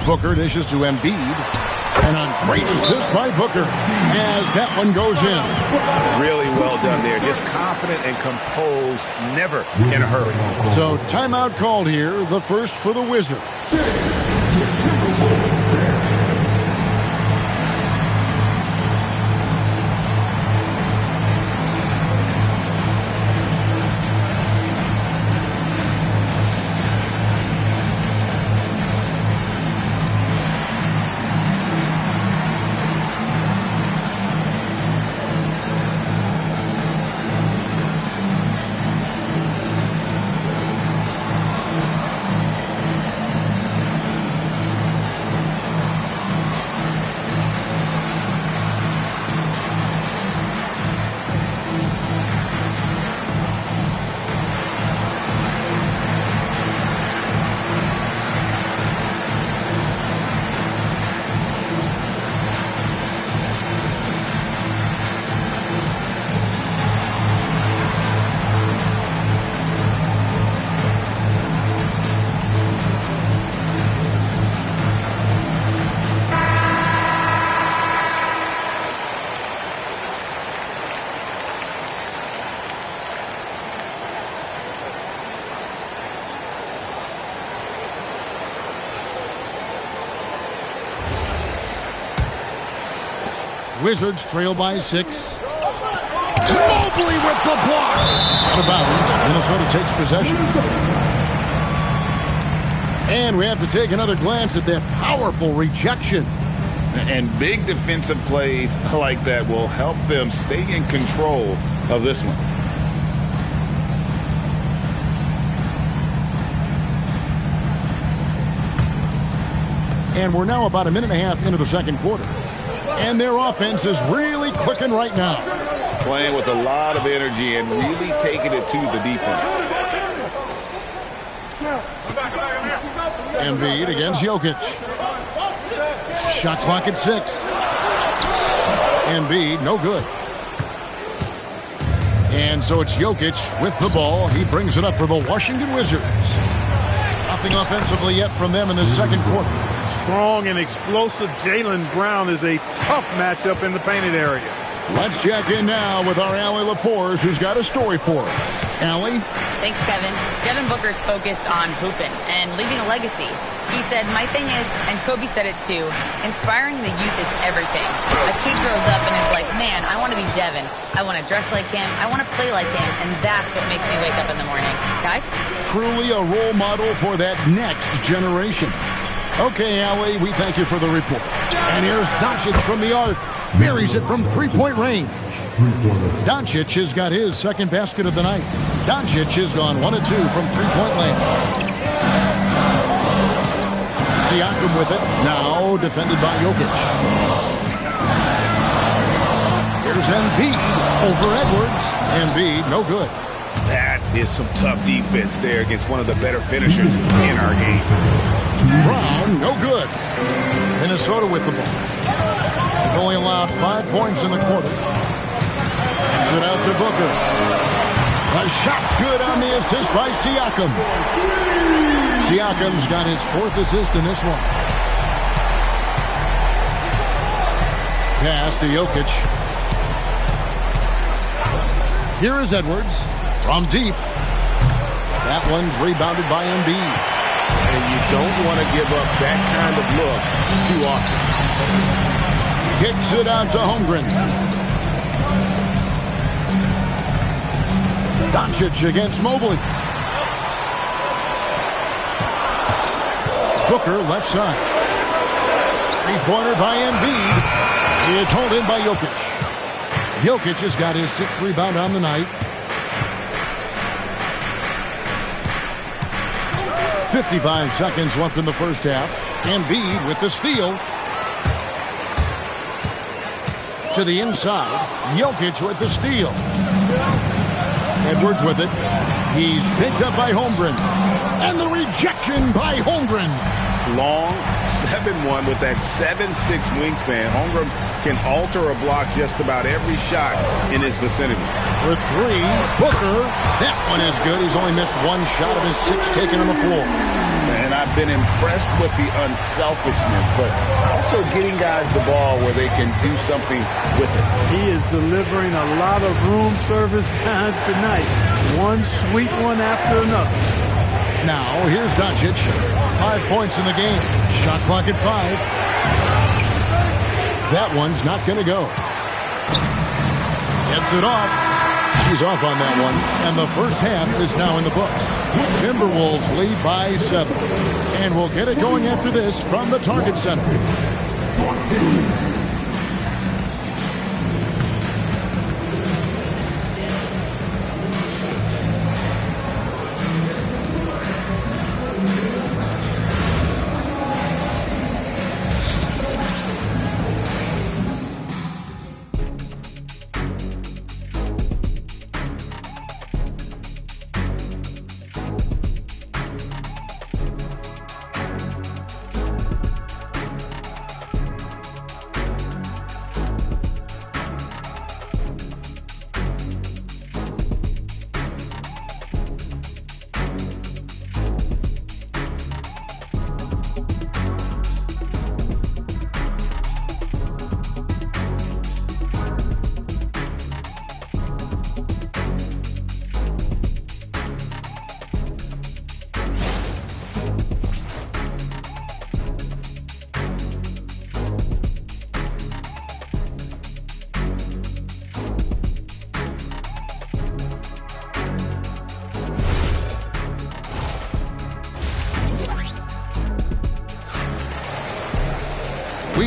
Booker dishes to Embiid. And a great assist by Booker as that one goes in. Really well done there. Just confident and composed, never in a hurry. So timeout called here, the first for the Wizards. Wizards trail by 6. Mobley with the block. Out of bounds. Minnesota takes possession. And we have to take another glance at that powerful rejection. And big defensive plays like that will help them stay in control of this one. And we're now about a minute and a half into the second quarter. And their offense is really clicking right now. Playing with a lot of energy and really taking it to the defense. Embiid against Jokic. Shot clock at 6. Embiid, no good. And so it's Jokic with the ball. He brings it up for the Washington Wizards. Nothing offensively yet from them in the second quarter. Strong and explosive Jaylen Brown is a tough matchup in the painted area. Let's check in now with our Allie LaForce, who's got a story for us. Allie? Thanks, Kevin. Devin Booker's focused on hooping and leaving a legacy. He said, my thing is, and Kobe said it too, inspiring the youth is everything. A kid grows up and is like, man, I want to be Devin. I want to dress like him. I want to play like him. And that's what makes me wake up in the morning. Guys? Truly a role model for that next generation. Okay, Allie, we thank you for the report. And here's Doncic from the arc. Buries it from three-point range. Doncic has got his second basket of the night. Doncic has gone 1 of 2 from three-point land. Siakam with it. Now defended by Jokic. Here's Embiid over Edwards. Embiid, no good. That is some tough defense there against one of the better finishers in our game. Brown, no good. Minnesota with the ball. They've only allowed 5 points in the quarter. Gives it out to Booker. The shot's good on the assist by Siakam. Siakam's got his 4th assist in this one. Pass to Jokic. Here is Edwards from deep. That one's rebounded by Embiid. And you don't want to give up that kind of look too often. Kicks it out to Holmgren. Doncic against Mobley. Booker left side. Three-pointer by Embiid. It's held in by Jokic. Jokic has got his 6th rebound on the night. 55 seconds left in the first half. Embiid with the steal. To the inside. Jokic with the steal. Edwards with it. He's picked up by Holmgren. And the rejection by Holmgren. Long 7-1 with that 7'6" wingspan. Holmgren can alter a block just about every shot in his vicinity. For 3, Booker. That one is good. He's only missed 1 shot of his 6 taken on the floor. And I've been impressed with the unselfishness, but also getting guys the ball where they can do something with it. He is delivering a lot of room service times tonight. One sweet one after another. Now, here's Doncic. 5 points in the game. Shot clock at 5. That one's not going to go. Gets it off. She's off on that one. And the first half is now in the books. Timberwolves lead by 7. And we'll get it going after this from the Target Center.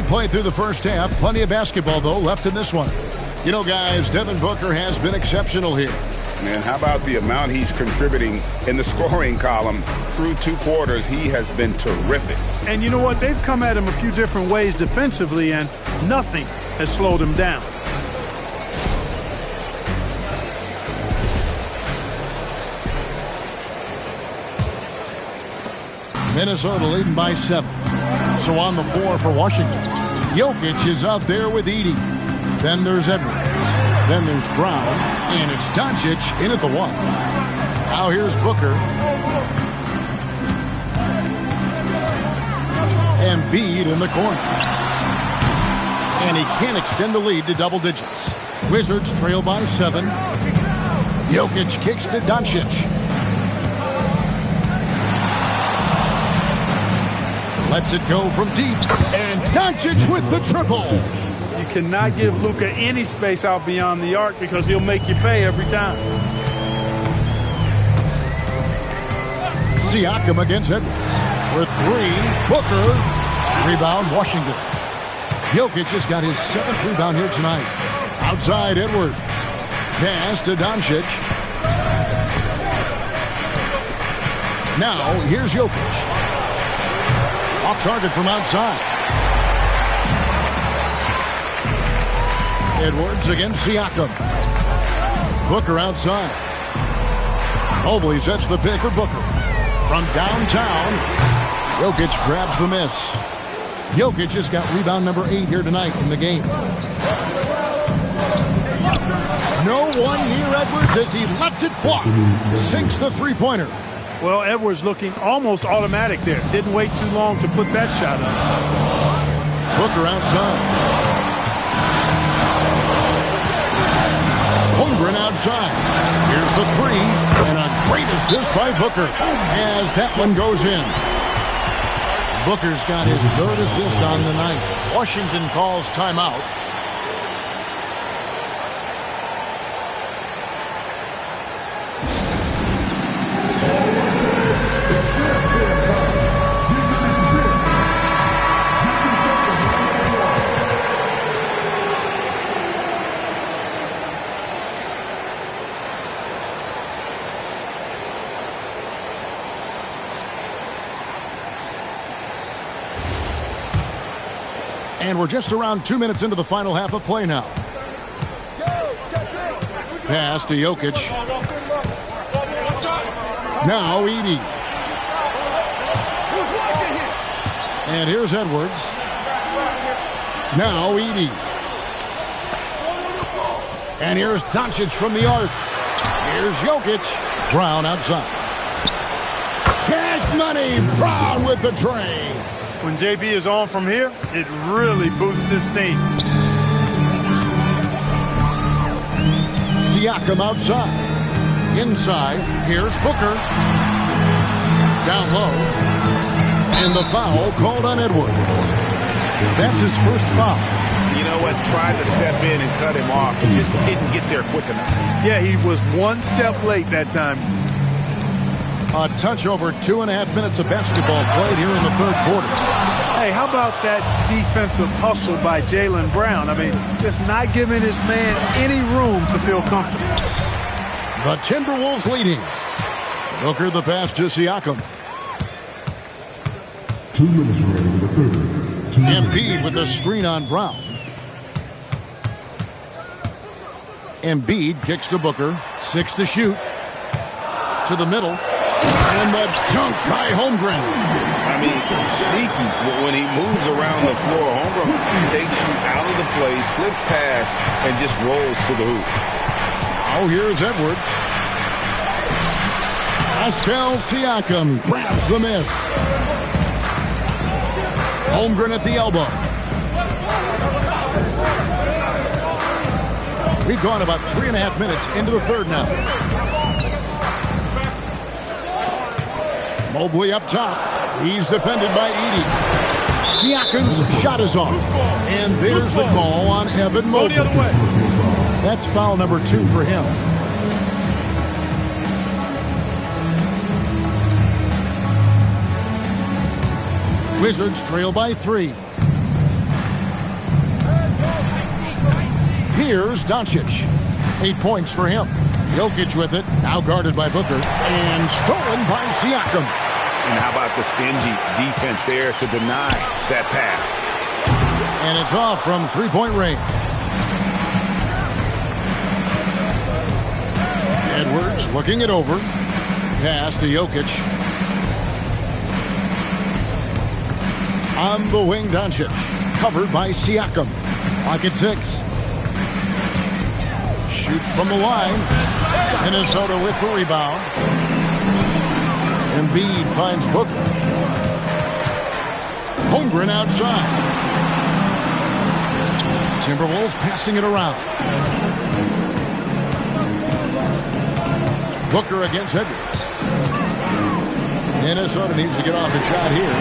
We've played through the first half. Plenty of basketball, though, left in this one. You know, guys, Devin Booker has been exceptional here. Man, how about the amount he's contributing in the scoring column through 2 quarters? He has been terrific. And you know what? They've come at him a few different ways defensively, and nothing has slowed him down. Minnesota leading by 7. So on the floor for Washington, Jokic is out there with Edey. Then there's Edwards. Then there's Brown. And it's Doncic in at the 1. Now here's Booker. Embiid in the corner. And he can't extend the lead to double digits. Wizards trail by 7. Jokic kicks to Doncic. Lets it go from deep. And Doncic with the triple. You cannot give Luka any space out beyond the arc because he'll make you pay every time. Siakam against Edwards. For 3, Booker. Rebound, Washington. Jokic has got his 7th rebound here tonight. Outside, Edwards. Pass to Doncic. Now, here's Jokic. Off target from outside. Edwards against Siakam. Booker outside. Mobley sets the pick for Booker. From downtown, Jokic grabs the miss. Jokic has got rebound number 8 here tonight in the game. No one near Edwards as he lets it fly. Sinks the three-pointer. Well, Edwards looking almost automatic there. Didn't wait too long to put that shot up. Booker outside. Holmgren outside. Here's the 3. And a great assist by Booker as that one goes in. Booker's got his 3rd assist on the night. Washington calls timeout. And we're just around 2 minutes into the final half of play now. Pass to Jokic. Now Edey. And here's Edwards. Now Edey. And here's Doncic from the arc. Here's Jokic. Brown outside. Cash money. Brown with the tray. When JB is on from here, it really boosts his team. Siakam outside. Inside, here's Booker. Down low. And the foul called on Edwards. That's his first foul. You know what? Tried to step in and cut him off, but just didn't get there quick enough. Yeah, he was 1 step late that time. A touch over 2.5 minutes of basketball played here in the 3rd quarter. Hey, how about that defensive hustle by Jaylen Brown? I mean, just not giving his man any room to feel comfortable. The Timberwolves leading. Booker the pass to Siakam. 2 minutes remaining in the 3rd. Embiid with a screen on Brown. Embiid kicks to Booker. 6 to shoot. To the middle. And the dunk by Holmgren. I mean, sneaky. When he moves around the floor, Holmgren takes you out of the play, slips past, and just rolls to the hoop. Oh, here's Edwards. Pascal Siakam grabs the miss. Holmgren at the elbow. We've gone about 3.5 minutes into the 3rd now. Mobley up top. He's defended by Edey. Siakam's shot is off. And there's the call on Evan Mobley. That's foul number 2 for him. Wizards trail by 3. Here's Doncic. 8 points for him. Jokic with it, now guarded by Booker, and stolen by Siakam. And how about the stingy defense there to deny that pass? And it's off from three-point range. Edwards looking it over. Pass to Jokic. On the wing, Doncic. Covered by Siakam. Lock at 6. Shoots from the line. Minnesota with the rebound. Embiid finds Booker. Holmgren outside. Timberwolves passing it around. Booker against Edwards. Minnesota needs to get off the shot here.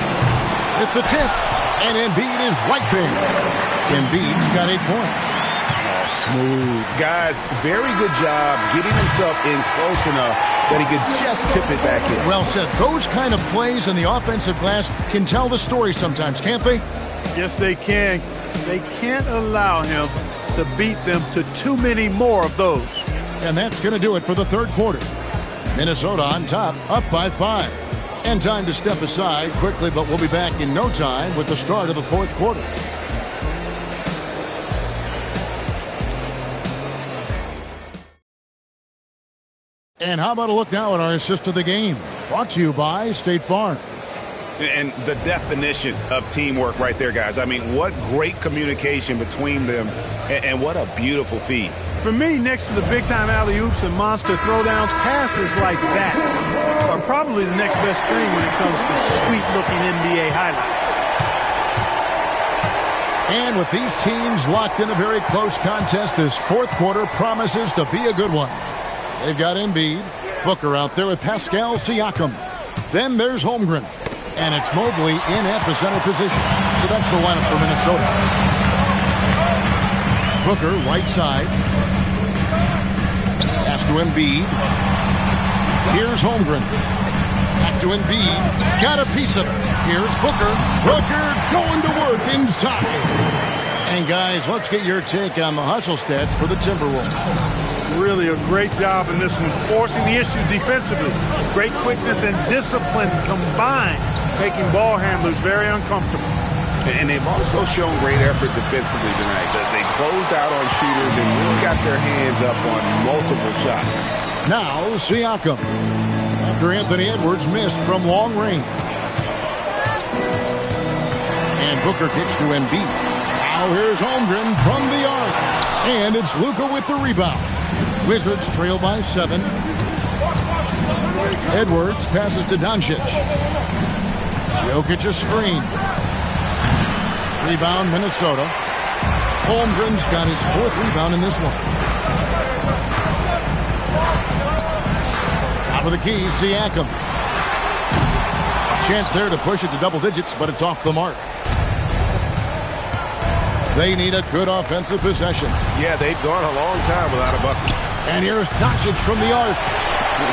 At the tip. And Embiid is right there. Embiid's got 8 points. Smooth. Guys, very good job getting himself in close enough that he could just tip it back in. Well said. Those kind of plays in the offensive glass can tell the story sometimes, can't they? Yes, they can. They can't allow him to beat them to too many more of those. And that's going to do it for the third quarter. Minnesota on top, up by 5. And time to step aside quickly, but we'll be back in no time with the start of the fourth quarter. And how about a look now at our assist of the game? Brought to you by State Farm. And the definition of teamwork right there, guys. I mean, what great communication between them, and what a beautiful feed. For me, next to the big-time alley-oops and monster throwdowns, passes like that are probably the next best thing when it comes to sweet-looking NBA highlights. And with these teams locked in a very close contest, this fourth quarter promises to be a good one. They've got Embiid, Booker out there with Pascal Siakam. Then there's Holmgren. And it's Mobley in at the center position. So that's the lineup for Minnesota. Booker, right side. Pass to Embiid. Here's Holmgren. Back to Embiid. Got a piece of it. Here's Booker. Booker going to work inside. And guys, let's get your take on the hustle stats for the Timberwolves. Really a great job in this one, forcing the issue defensively. Great quickness and discipline combined, making ball handlers very uncomfortable. And they've also shown great effort defensively tonight. They closed out on shooters and really got their hands up on multiple shots. Now Siakam, after Anthony Edwards missed from long range. And Booker kicks to Embiid. Now here's Holmgren from the arc. And it's Luka with the rebound. Wizards trail by 7. Edwards passes to Doncic. Jokic a screen. Rebound Minnesota. Holmgren's got his 4th rebound in this one. Top of the key, Siakam. A chance there to push it to double digits, but it's off the mark. They need a good offensive possession. Yeah, they've gone a long time without a bucket. And here's Doncic from the arc.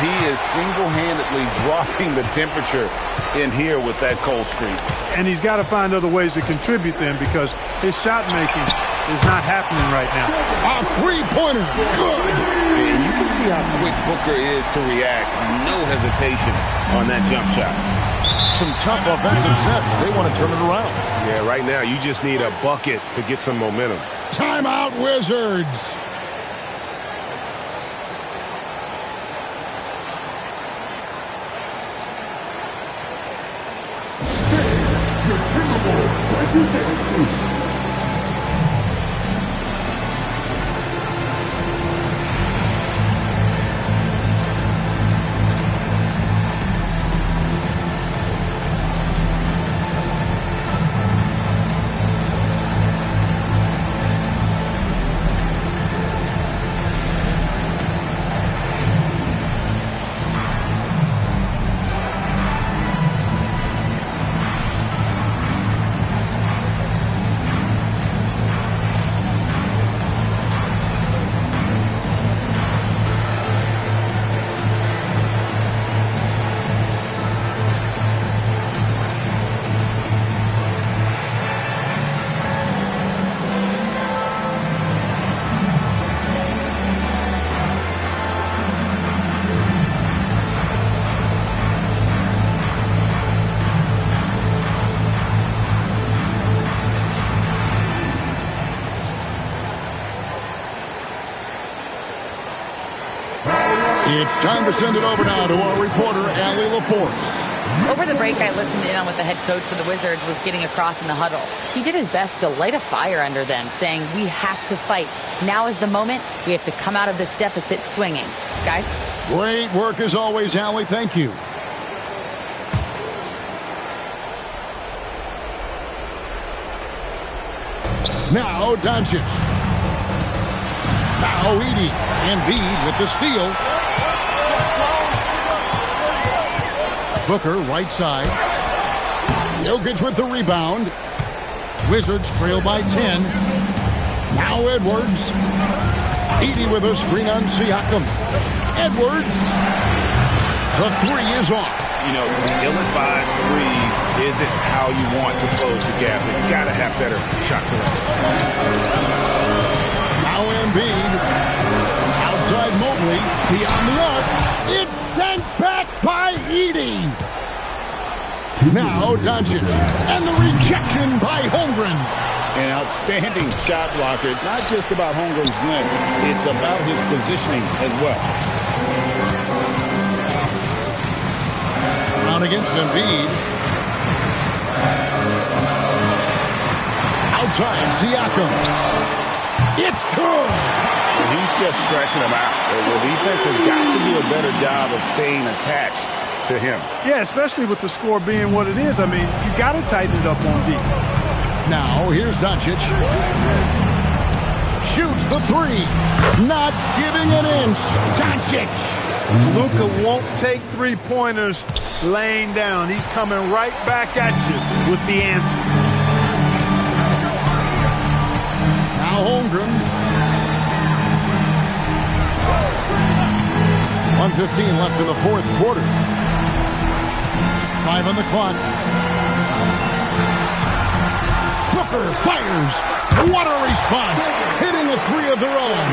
He is single-handedly dropping the temperature in here with that cold streak. And he's got to find other ways to contribute then, because his shot making is not happening right now. A three-pointer. Good. And you can see how quick Booker is to react. No hesitation on that jump shot. Some tough offensive sets. They want to turn it around. Yeah, right now you just need a bucket to get some momentum. Timeout, Wizards. Time to send it over now to our reporter, Allie LaForce. Over the break, I listened in on what the head coach for the Wizards was getting across in the huddle. He did his best to light a fire under them, saying, we have to fight. Now is the moment. We have to come out of this deficit swinging. Guys? Great work as always, Allie. Thank you. Now Doncic. Now Edey. Embiid with the steal. Booker right side. Jokic with the rebound. Wizards trail by 10. Now Edwards. Edey with a screen on Siakam. Edwards. The three is off. You know, the ill-advised threes isn't how you want to close the gap. You've got to have better shot selection. Now Embiid. Outside Mobley. Beyond the arc. It's sent back by Edey. Now Doncic. And the rejection by Holmgren. An outstanding shot blocker. It's not just about Holmgren's length. It's about his positioning as well. Down against Embiid. Outside Siakam. It's good. He's just stretching him out. The defense has got to do a better job of staying attached to him. Yeah, especially with the score being what it is. I mean, you got to tighten it up on D. Now, here's Doncic. Shoots the three. Not giving an inch. Doncic. Luka won't take three-pointers laying down. He's coming right back at you with the answer. Now Holmgren. 1:15 left in the fourth quarter. 5 on the clock. Booker fires. What a response. Hitting a three of their own.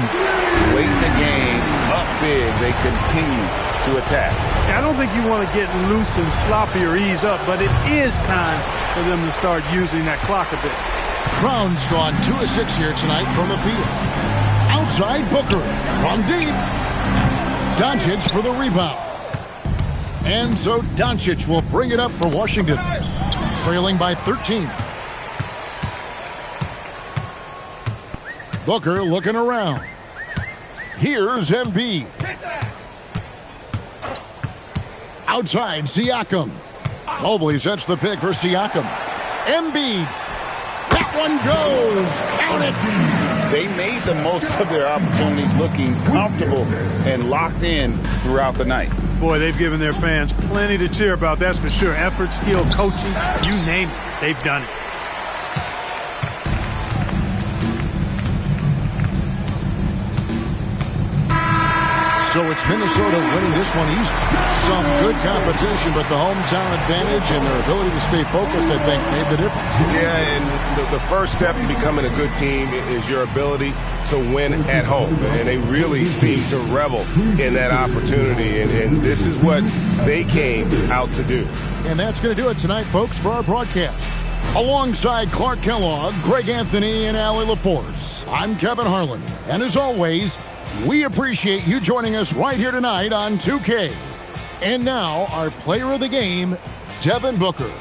Late in the game, up big, they continue to attack. I don't think you want to get loose and sloppy or ease up, but it is time for them to start using that clock a bit. Brown's gone 2 of 6 here tonight from the field. Outside Booker from deep. Doncic for the rebound. And so Doncic will bring it up for Washington, trailing by 13. Booker looking around. Here's Embiid. Outside Siakam. Mobley sets the pick for Siakam. Embiid. That one goes. Count it. They made the most of their opportunities, looking comfortable and locked in throughout the night. Boy, they've given their fans plenty to cheer about, that's for sure. Effort, skill, coaching, you name it, they've done it. So it's Minnesota winning this one easy. Some good competition, but the hometown advantage and their ability to stay focused, I think, made the difference. Yeah, and the first step in becoming a good team is your ability to win at home. And they really seem to revel in that opportunity. And this is what they came out to do. And that's going to do it tonight, folks, for our broadcast. Alongside Clark Kellogg, Greg Anthony, and Allie LaForce, I'm Kevin Harlan. And as always, we appreciate you joining us right here tonight on 2K. And now, our player of the game, Devin Booker.